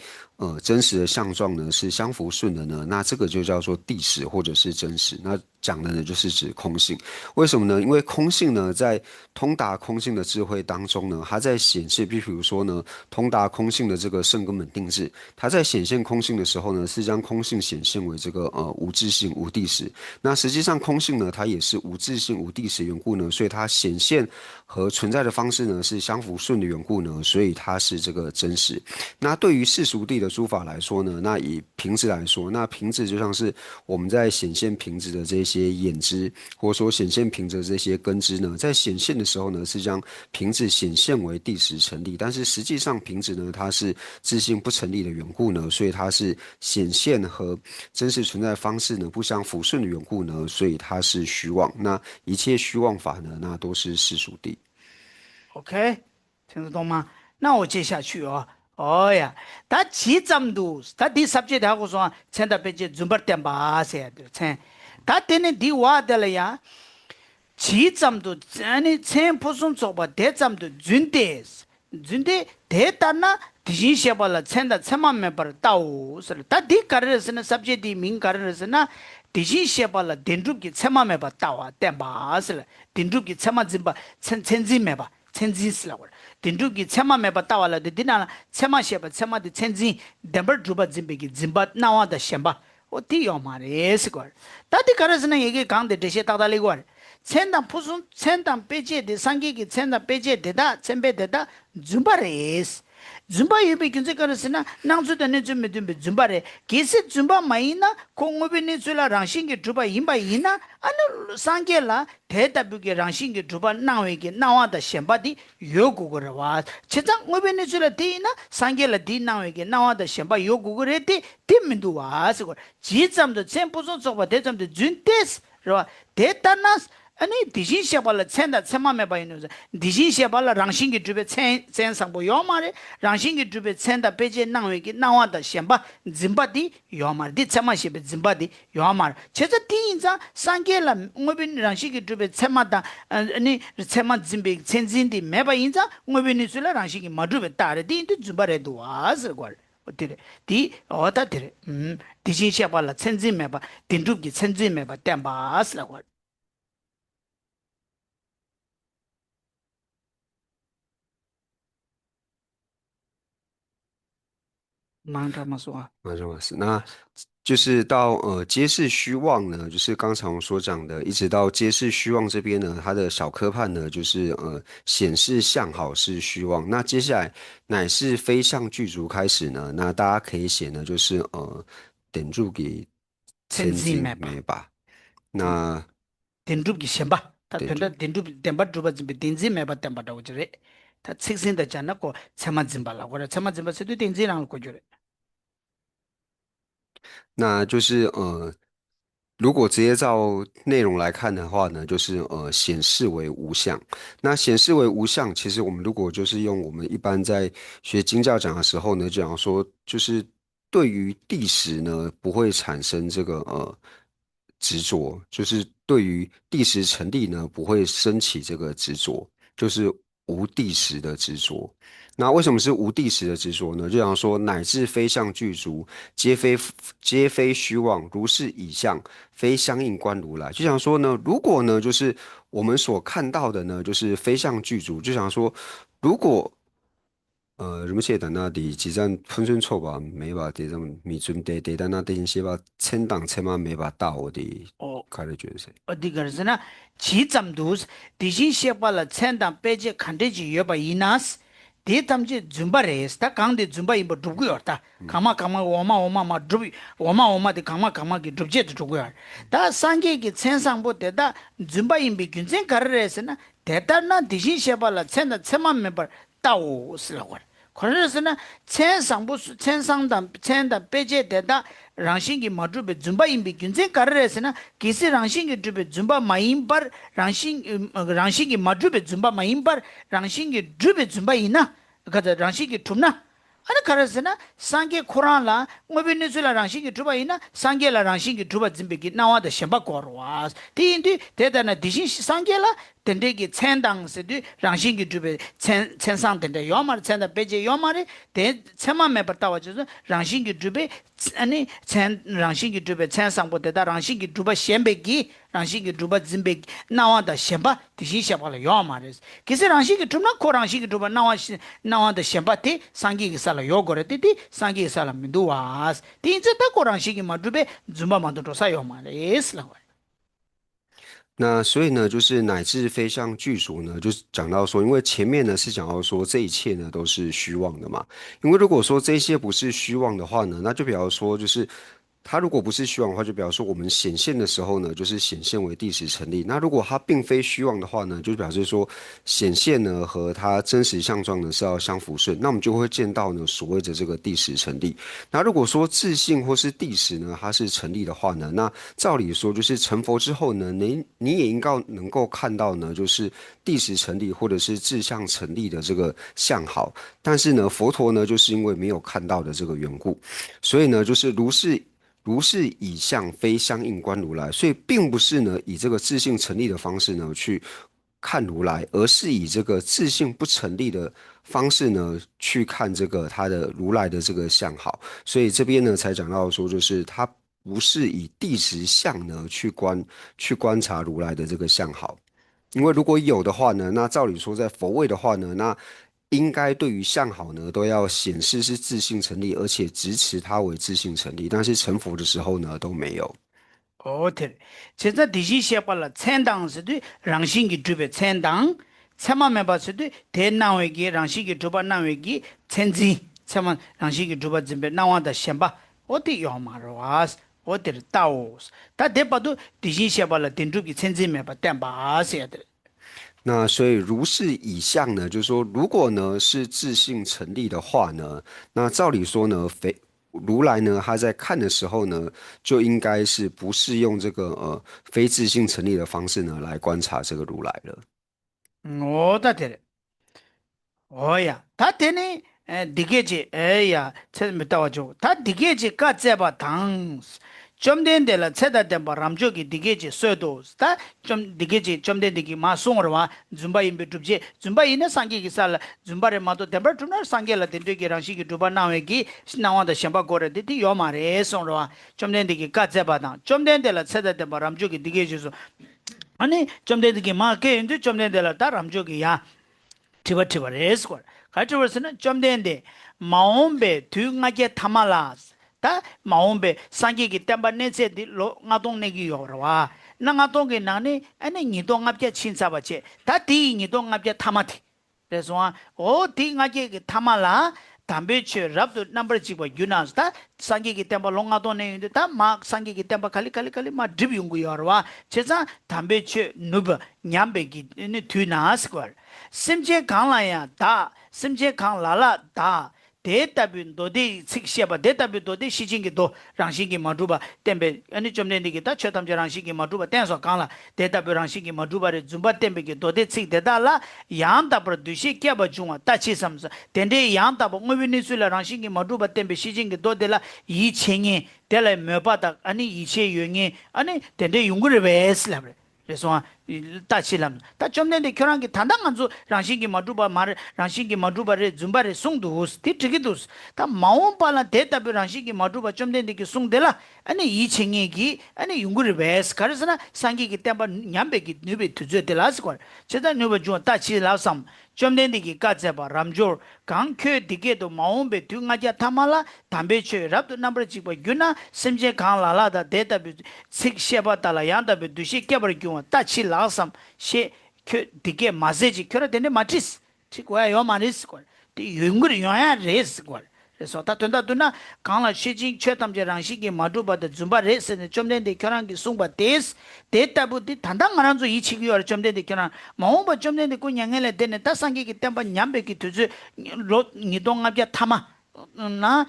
真实的相状呢是相符顺的呢，那这个就叫做谛实或者是真实。那讲的呢就是指空性。为什么呢？因为空性呢在通达空性的智慧当中呢，它在显示，比如说呢，通达空性的这个圣根本定智，它在显现空性的时候呢，是将空性显现为这个无自性无谛实。那实际上空性呢，它也是无自性无谛实缘故呢，所以它显现和存在的方式呢是相符顺的缘故呢，所以它是这个真实。那对于世俗谛的的书法来说呢，那以瓶子来说，那瓶子就像是我们在显现瓶子的这些眼支，或者说显现瓶子的这些根支呢，在显现的时候呢，是将瓶子显现为第十成立，但是实际上瓶子呢，它是自性不成立的缘故呢，所以它是显现和真实存在方式呢不相符顺的缘故呢，所以它是虚妄。那一切虚妄法呢，那都是世俗谛。OK，听得懂吗？那我接下去哦。哦呀，他几점도他第 subject 하고说，现在被这准备点吧些的，他等你第话的了呀。지점도 아니 chen posun choba 대점도 준대 대다나 디신 쉐발라 첸다 쳔만 멤버 따오 다디 가르스나 subject 민 가르스나 디신 쉐발라 덴룹기 쳔만 멤버 따와 땜바슬 덴룹기 쳔만 짐바 첸첸지 멤버 첸지슬라 덴룹기 쳔만 멤버 따와라 디나나 쳔만 쉐바 쳔마디 첸지 덴버 주바 짐베기 짐바 나와다 셴바 어디요 말이스걸 다디 가르스나 얘기 강데 대시 따달리고 천당 푸순 천당 빼제데 상기기 천당 빼제데다 쳔베데다 줌바레스 줌바 예비 근제가르스나 낭주다네 줌메듬베 줌바레 게세 줌바 마이나 공업이니 줄라 랑싱기 주바 임바이나 아노 상게라 대답부게 랑싱기 주바 나웨게 나와다 셴바디 요구거와 제장 업이니 줄라 디나 상게라 디 나웨게 나와다 셴바 요구거레디 띠민도 와스고 지점도 쳔푸순 소바 대점도 준테스 로 대타나스 아니 디신 샤발라 첸다 쳔마메 바이노자 디신 샤발라 랑싱기 주베 첸 상보 요마레 랑싱기 주베 첸다 베제 나웨기 나와다 셴바 짐바디 요마르 디 쳔마시베 짐바디 요마르 제자 디인자 상게라 응어빈 랑싱기 주베 쳔마다 아니 쳔마 짐베 첸진디 메바인자 응어빈이 줄라 랑싱기 마주베 따레 디인도 줌바레도 와스걸 어디래 디 어다디래 디신 샤발라 첸진 메바 딘룹기 첸진 메바 땜바스라고忙他们说，马上是，那就是到揭示虚妄呢，就是刚才我们所讲的，一直到揭示虚妄这边呢，它的小科判呢，就是显示相好是虚妄。那接下来乃是非相具足开始呢，那大家可以写呢，就是点住给千金没吧。那点住给先吧，他等着点住点把住吧，这边点子没把点把到我这里，他测试的讲那个怎么怎么了，或者怎么怎么是对点子让过去了。那就是如果直接照内容来看的话呢，就是显示为无相。那显示为无相，其实我们如果就是用我们一般在学经教讲的时候呢，讲说就是对于第十呢不会产生这个执着，就是对于第十成立呢不会升起这个执着，就是无第十的执着。那为什么是无第十的执着呢？就想说乃至非相具足，皆非虚妄，如是以相，非相应观如来。就想说呢，如果呢，就是我们所看到的呢，就是非相具足，就想说，如果什么些的那里几站喷春错吧，没把这种米准得但那等些把千档千万没把到我的开了觉得谁？어디 그러잖아. 지점도 대신 시발라 천당 빼제 칸데지 여바 이나스 대탐지 줌바레스타 강데 줌바 임버 두고요다. 가마 오마마 두비 오마데 가마기 두제 두고요. 다 상계기 천상보대다 줌바 임비 균생 가르레스나 대단나 대신 시발라 천다 천만 멤버 따오스라고. 그래서는 천상당 빼제되다 랑싱기 마주베 줌바 임비 균제 가르레스나 기시 랑싱기 주베 줌바 마임바 랑싱기 마주베 줌바 마임바 랑싱기 주베 줌바 이나 가자 랑싱기 tum나 아니 가르스나 상게 코란라 뭐비니줄라 랑싱기 주바 이나 상게라 랑싱기 주바 짐베기 나와다 셴바 거와 디인디 대다나 디신 상게라 덴데기 천당스디 랑싱기 주베 천상 덴데 요마르 천다 베제 요마르 데 천만메 버타와죠 랑싱기 주베 아니 천 랑싱기 주베 천상보데다 랑싱기 주바 셴베기 랑싱기 주바 짐베기 나와다 셴바 디신 셴바라 요마르스 기세 랑싱기 주나 코 랑싱기 주바 나와다 셴바티 상기기 살라 요거레티티 상기기 살라 민두와스 디인제 다 코 랑싱기 마주베 줌바 만도사 요마레스 라那所以呢，就是乃至非象具足呢，就是讲到说，因为前面呢是讲到说这一切呢都是虚妄的嘛。因为如果说这些不是虚妄的话呢，那就比方说就是它如果不是虚妄的话，就比方说我们显现的时候呢，就是显现为第十成立。那如果它并非虚妄的话呢，就表示说显现呢和它真实相状呢是要相辅顺，那我们就会见到呢所谓的这个第十成立。那如果说自信或是第十呢，它是成立的话呢，那照理说就是成佛之后呢，你也应该能够看到呢，就是第十成立或者是自相成立的这个相好。但是呢，佛陀呢就是因为没有看到的这个缘故，所以呢就是如是以相非相应观如来，所以并不是呢以这个自性成立的方式呢去看如来，而是以这个自性不成立的方式呢去看这个他的如来的这个相好。所以这边呢才讲到说，就是他不是以第十相呢去观察如来的这个相好。因为如果有的话呢，那照理说在佛位的话呢，那应该对于相好呢都要显示是自性成立，而且支持它为自性成立。但是成佛的时候呢都没有。哦，对，现在地心写罢了，参当是对让心给准备参当，参嘛没把是对天难为给让心给准备难为给参资，参嘛让心给准备准备难忘的先吧，我得要嘛是吧？我得到，他得把都地心写罢了，定住给参资没把单把写的。那所以如是以相呢，就是说，如果呢是自性成立的话呢，那照理说呢，如来呢他在看的时候呢，就应该是不是用这个非自性成立的方式呢来观察这个如来了。我的天，哦呀，他天呢，第个节，哎呀，这没到就，他第个节干这把糖，中间的了，这的把ramjo 就给第个节说多，他第个节中间第个马送了哇，zumba 因被主节，zumba 因那上个给啥了，zumba 的马都点把中那上个了，点对给让西给主把那位给，那我的想法过来，的要嘛的送了哇，中间第个干这把糖，中间的了，这的把ramjo 就给第个就是，아니 좀 되게 마게 인도 좀 되라 다람족이야 티버티버레스 걸 가져버스는 좀 되는데 마옴베 뒤가게 타말라스 다 마옴베 상기기 땜바네세 로 나동내기 요라와 나가동게 나네 아니 니동압게 친사바체 다디 니동압게 타마티 그래서 어디가게 타말라 담배치 랍도 넘버 지고 유나스다 상기기 땜바 롱아도네 다 막 상기기 땜바 칼리 마 드비웅고 요라와 제자 담배치 누버 냠베기 네 튀나스 걸 심제 강라야 다 심제 강라라 다 대답은 도대 식시바 대답이 도대 시진기도 랑신기 마두바 템베 아니 좀 내니기다 쳐담제 랑신기 마두바 땡서 강라 대답이 랑신기 마두바를 줌바 템베기 도대 식 대달라 양다 프로듀시 께바 중아 따치 삼서 덴데 양다 봉위니술라 랑신기 마두바 템베 시진기 도델라 이칭이 델라 메바다 아니 이체 유행이 아니 덴데 용구를 왜슬라 그래서 다치람 다 좀내데 결혼기 단단한주 랑신기 마두바 말 랑신기 마두바를 줌바를 송도스 티트기도스 다 마옴발라 대답이 랑신기 마두바 좀내데 송데라 아니 이칭이기 아니 용구를 베스 가르스나 상기기 때문에 냠베기 누베 투저데라스 걸 제가 누베 주 다치라삼 좀내데 가자바 람조 강케 디게도 마옴베 둥아자 타말라 담베체 랍도 넘버 지고 유나 심제 강라라다 대답이 식셰바달라 양답이 두시 깨버리고 다치 라삼 셰 디게 마세지 켜라 되네 마트리스 치고야 요 마리스 걸 용구리 요야 레스 걸 그래서 다 된다 두나 강라 시진 최담제 랑시기 마두바다 줌바 레스네 좀된데 결한기 송바 데스 데이터부디 단당 안한조 이치기요 좀된데 결한 마오바 좀된데 꾸냥엘레 되네 다상기기 때문에 냠베기 두즈 로 니동압야 타마 나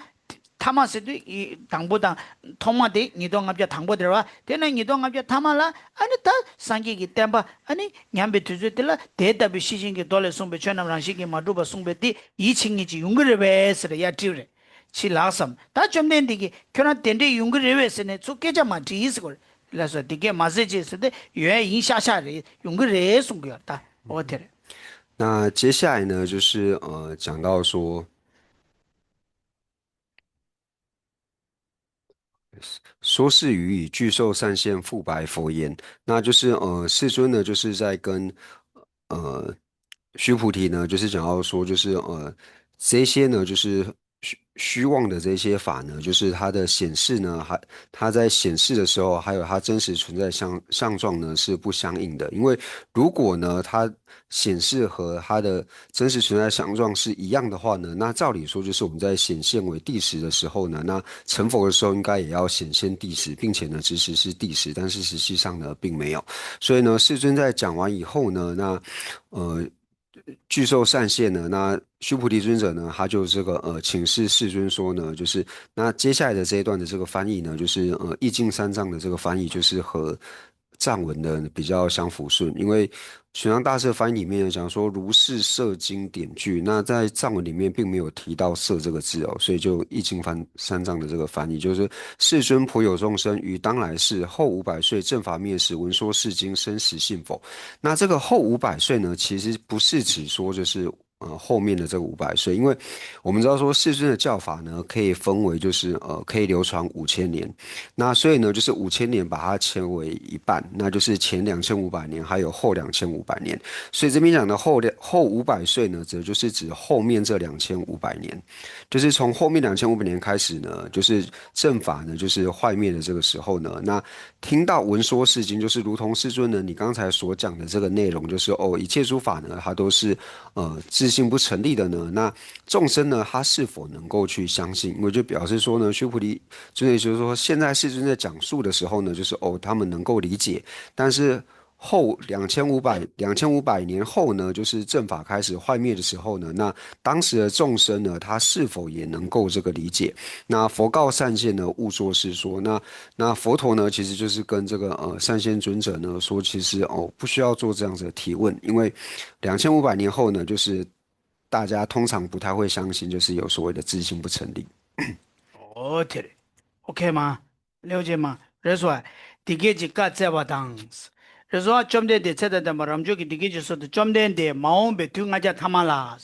타마스도 이 당보다 통마데 니동압야 당보들와 되는 니동압야 타마라 아니 다 상기기 때문에 아니 냠베 두즈들라 데이터비 시진기 돌레 송베 전남 랑시기 마두바 송베디 이칭이지 용거를 베스를 야 찌우래 치라섬 다 좀된디기 결혼 된데 용거를 베스네 쪼개자마 디스걸 그래서 되게 마세지스데 왜 인샤샤리 용거를 송거였다 어때 那接下来呢，就是讲到说。说是语以巨兽善现复白佛言，那就是世尊呢，就是在跟呃须菩提呢，就是讲到说，就是这些呢，就是虚妄的这些法呢，就是它的显示呢，它在显示的时候，还有它真实存在相状呢是不相应的。因为如果呢它显示和它的真实存在相状是一样的话呢，那照理说就是我们在显现为第十的时候呢，那成佛的时候应该也要显现第十，并且呢知识是第十，但是实际上呢并没有。所以呢，世尊在讲完以后呢，那呃。具受善现呢，那须菩提尊者呢，他就请示世尊说呢，就是那接下来的这一段的这个翻译呢，就是意境三藏的这个翻译，就是和藏文的比较相符顺，因为玄奘大师的翻译里面讲说如是摄经典句，那在藏文里面并没有提到摄这个字哦，所以就意境三藏的这个翻译就是世尊颇有众生于当来世后500岁正法灭时闻说是经生死信否？那这个后500岁呢，其实不是指说就是后面的这个500岁，因为我们知道说世尊的教法呢，可以分为就是可以流传5000年，那所以呢就是5000年把它切为一半，那就是前2500年还有后2500年，所以这边讲的后500岁呢，则就是指后面这2500年，就是从后面2500年开始呢，就是正法呢就是坏灭的这个时候呢，那听到闻说是经，就是如同世尊呢你刚才所讲的这个内容，就是一切诸法呢它都是自性不成立的呢，那众生呢他是否能够去相信？因为就表示说呢，须菩提尊者就是说，现在世尊在讲述的时候呢，就是他们能够理解，但是后2500年后呢，就是正法开始坏灭的时候呢，那当时的众生呢，他是否也能够这个理解？那佛告善现呢，勿作是说。那佛陀呢，其实就是跟这个善现尊者呢说，其实不需要做这样子的提问，因为2500年后呢，就是大家通常不太会相信，就是有所谓的自性不成立。哦，对的，OK 吗？了解吗？人说，第几集嘎在我当时，人说中间的在的嘛，咱们就给第几集说的中间的毛被丢俺家他妈啦。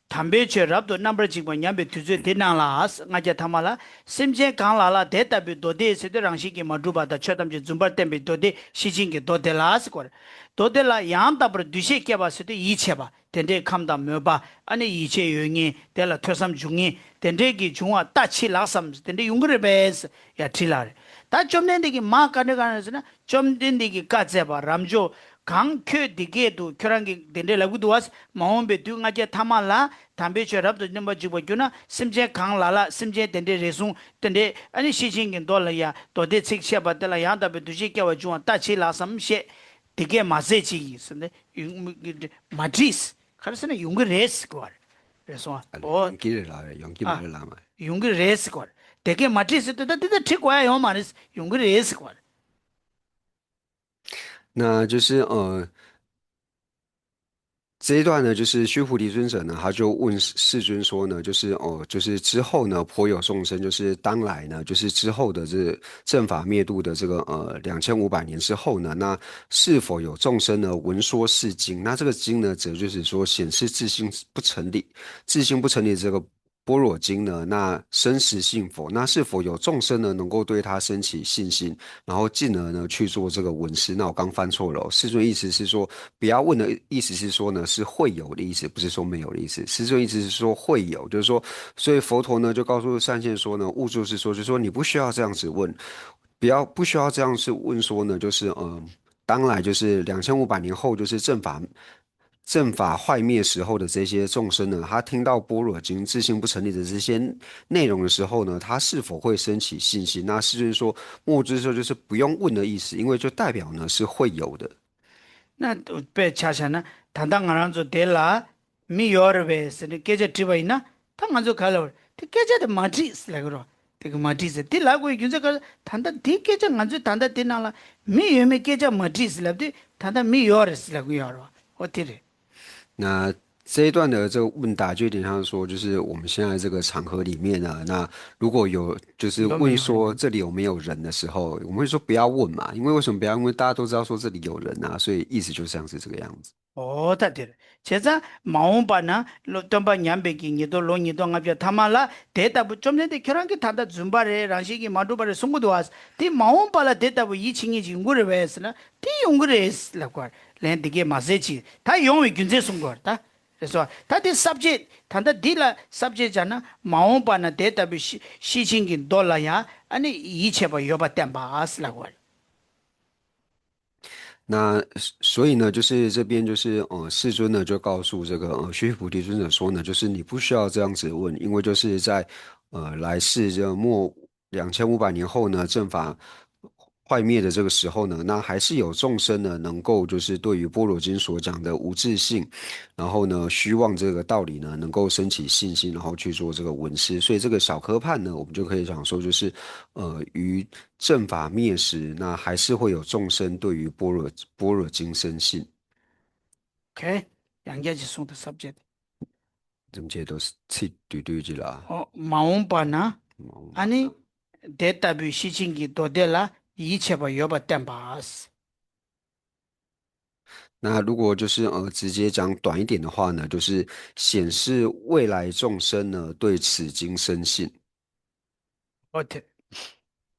담배 랍도 넘버 지고 냠베 투제 되나라스 ngaja thamala simje kanglala detabe dode sede rangshi ki madubada chodamje zumbar tembe dode shijing ke dodelas kor dodela yam tabr dushe ke ba sede iche ba tende khamda meba ani iche yongi dela thosam jungi tende ki jungwa tachi lasam tende yungre bes ya tilare 다 좀된데기 마 가능하잖아 좀된데기 까제바 람조 강큐 디게도 교란기 덴데라고도 와스 마음베 둥아게 타말라 담배 처럽도 넘어 지고구나 심제 강라라 심제 덴데 레송 덴데 아니 시징긴 돌라야 도데 책샤 받달라 야다베 두지케와 주와 따치라 삼셰 디게 마세지 있는데 마드리스 가르스네 용거 레스 거 그래서 용기를 라마. 용거 레스 거 되게 마드리스 때 ठीक 거야 요 말is 용거 레스 거那就是这一段呢，就是须菩提尊者呢，他就问世尊说呢，就是之后呢，颇有众生，就是当来呢，就是之后的这正法灭度的这个2500年之后呢，那是否有众生呢闻说是经？那这个经呢，则就是说显示自性不成立，自性不成立的这个般若经呢，那生实信否？那是否有众生呢能够对他升起信心？然后进而呢去做这个闻思。那我刚翻错了哦，世尊意思是说不要问的意思是说呢是会有的意思，不是说没有的意思。世尊意思是说会有，就是说，所以佛陀呢就告诉善现说呢，悟就是说，就是说你不需要这样子问，不需要这样子问说呢，就是当来就是2500年后就是正法坏灭时候的这些众生呢，他听到般若经自性不成立的这些内容的时候呢，他是否会升起信心？那世尊说，末之说就是不用问的意思，因为就代表呢是会有的。那被恰恰呢단단 안아서 될라 미여르베스 계제 티바이나 당안서 갈로 계제데 마트리스 라그로 되게 마트리스 딜라고 이제 그 단단 디계제 안주 단단 되나라 미여메 계제 마트리스 라데 단단 미여르스 라고 여러 어때래 那这一段的这个问答就有点像说，就是我们现在这个场合里面呢，那如果有就是问说这里有没有人的时候，我们会说不要问嘛，因为为什么不要问？因为大家都知道说这里有人啊，所以意思就像是这个样子。哦，对的，제가 마음바나 로tom바 냠베기 니도 로니도 ngapja thamala data bu chomne de kyorangi thanda zumbare rangshigi madubare sungudo was ti maompala data bu yichingi jingure vesna ti yungure es lakwa len dige masechi ta yongwi gyunje sungor ta 그래서 다들 subject 단다 딜라 subject잖아 마음바나 데이터베이스 시칭긴 돌라야 아니 이체바 요바 땜바스라고 那所以呢，就是这边就是世尊呢就告诉这个须菩提尊者说呢，就是你不需要这样子问，因为就是在来世这末2500年后呢，正法坏灭的这个时候呢，那还是有众生呢能够就是对于般若经所讲的无自性，然后呢虚妄这个道理呢能够升起信心，然后去做这个闻思，所以这个小科判呢，我们就可以讲说就是于正法灭时，那还是会有众生对于般若经生信，OK 两가지 송도 subject 这么些都是气对对的啦。 마음바나 아니 데이터베이스 시칭기 도델라 이체바 요바 땜바스 那如果就是直接讲短一点的话呢，就是显示未来众生呢对此经生信。 어때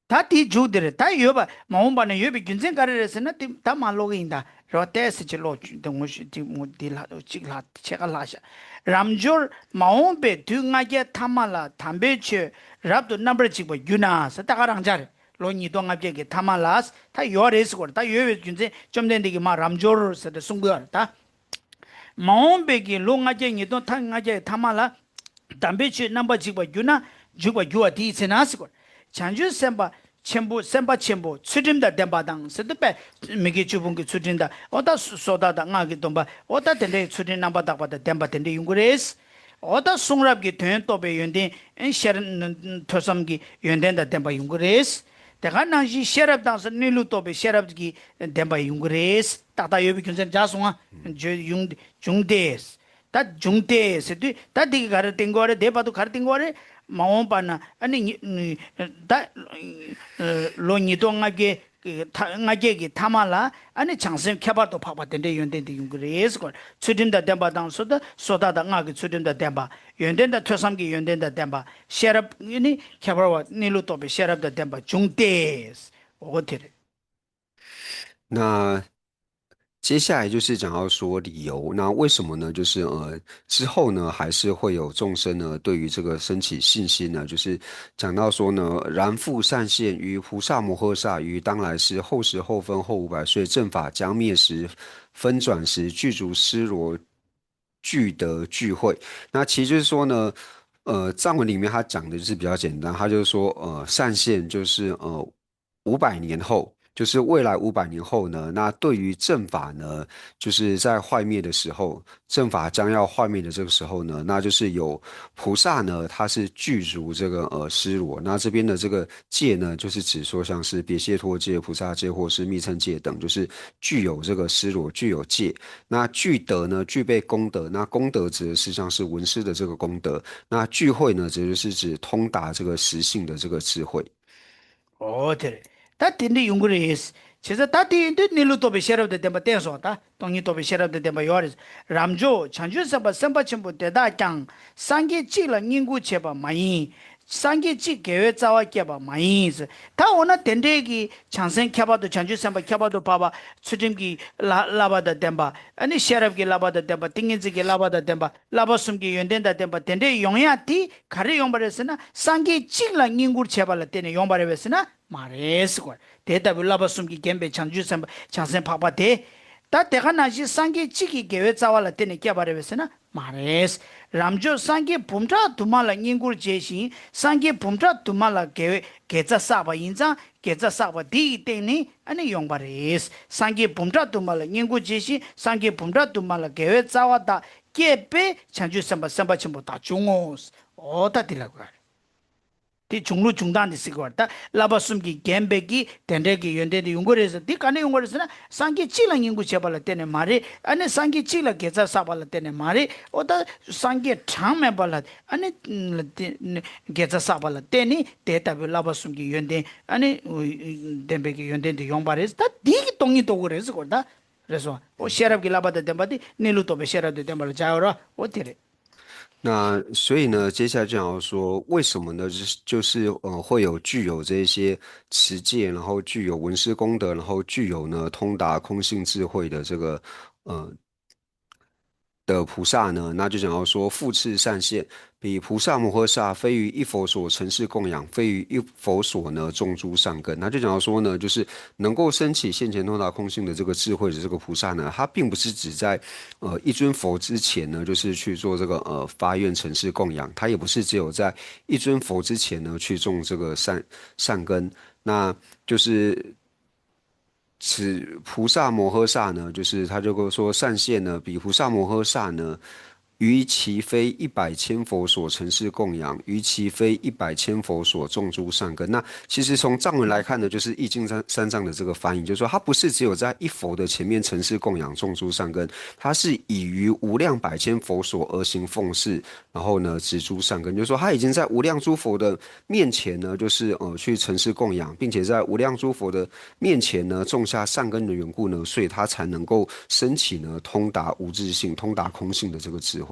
다디 주드레 다 요바 마음바나 요비 균생 가르레스나 다 말로긴다 로테스 지로 동무시 디모딜라 지글라 체갈라샤 람졸 마음베 둥아게 타말라 담베체 랍도 넘버 지고 유나스 따가랑 잘 로니 동아게게 타말라스 다 요레스고 다 요비 균생 좀 된데기 마 람졸스데 숭고다 마음베기 롱아게 니도 탕아게 타말라 담베체 넘버 지고 유나 주고 유아디 세나스고 chanju semba chenpo tsudimda denpadang sedpe miki chubungi tsudimda oda soda da nga ki domba oda tende tsudim namba dakpa da denpa tende yungures oda sungrab ki tuyen tobe yunden en sheran tosam ki yunden da denpa yungures daga nangshi sherab dangsa nilu tobe sherab ki denpa yungures takta yobi kyunsen jasunga jungdes 다 중대에서도 다 되게 가르친 거래 대바도 가르친 거래 마음바나 아니 다 로니동하게 나게기 타말라 아니 장생 켜봐도 파바된데 연된데 그래서 걸 추딘다 덴바당서도 소다다 나게 추딘다 덴바 연된다 퇴삼기 연된다 덴바 셰럽니 켜봐와 니루토베 셰럽다 덴바 중대스 오거테레 那接下来就是讲到说理由，那为什么呢？就是之后呢还是会有众生呢对于这个升起信心呢？就是讲到说呢，然复善现于菩萨摩诃萨于当来世后时后分后500岁正法将灭时分转时具足施罗具德聚会。那其实就是说呢，藏文里面他讲的就是比较简单，他就是说善现就是500年后。就是未来500年后呢，那对于正法呢，就是在坏灭的时候，正法将要坏灭的这个时候呢，那就是有菩萨呢，他是具足这个施罗，那这边的这个戒呢，就是指说像是别解脱戒、菩萨戒或是密乘戒等，就是具有这个施罗，具有戒。那具德呢，具备功德，那功德指的是像是文思的这个功德，那聚会呢，则就是指通达这个实性的这个智慧。 어들 다 딘데 용그레스 제가 다 딘데 닐루토베 셰럽데 덴바 댄소다 동니토베 셰럽데 덴바 요리스 람조 찬주서바 선바침부 대다장 상계 찌라 닝구 제바 마이 상계 찌 계획 자와 께바 마이스 다 오나 덴데기 창생 켜바도 찬주 선바 켜바도 봐봐 추dim기 라바다 덴바 아니 셰럽기 라바다 덴바 띵인지기 라바다 덴바 라바숨기 연된다 덴바 덴데 용야티 가르 용바레스나 상계 찌라 닝구 제발라 덴에 용바레베스나 마레스고 대답을 라바숨기 겜베 창주선 창선 파파데 다 대가나시 상계 찌기 계획 자와라 때네 깨바레베스나 마레스 람조 상계 봄자 두말라 인구를 제시 상계 봄자 두말라 계획 계자 사바 인자 계자 사바 디 때니 아니 용바레스 상계 봄자 두말라 인구 제시 상계 봄자 두말라 계획 자와다 깨베 창주선 선바침보 다 중오스 어다 딜라고 디 중루 중단데 시거다 라바숨기 겜베기 덴데기 연데디 용거레서 디 간에 용거레서나 상기 찌랑 인구 제발라 때네 말이 아니 상기 찌라 계자 사발라 때네 말이 오다 상기 참메 발라 아니 계자 사발라 때니 데이터비 라바숨기 연데 아니 덴베기 연데디 용바레서 다 디기 동이 도그레서 거다 그래서 오 셰랍기 라바다 덴바디 닐루토베 셰랍데 덴발라 자오라 오티레 那所以呢，接下来就想说，为什么呢？就是会有具有这些持戒，然后具有文思功德，然后具有呢通达空性智慧的这个的菩萨呢，那就讲到说复次善现，彼菩萨摩诃萨非于一佛所成事供养，非于一佛所呢种诸善根。那就讲到说呢，就是能够升起现前通达空性的这个智慧的这个菩萨呢，他并不是只在一尊佛之前呢，就是去做这个发愿成事供养，他也不是只有在一尊佛之前呢去种这个善根，那就是此菩萨摩诃萨呢，就是他就跟我说善现呢，比菩萨摩诃萨呢，于其非100千佛所成事供养，于其非100千佛所种诸善根。那其实从藏文来看呢，就是易经三藏的这个翻译，就是说它不是只有在一佛的前面成事供养种诸善根，它是以于无量百千佛所而行奉事，然后呢植诸善根，就是说他已经在无量诸佛的面前呢，就是去成事供养，并且在无量诸佛的面前呢种下善根的缘故呢，所以他才能够升起呢通达无自性、通达空性的这个智慧。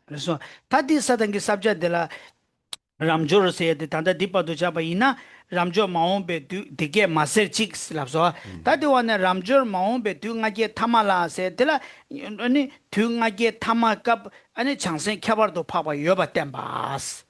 그래서 다디 사단기 sabjadela ramjor se de tanda dipa do chaba ina ramjor maombe dige maser chik slapso tadi wana ramjor maombe tu ngage tamala se dela ani tu ngage tamakap ani changsen khabar do phaba yoba tembas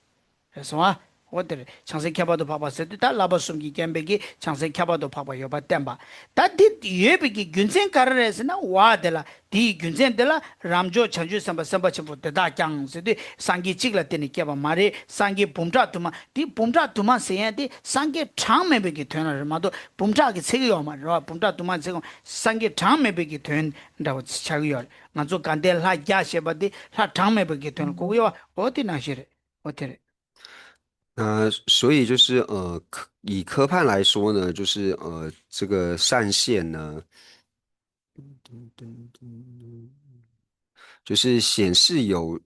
그래서 어들 창세 켜봐도 봐봤을 때다 라버숨기 겜베기 창세 켜봐도 봐봐 요바 땜바 다디 예베기 균생 가르에서나 와들라 디 균생들라 람조 천주 삼바 삼바 첨부 대다 장세디 상기 찍라 때니 껴봐 말이 상기 봄자 두마 디 봄자 두마 세야디 상기 장매베기 되나마도 봄자기 책이요 말아 봄자 두마 책 상기 장매베기 된다고 차기요 나조 간델 하 야셰바디 하 장매베기 되는 거고요 어디 나시래 어떻게 那所以就是以科判来说呢，就是这个善现呢，就是显示有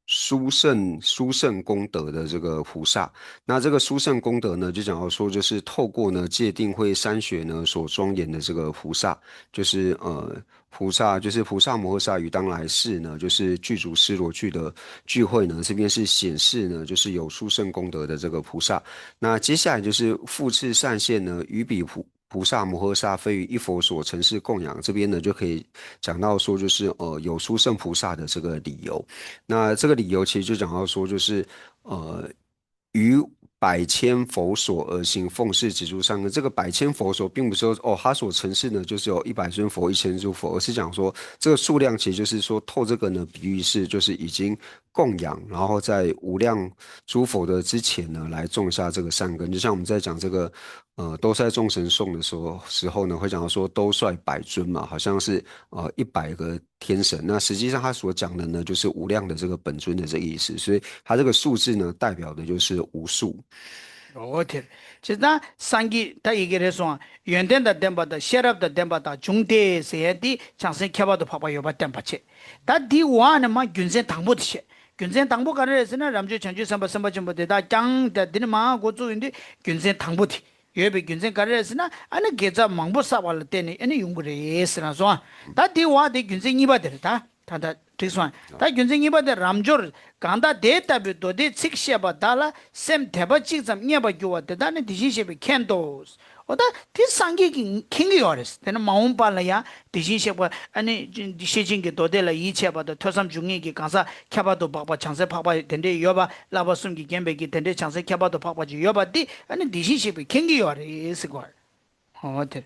殊胜功德的这个菩萨。那这个殊胜功德呢，就讲到说，就是透过呢戒定慧三学呢所庄严的这个菩萨，就是菩萨，就是菩萨摩诃萨于当来世呢，就是具足尸罗具的聚会呢，这边是显示呢，就是有殊胜功德的这个菩萨。那接下来就是复次善现呢，于彼菩萨摩诃萨非于一佛所成事供养，这边呢就可以讲到说，就是有殊胜菩萨的这个理由。那这个理由其实就讲到说，就是于百千佛所而行奉事植诸善根。这个百千佛所并不是说他所成事呢就是有100尊佛、1000尊佛，而是讲说这个数量其实就是说透这个呢比喻是就是已经供养，然后在无量诸佛的之前呢来种下这个善根。就像我们在讲这个兜率众神颂的时候呢，会讲到说兜率百尊嘛，好像是100个天神。那实际上他所讲的呢，就是无量的这个本尊的这个意思，所以他这个数字呢，代表的就是无数。어때? 지나 상기 다 얘기를 해서 연된다 댐바다 셰랍다 댐바다 중대세디 장세 켜봐도 봐봐 요바 댐바체 다디 와는 막 균세 당보듯이 균세 당보 가르에서는 람주 전주 삼바 삼바 전부대다 장다 디마 고조인데 균세 당보티 예배 균세 가르에서는 아니 계자 망보 사발 때니 아니 용부레스라서 다디 와디 균세 이바들다 다다 특수한 다 균생 이바데 람조 간다 데이터비 도데 식시바 달라 셈 대바직 좀 녀바 교와데 다네 디시시비 캔도스 오다 디상기기 킹기요레스 데는 마음발라야 디시시바 아니 디시징게 도데라 이체바도 토삼 중에기 간사 캬바도 바바 창세 파바 된데 여바 라바숨기 겜베기 된데 창세 캬바도 파바지 여바디 아니 디시시비 킹기요레스 거 어때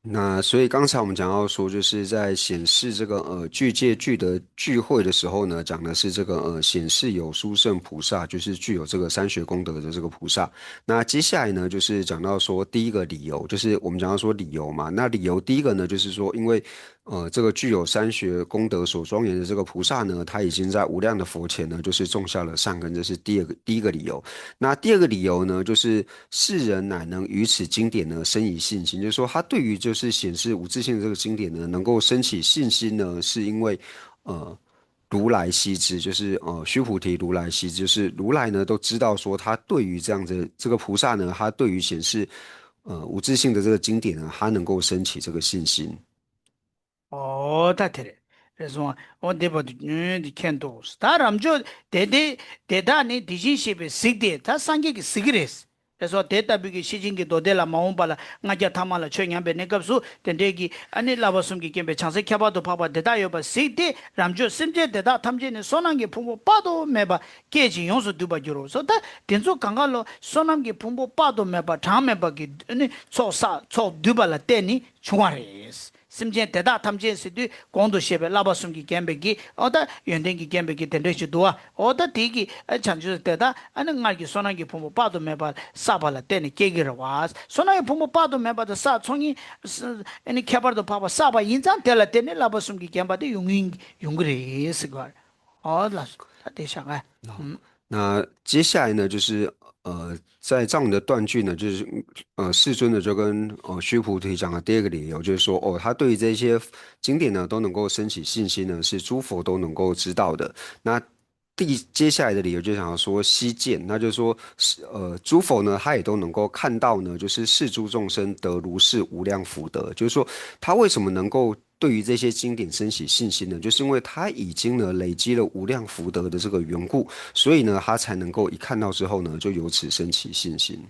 那所以刚才我们讲到说，就是在显示这个具戒具的聚会的时候呢，讲的是这个显示有殊胜菩萨，就是具有这个三学功德的这个菩萨。那接下来呢，就是讲到说第一个理由，就是我们讲到说理由嘛。那理由第一个呢，就是说因为这个具有三学功德所庄严的这个菩萨呢，他已经在无量的佛前呢，就是种下了善根，这是第一个理由。那第二个理由呢，就是世人乃能于此经典呢生以信心，就是说他对于就是显示无自性的这个经典呢，能够升起信心呢，是因为如来悉知，就是须菩提如来悉知，就是如来呢都知道说他对于这样子这个菩萨呢，他对于显示无自性的这个经典呢，他能够升起这个信心。다 테레 그래서 어디버디 캔도스 다람조 데데 데다니 디진시베 시데 다 상기기 시그레스 그래서 대답이 시진기 도델라 마음발라 나자 타말라 최냥베 내갑수 된대기 아니 라바숨기 gembe 창세 켜봐도 봐봐 대다여봐 시대 람조 심제 대다 탐제네 소난기 풍부 빠도 매봐 깨지 용수 두바주로서 다 된소 강갈로 소난기 풍부 빠도 매봐 잠매봐기 아니 소사 소 두발라 때니 중화레스 심제 대다 탐제스디 공도셰베 라바숨기 gembe기 어다 연den기 gembe기 된대시 도와 어다 디기 chanju 대다 아니 나기 소난기 풍부 빠도 매봐 사발라 때니 깨기를 와 소나의 부모 빠도 매봐도 사 총이 아니 개발도 봐봐 사바 인장 될라 때니 라버숨기 gem바도 용그레스 걸 어라 다 대샤가 那接下来呢，就是在藏文的断句呢，就是世尊呢就跟须菩提讲的第二个理由，就是说他对于这些经典呢都能够升起信心呢，是诸佛都能够知道的。那接下来的理由就想要说悉见，那就是说诸佛呢他也都能够看到呢，就是世诸众生得如是无量福德，就是说他为什么能够对于这些经典升起信心呢？就是因为他已经呢累积了无量福德的这个缘故，所以呢他才能够一看到之后呢，就由此升起信心。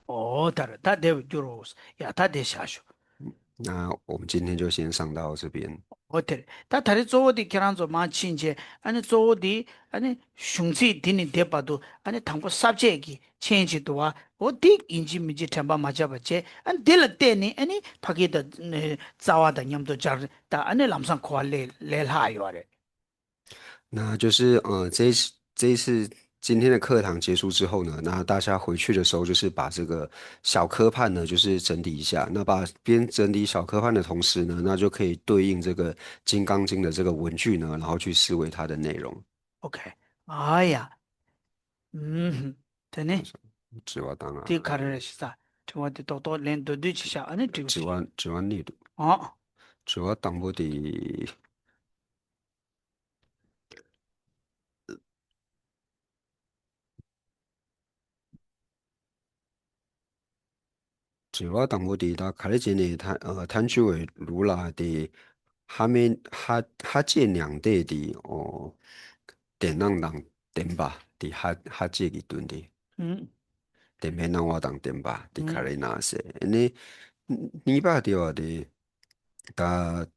다 대주로스 야다 대샤쇼 那我们今天就先上到这边。 호텔 다 다리 조디 계란조 마친제 아니 조디 아니 슝지 디니 대바도 아니 당고 삽제기 체인지도와 어디 인지 미지 템바 맞아봤제 안 딜 때니 아니 파기다 자와다 냠도 자다 아니 람상 코알레 레하요레 那就是这一次今天的课堂结束之后呢，那大家回去的时候就是把这个小科判呢，就是整理一下。那把边整理小科判的同时呢，那就可以对应这个《金刚经》的这个文句呢，然后去思维它的内容。 오케이 아야 되네 指瓦当啊， 디 카르시사 저한테 또또 렌도 뒤치샤 아니 뒤치 指完力度， 어 指瓦当不的。 只我当我的他开了间呢，探究为如来的哈见两地的电浪当电吧的哈见一顿的 电面让我当电吧的开了那些，你把的话的，他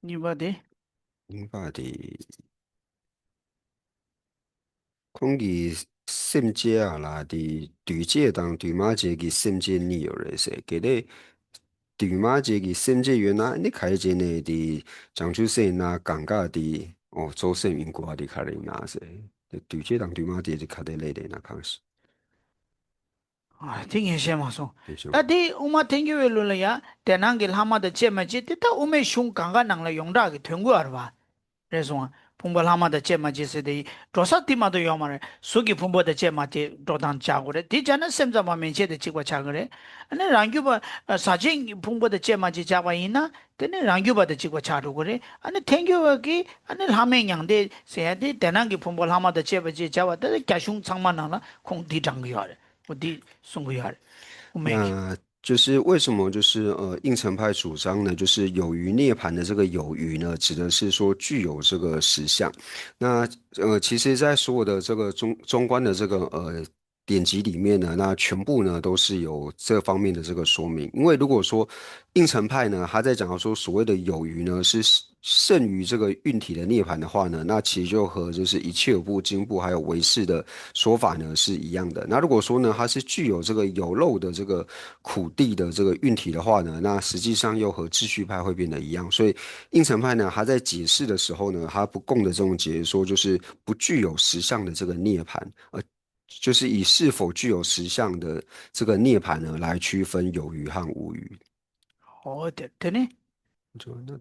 니바데 你把的。 空气sem节啊啦的对节当对马节嘅sem节你有来噻，给咧对马节嘅sem节原来你开节呢的讲出些那尴尬的做生因果的开嚟那噻，对节当对马节就开得来的那开始， 아, 팅이 셰마소. 对就 다디 우마 팅기ዌ 룰라야 대난길 하마다 제마지 뜻다 우메 슝 강가 낭라 용다게 된거 알아. 그래서 풍벌 하마다 제마지세데 조사티마도 요마래 수기 풍보다 제마티 도단 자고래 디자는 셈자마 men체데 지고 자고래 아니 랑규바 사진 풍보다 제마지 자바이나 되네 랑규바다 지고 자루고래 아니 땡겨기 아니 하맹양데 세야데 대난기 풍벌 하마다 제마지 자와다 갸슝 창만나나 콩디 장거야래 어디 송거야래 우메 那就是为什么就是应成派主张呢？就是有余涅盘的这个有余呢，指的是说具有这个实相。那其实在所有的这个中观的这个典籍里面呢，那全部呢都是有这方面的这个说明。因为如果说应成派呢，他在讲到说所谓的有余呢是胜于这个运体的涅盘的话呢，那其实就和就是一切有部、经部还有唯识的说法呢是一样的。那如果说呢，它是具有这个有漏的这个苦地的这个运体的话呢，那实际上又和秩序派会变得一样。所以应成派呢，他在解释的时候呢，他不共的这种解说就是不具有实相的这个涅盘，就是以是否具有实相的这个涅盘呢来区分有余和无余。 되네 就那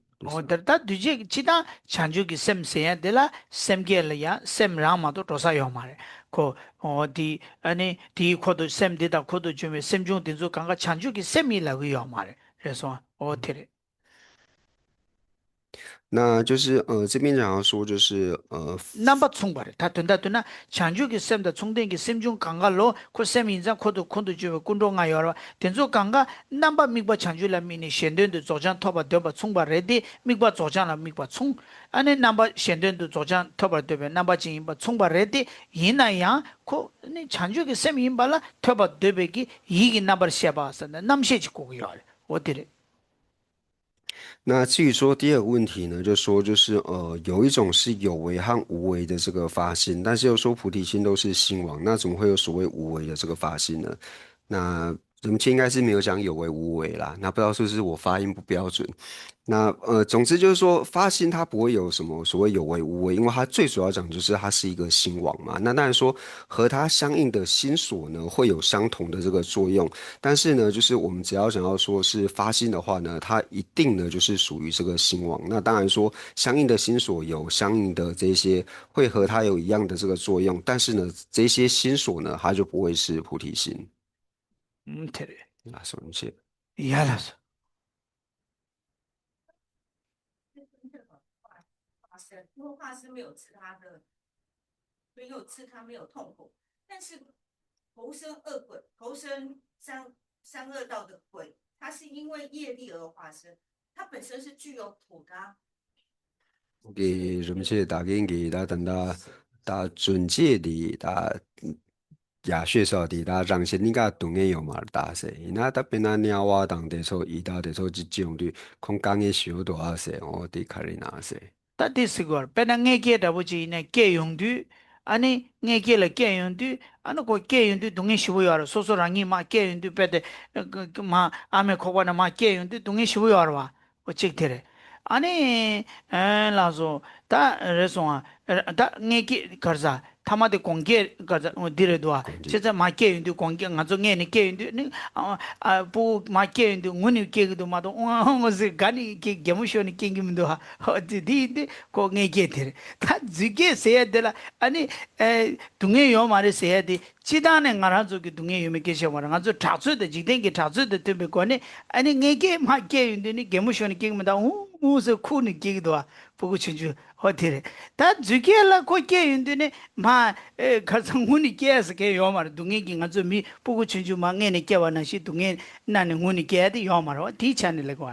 다 뒤지 지다 찬주기 셈세야 데라 셈게려야 셈라마도 도사요 말에 고 어디 아니 디 코도 셈디다 코도 좀 셈중 딘조 강가 찬주기 셈이라고요 말에 그래서 어테레 那就是这边讲要说就是넘버 총바래 다 된다 되나 chanju기 셈다 총den기 셈중 강가로 코 셈인자 코도 주 군동아 여러 된조 강가 넘버 미바 chanjula 미니 셴된도 조장 토바 되바 총바레디 미바 조장라 미바 총 아니 넘버 셴된도 조장 토바 되베 넘버 진바 총바레디 이나야 코니 chanju기 셈인발라 토바 되베기 이기 넘버 샤바선다 남셰지 고요 어디래 那至于说第二个问题呢，就说就是有一种是有为和无为的这个发心，但是又说菩提心都是心王，那怎么会有所谓无为的这个发心呢？那人们应该是没有讲有为无为啦，那不知道是不是我发音不标准。那总之就是说，发心它不会有什么所谓有为无为，因为它最主要讲就是它是一个心王嘛。那当然说和它相应的心所呢，会有相同的这个作用。但是呢，就是我们只要想要说是发心的话呢，它一定呢就是属于这个心王。那当然说，相应的心所有相应的这些会和它有一样的这个作用，但是呢，这些心所呢，它就不会是菩提心。테레 啊，什么切？ 이해했어 化身，因为化身没有吃他的，没有吃他没有痛苦，但是投生恶鬼，投生三恶道的鬼，他是因为业力而化身，他本身是具有苦的、啊。给什么切？打给给他等他打准戒的打亚血少的打让些你个懂的有嘛打噻？那他边那鸟啊当的说一打的说就种的空干的小多啊噻？我得看你哪噻？ 따디스걸 배나 ngeke 다부지네 깨용두 아니 ngeke 깨용두 아니 고 깨용두 동에 시부여 소소랑이 마 깨용두 배데 마 아메 코바나 마 깨용두 동에 시부여 와 어찌되래 아니 라zo 다 레송아 다 ngeke 거자 타마데 공개 거자 디레도아 攻击。 진짜 마 깨용두 공개 가서 녜니 깨용두 아부 마 깨용두 문이 깨기도 마도 어서 가니 게 게무쇼니 깽기면도 어디디 ko nge ke tere ta zige se de la ani dunge yo mare se de chida ne ngara zo ki dunge yo me ke she mara ngazo tatsu de jiden ke tatsu de te be ko ne ani nge ke ma ke yinde ni gemu shoni ke ma da hu se khu ni ke do 보고 친주 호텔에 다 주게라 고 ke yinde ne ma kar sang hu ni ke se ke yo mara dunge ki ngazo mi 보고 친주 ma nge ne ke wa na shi dunge na ne hu ni ke de yo mara ti chan le ko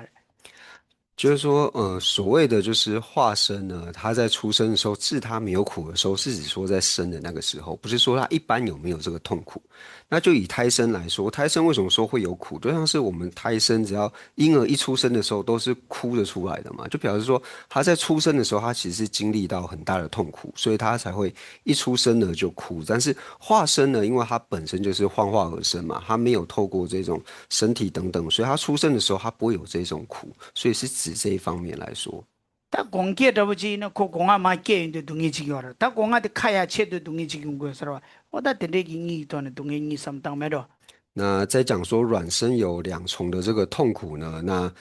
就是说，所谓的就是化身呢，他在出生的时候，治他没有苦的时候，是指说在生的那个时候，不是说他一般有没有这个痛苦。那就以胎生来说，胎生为什么说会有苦？就像是我们胎生，只要婴儿一出生的时候都是哭着出来的嘛，就表示说他在出生的时候，他其实是经历到很大的痛苦，所以他才会一出生呢就哭。但是化身呢，因为他本身就是幻化而生嘛，他没有透过这种身体等等，所以他出生的时候他不会有这种苦，所以是指这一方面来说。다 공개 잡으지는 그 공화 맞게인데 동의 지겨라. 다 공화데 카야 체도 동의 지긴 거서라. 어다 데레기 이 돈에 동의 이 삼당 매로. 那在讲说卵生有两重的这个痛苦呢，那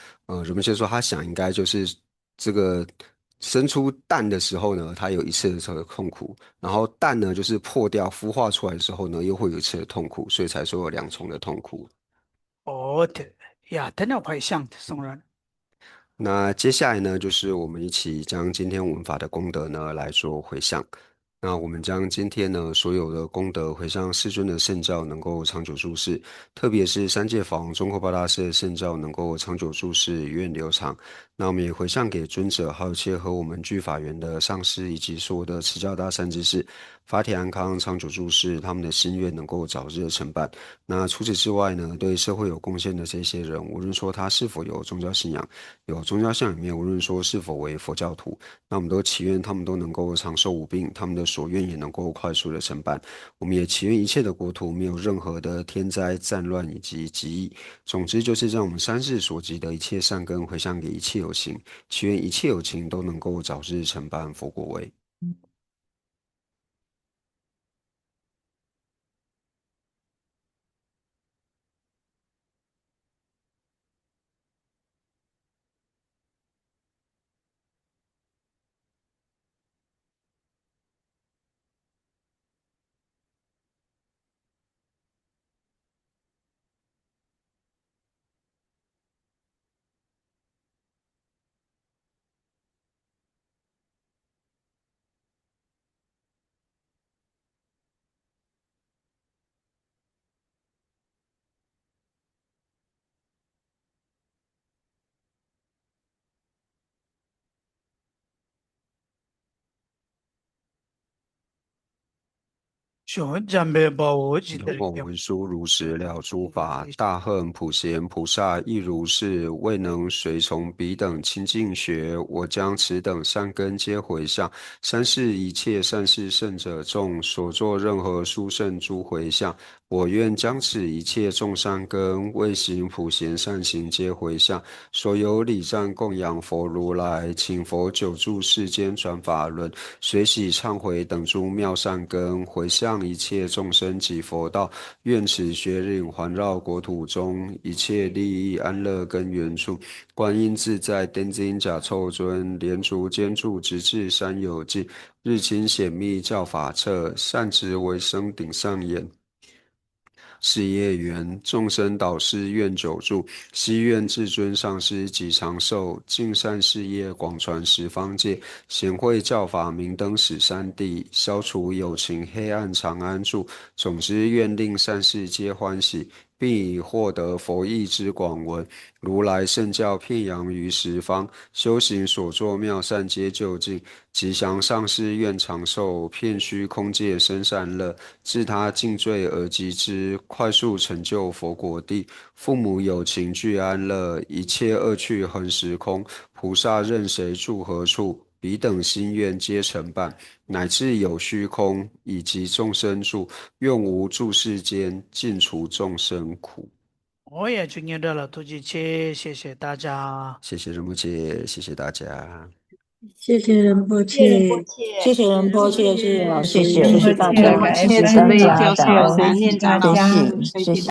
人们就说他想应该就是这个生出蛋的时候呢，他有一次的这个痛苦，然后蛋呢就是破掉孵化出来的时候呢，又会有一次的痛苦，所以才说有两重的痛苦。어때? 야, 되나 봐야 샹 성란. 那接下来呢，就是我们一起将今天文法的功德呢来做回向。那我们将今天呢所有的功德回向世尊的圣教能够长久住世，特别是三界法王中阔八大师的圣教能够长久住世，源远流长。那我们也回向给尊者，还有一切和我们具法缘的上师以及所有的持教大善知识，法体安康，长久住世，他们的心愿能够早日成办。那除此之外呢，对社会有贡献的这些人，无论说他是否有宗教信仰，有宗教信仰里面，无论说是否为佛教徒，那我们都祈愿他们都能够长寿无病，他们的所愿也能够快速的成办。我们也祈愿一切的国土没有任何的天灾、战乱以及疾疫。总之，就是让我们三世所积的一切善根回向给一切有情，祈愿一切有情都能够早日成办佛果位。小将别把我记得有梦文殊如实了诸法，大恨普贤菩萨亦如是，未能随从彼等清净学，我将此等善根皆回向。三世一切善事圣者众所作任何殊胜诸回向，我愿将此一切众善根为行普贤善行皆回向。所有礼赞供养佛如来，请佛久住世间转法轮，随喜忏悔等诸妙善根，回向一切众生及佛道。愿此学领环绕国土中一切利益安乐根源处，观音自在天津甲臭尊，莲足坚住直至三有尽，日清显密教法册，善值为生顶上眼。事业缘，众生导师愿久住，希愿至尊上师及长寿，尽善事业广传十方界，显慧教法明灯使三地，消除有情黑暗常安住。总之愿令善事皆欢喜，并以获得佛意之广闻，如来圣教遍扬于十方，修行所作妙善皆就近。吉祥上师愿长寿，遍虚空界生善乐，自他尽罪而及之，快速成就佛果地。父母有情俱安乐，一切恶趣恒时空。菩萨任谁住何处，彼等心愿皆成办。乃至有虚空，以及众生住，愿无住世间，尽除众生苦。我也去念到了突击切，谢谢大家。谢谢仁波切，谢谢大家。谢谢仁波谢谢仁波切，切，谢谢仁波切，谢谢老师，谢谢谢谢大家，谢谢感恩分享，感恩感恩，感念大家，随喜，谢谢。